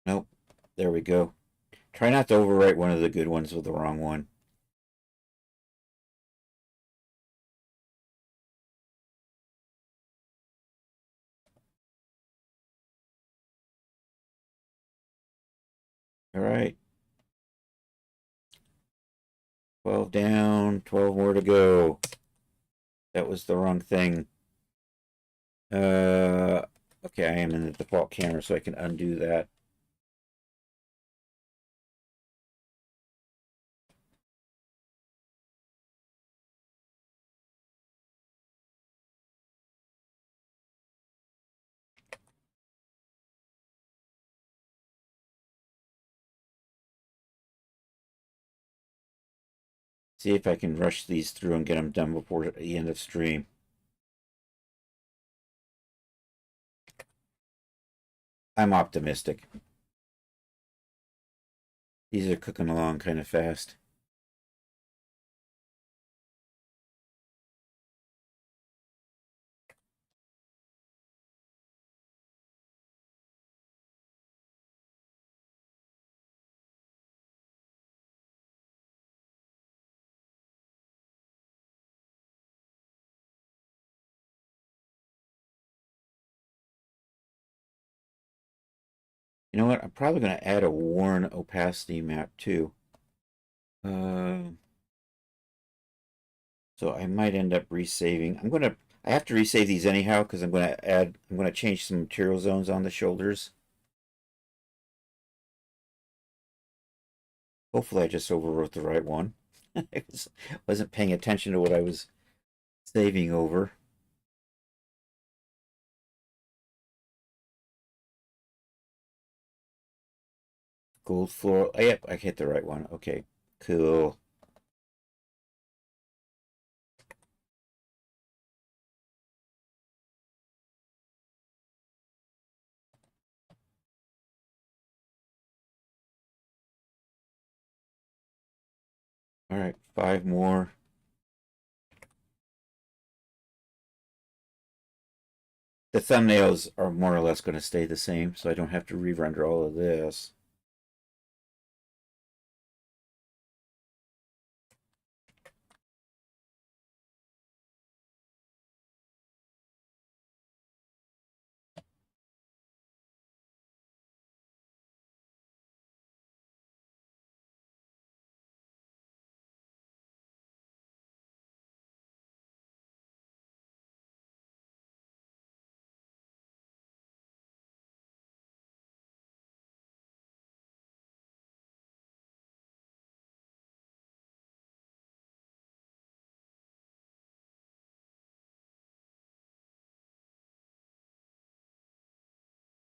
Nope. There we go. Try not to overwrite one of the good ones with the wrong one. All right. 12 down, 12 more to go. That was the wrong thing. Okay, I am in the default camera, so I can undo that. See if I can rush these through and get them done before the end of stream. I'm optimistic. These are cooking along kind of fast. You know what? I'm probably going to add a worn opacity map too. So I might end up resaving. I have to resave these anyhow because I'm going to change some material zones on the shoulders. Hopefully I just overwrote the right one. I wasn't paying attention to what I was saving over. Gold floor. Oh, yep, I hit the right one. Okay, cool. All right, 5 more. The thumbnails are more or less going to stay the same, so I don't have to re-render all of this.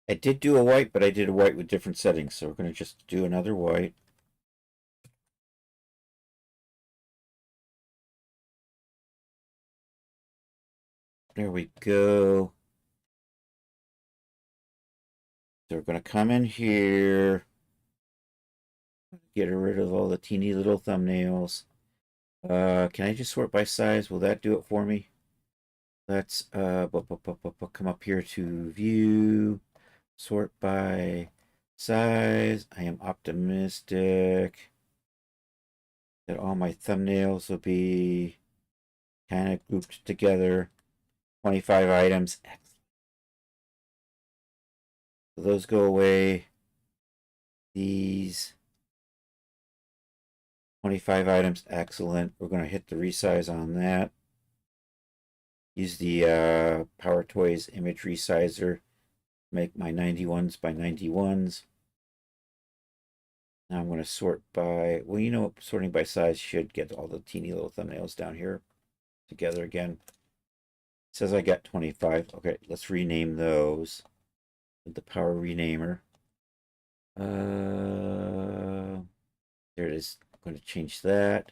I did do a white, but I did a white with different settings, so we're going to just do another white. There we go. So we're going to come in here, get rid of all the teeny little thumbnails. Can I just sort by size? Will that do it for me? Let's come up here to view, sort by size. I am optimistic that all my thumbnails will be kind of grouped together. 25 items. So those go away. These 25 items, excellent. We're going to hit the resize on that. Use the Power Toys image resizer. Make my 91s by 91s. Now I'm going to sort by, well, you know, sorting by size should get all the teeny little thumbnails down here together again. It says I got 25. Okay, let's rename those with the Power Renamer. There it is. I'm going to change that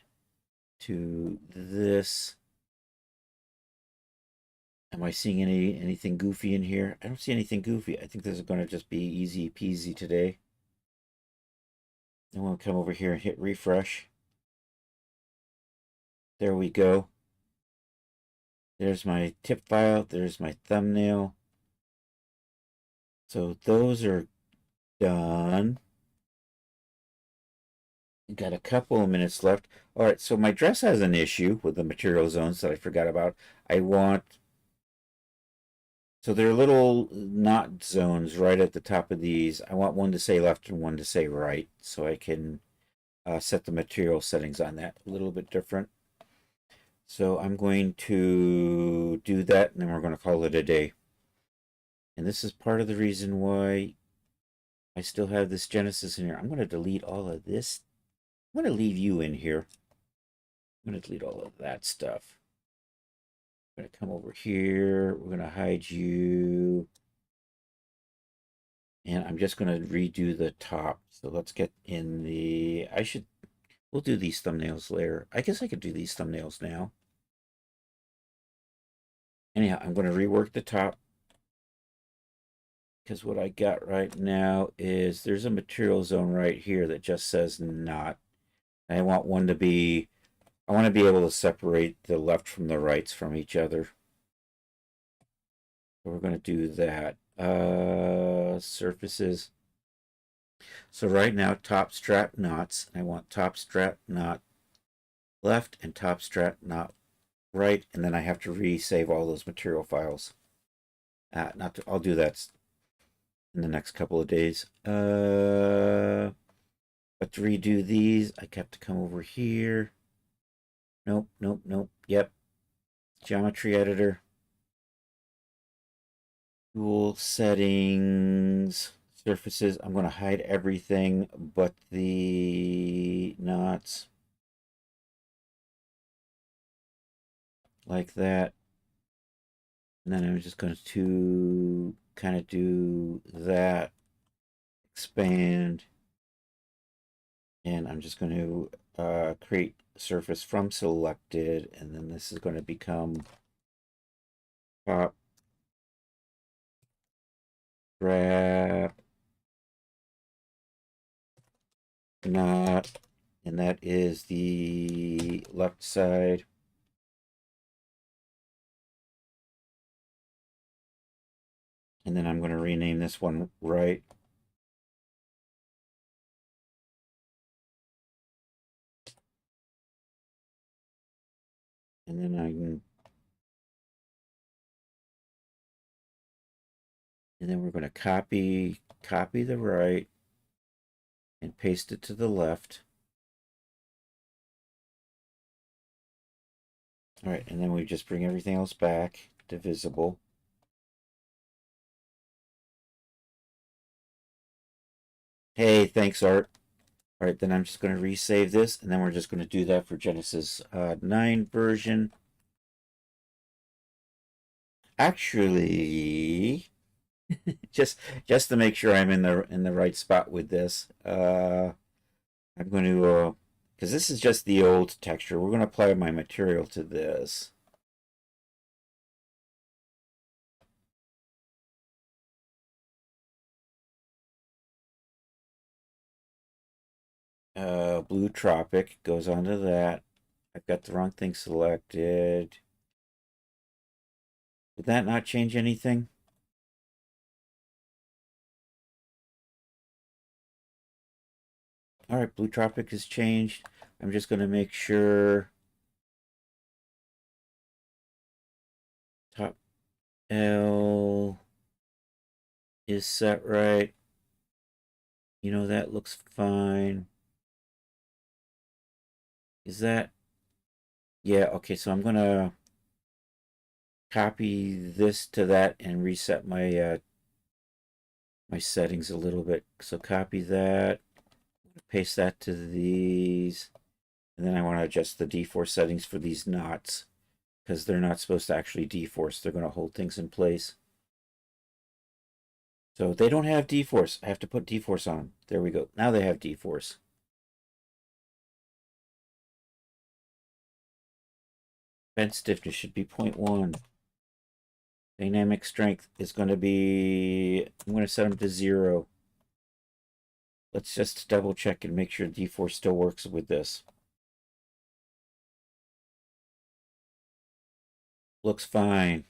to this. Am I seeing anything goofy in here? I don't see anything goofy. I think this is going to just be easy peasy today. I'm going to come over here and hit refresh. There we go. There's my tip file. There's my thumbnail. So those are done. Got a couple of minutes left. All right, so my dress has an issue with the material zones that I forgot about. I want So there are little knot zones right at the top of these. I want one to say left and one to say right, so I can set the material settings on that a little bit different. So I'm going to do that, and then we're going to call it a day. And this is part of the reason why I still have this Genesis in here. I'm going to delete all of this. I'm going to leave you in here. I'm going to delete all of that stuff. I'm going to come over here. We're going to hide you. And I'm just going to redo the top. So let's get in the... We'll do these thumbnails later. I guess I could do these thumbnails now. Anyhow, I'm going to rework the top. Because what I got right now is there's a material zone right here that just says not. I want one to be... I want to be able to separate the left from the rights from each other. So we're going to do that. Surfaces. So right now, top strap knots. I want top strap knot left and top strap knot right. And then I have to resave all those material files. I'll do that in the next couple of days. But to redo these, I have to come over here. Nope, nope, nope. Yep. Geometry editor. Tool settings. Surfaces. I'm going to hide everything but the knots. Like that. And then I'm just going to kind of do that. Expand. And I'm just going to create surface from selected. And then this is going to become top strap knot. And that is the left side. And then I'm going to rename this one right. And then we're going to copy the right and paste it to the left. All right, and then we just bring everything else back to visible. Hey, thanks, Art. All right, then I'm just going to resave this, and then we're just going to do that for Genesis 9 version. Actually, just to make sure I'm in the right spot with this, I'm going to because this is just the old texture. We're going to apply my material to this. Blue Tropic goes onto that. I've got the wrong thing selected. Did that not change anything? All right, Blue Tropic has changed. I'm just going to make sure top L is set right. You know, that looks fine. Is that? Yeah, okay, so I'm going to copy this to that and reset my my settings a little bit. So copy that, paste that to these, and then I want to adjust the D-force settings for these knots because they're not supposed to actually D-force. They're going to hold things in place. So they don't have D-force. I have to put D-force on them. There we go. Now they have D-force. Bend stiffness should be 0.1. Dynamic strength is going to be, I'm going to set them to 0. Let's just double check and make sure D-force still works with this. Looks fine.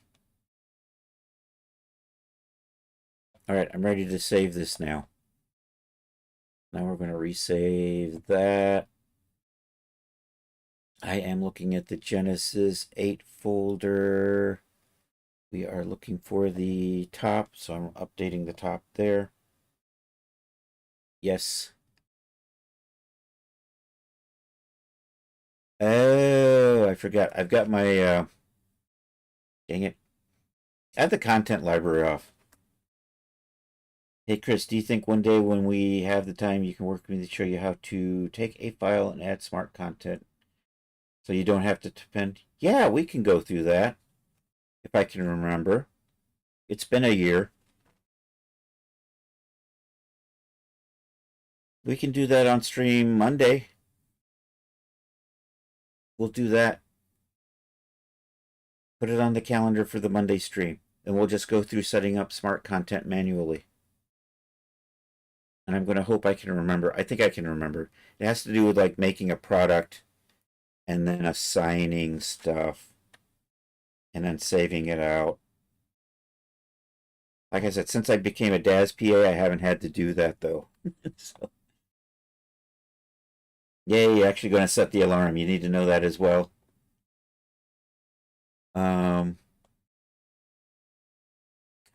All right, I'm ready to save this now. Now we're going to resave that. I am looking at the Genesis 8 folder. We are looking for the top, so I'm updating the top there. Yes. Oh, I forgot. I've got my, dang it. I have the content library off. Hey, Chris, do you think one day when we have the time, you can work with me to show you how to take a file and add smart content so you don't have to depend? Yeah, we can go through that if I can remember. It's been a year. We can do that on stream Monday. We'll do that. Put it on the calendar for the Monday stream. And we'll just go through setting up smart content manually. And I'm going to hope I can remember. I think I can remember. It has to do with like making a product and then assigning stuff and then saving it out. Like I said, since I became a DAS PA, I haven't had to do that though. So, yay, you're actually going to set the alarm. You need to know that as well.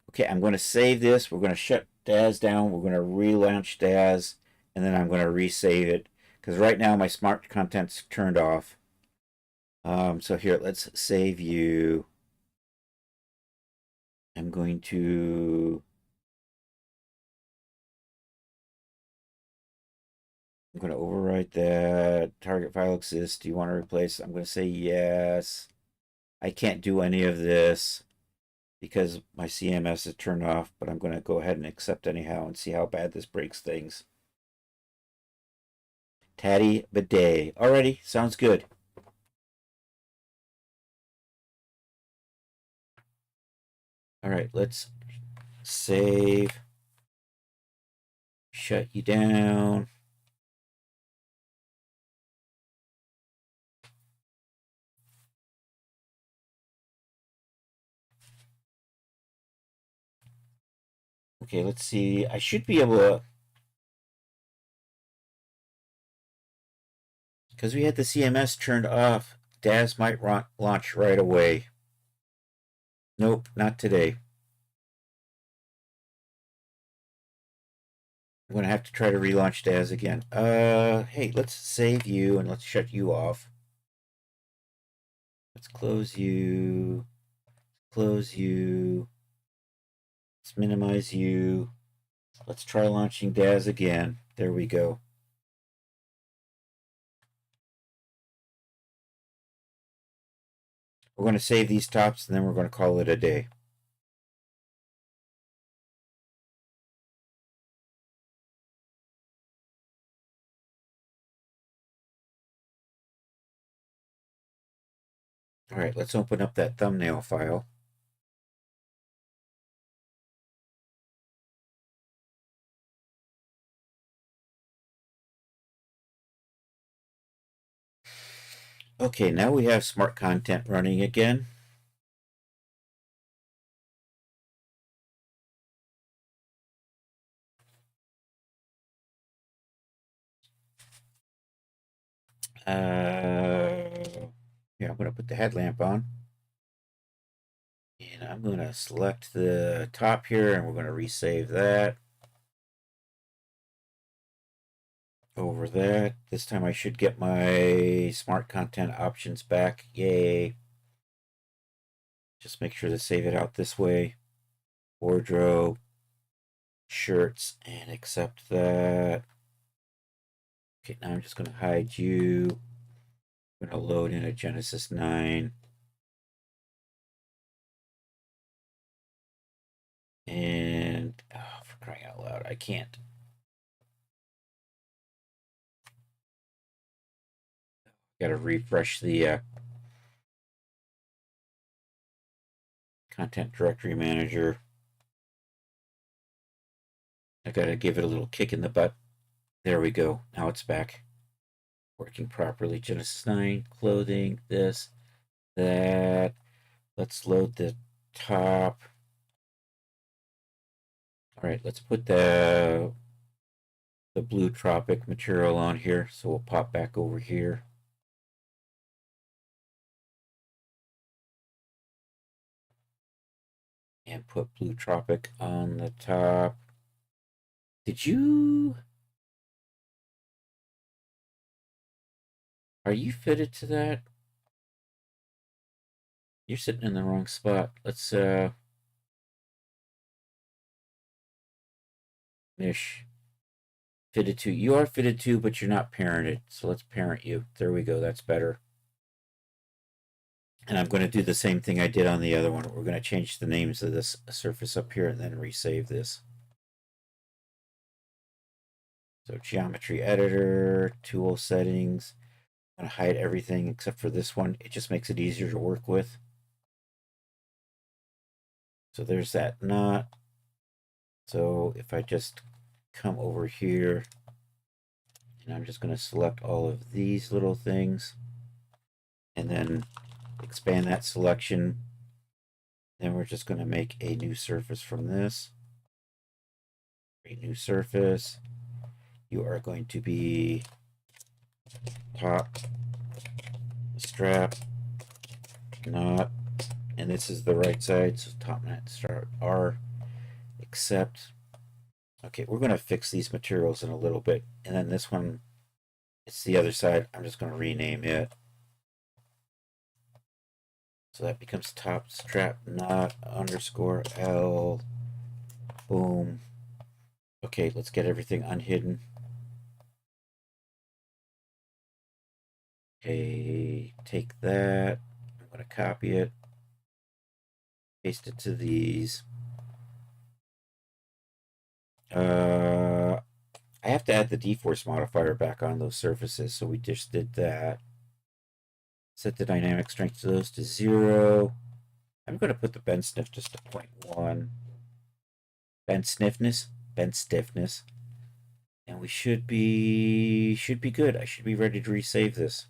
Okay, I'm going to save this. We're going to shut DAS down. We're going to relaunch DAS, and then I'm going to resave it because right now my smart content's turned off. So here, let's save you. I'm going to overwrite that. Target file exists. Do you want to replace? I'm going to say yes. I can't do any of this because my CMS is turned off, but I'm going to go ahead and accept anyhow and see how bad this breaks things. Tatty bidet. Alrighty, sounds good. All right, let's save. Shut you down. Okay, let's see. I should be able to, because we had the CMS turned off, DAS might launch right away. Nope, not today. I'm going to have to try to relaunch DAS again. Hey, let's save you and let's shut you off. Let's close you. Close you. Let's minimize you. Let's try launching DAS again. There we go. We're going to save these tops and then we're going to call it a day. All right, let's open up that thumbnail file. Okay, now we have smart content running again. Yeah, I'm going to put the headlamp on. And I'm going to select the top here and we're going to resave that. Over that. This time I should get my smart content options back. Yay. Just make sure to save it out this way. Wardrobe, shirts, and accept that. Okay, now I'm just going to hide you. I'm going to load in a Genesis 9. And, oh, for crying out loud, I can't. Got to refresh the content directory manager. I got to give it a little kick in the butt. There we go. Now it's back. Working properly. Genesis 9, clothing, this, that. Let's load the top. All right, let's put the blue tropic material on here. So we'll pop back over here. And put Blue Tropic on the top. Did you... Are you fitted to that? You're sitting in the wrong spot. Let's, Mish. Fitted to. You are fitted to, but you're not parented. So let's parent you. There we go. That's better. And I'm going to do the same thing I did on the other one. We're going to change the names of this surface up here and then resave this. So geometry editor, tool settings. I'm going to hide everything except for this one. It just makes it easier to work with. So there's that knot. So if I just come over here, and I'm just going to select all of these little things and then expand that selection. Then we're just going to make a new surface from this. A new surface. You are going to be top strap knot, and this is the right side, so top knot strap R, except, okay, we're going to fix these materials in a little bit, and then this one, it's the other side. I'm just going to rename it. So that becomes top strap knot underscore L. Boom. Okay, let's get everything unhidden. Okay, take that. I'm going to copy it. Paste it to these. I have to add the deforce modifier back on those surfaces, so we just did that. Set the dynamic strength to those to 0. I'm going to put the bend stiffness to 0.1. Bend stiffness. And we should be good. I should be ready to resave this.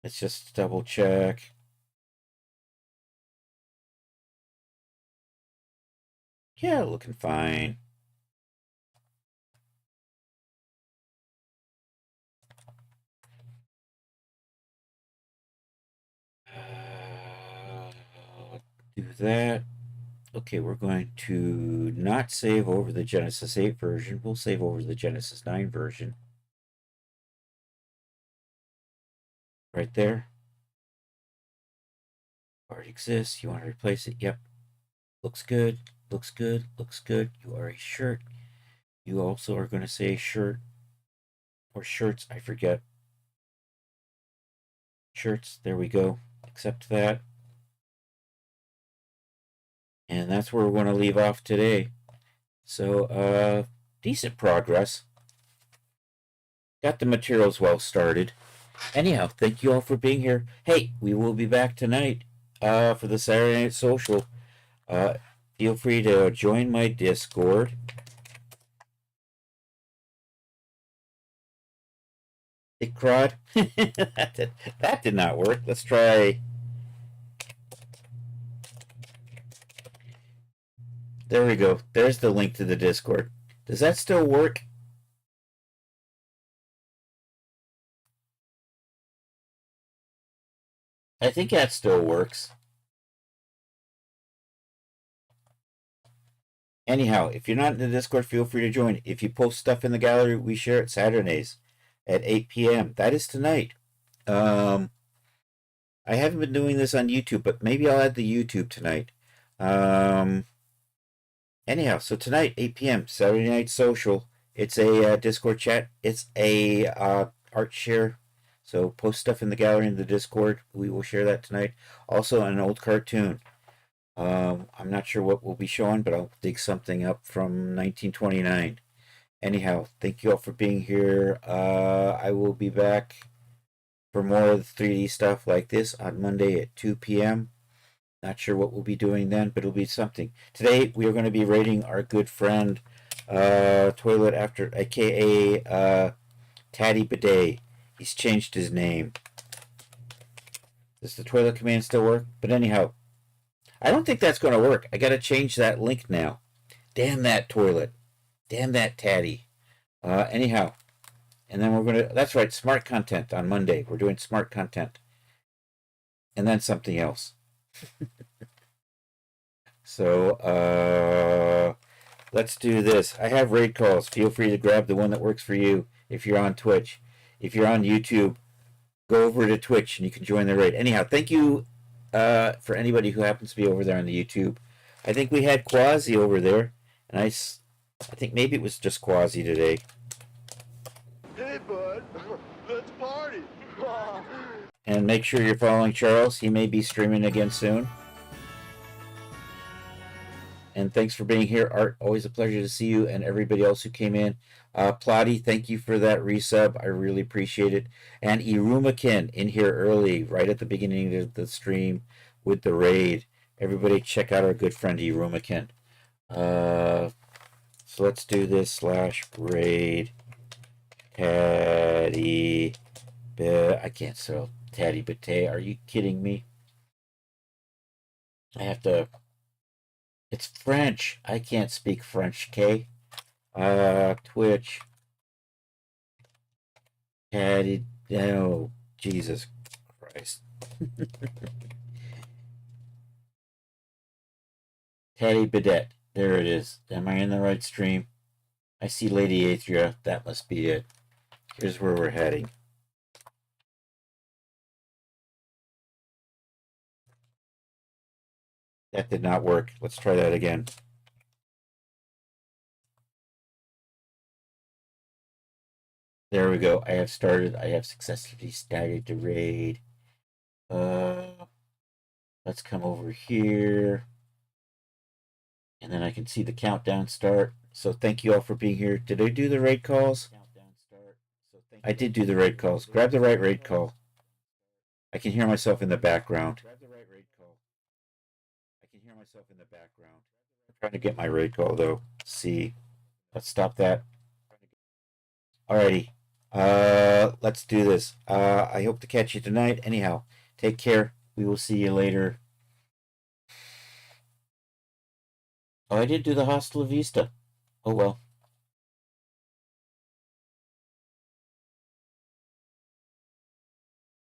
Let's just double check. Yeah, looking fine. Do that. Okay, we're going to not save over the Genesis 8 version. We'll save over the Genesis 9 version. Right there. Already exists. You want to replace it? Yep. Looks good. Looks good. Looks good. You are a shirt. You also are going to say shirt. Or shirts. I forget. Shirts. There we go. Accept that. And that's where we're going to leave off today. So, decent progress. Got the materials well started. Anyhow, thank you all for being here. Hey, we will be back tonight for the Saturday Night Social. Feel free to join my Discord. It crud. that did not work. Let's try. There we go. There's the link to the Discord. Does that still work? I think that still works. Anyhow, if you're not in the Discord, feel free to join. If you post stuff in the gallery, we share it Saturdays at 8 p.m. That is tonight. I haven't been doing this on YouTube, but maybe I'll add the YouTube tonight. Anyhow, so tonight, 8 p.m., Saturday Night Social. It's a Discord chat. It's a art share. So post stuff in the gallery in the Discord. We will share that tonight. Also, an old cartoon. I'm not sure what we'll be showing, but I'll dig something up from 1929. Anyhow, thank you all for being here. I will be back for more of the 3D stuff like this on Monday at 2 p.m. Not sure what we'll be doing then, but it'll be something. Today, we are going to be rating our good friend, Toilet After, aka Tatty Bidet. He's changed his name. Does the toilet command still work? But anyhow, I don't think that's going to work. I got to change that link now. Damn that toilet. Damn that Tatty. Anyhow, and then we're going to, that's right, smart content on Monday. We're doing smart content. And then something else. So let's do this. I have raid calls. Feel free to grab the one that works for you if you're on Twitch. If you're on YouTube, go over to Twitch and you can join the raid. Anyhow, thank you for anybody who happens to be over there on the YouTube. I think we had Quasi over there, and I think maybe it was just Quasi today. Hey, bud. Let's party. And make sure you're following Charles. He may be streaming again soon. And thanks for being here, Art. Always a pleasure to see you and everybody else who came in. Plotty, thank you for that resub. I really appreciate it. And Irumakin in here early, right at the beginning of the stream with the raid. Everybody check out our good friend Irumakin. So let's do this /raid. Taddy. I can't spell Taddy Bate. Are you kidding me? I have to. It's French. I can't speak French, okay? Twitch. Taddy. Oh, Jesus Christ. Taddy Bidet. There it is. Am I in the right stream? I see Lady Athria. That must be it. Here's where we're heading. That did not work. Let's try that again. There we go. I have successfully started the raid. Let's come over here. And then I can see the countdown start. So thank you all for being here. Did I do the raid calls? I did do the raid calls. Grab the right raid call. I can hear myself in the background. I'm trying to get my raid call though. See. Let's stop that. Alrighty. Let's do this. I hope to catch you tonight. Anyhow, take care. We will see you later. Oh, I did do the Hasta La Vista. Oh well.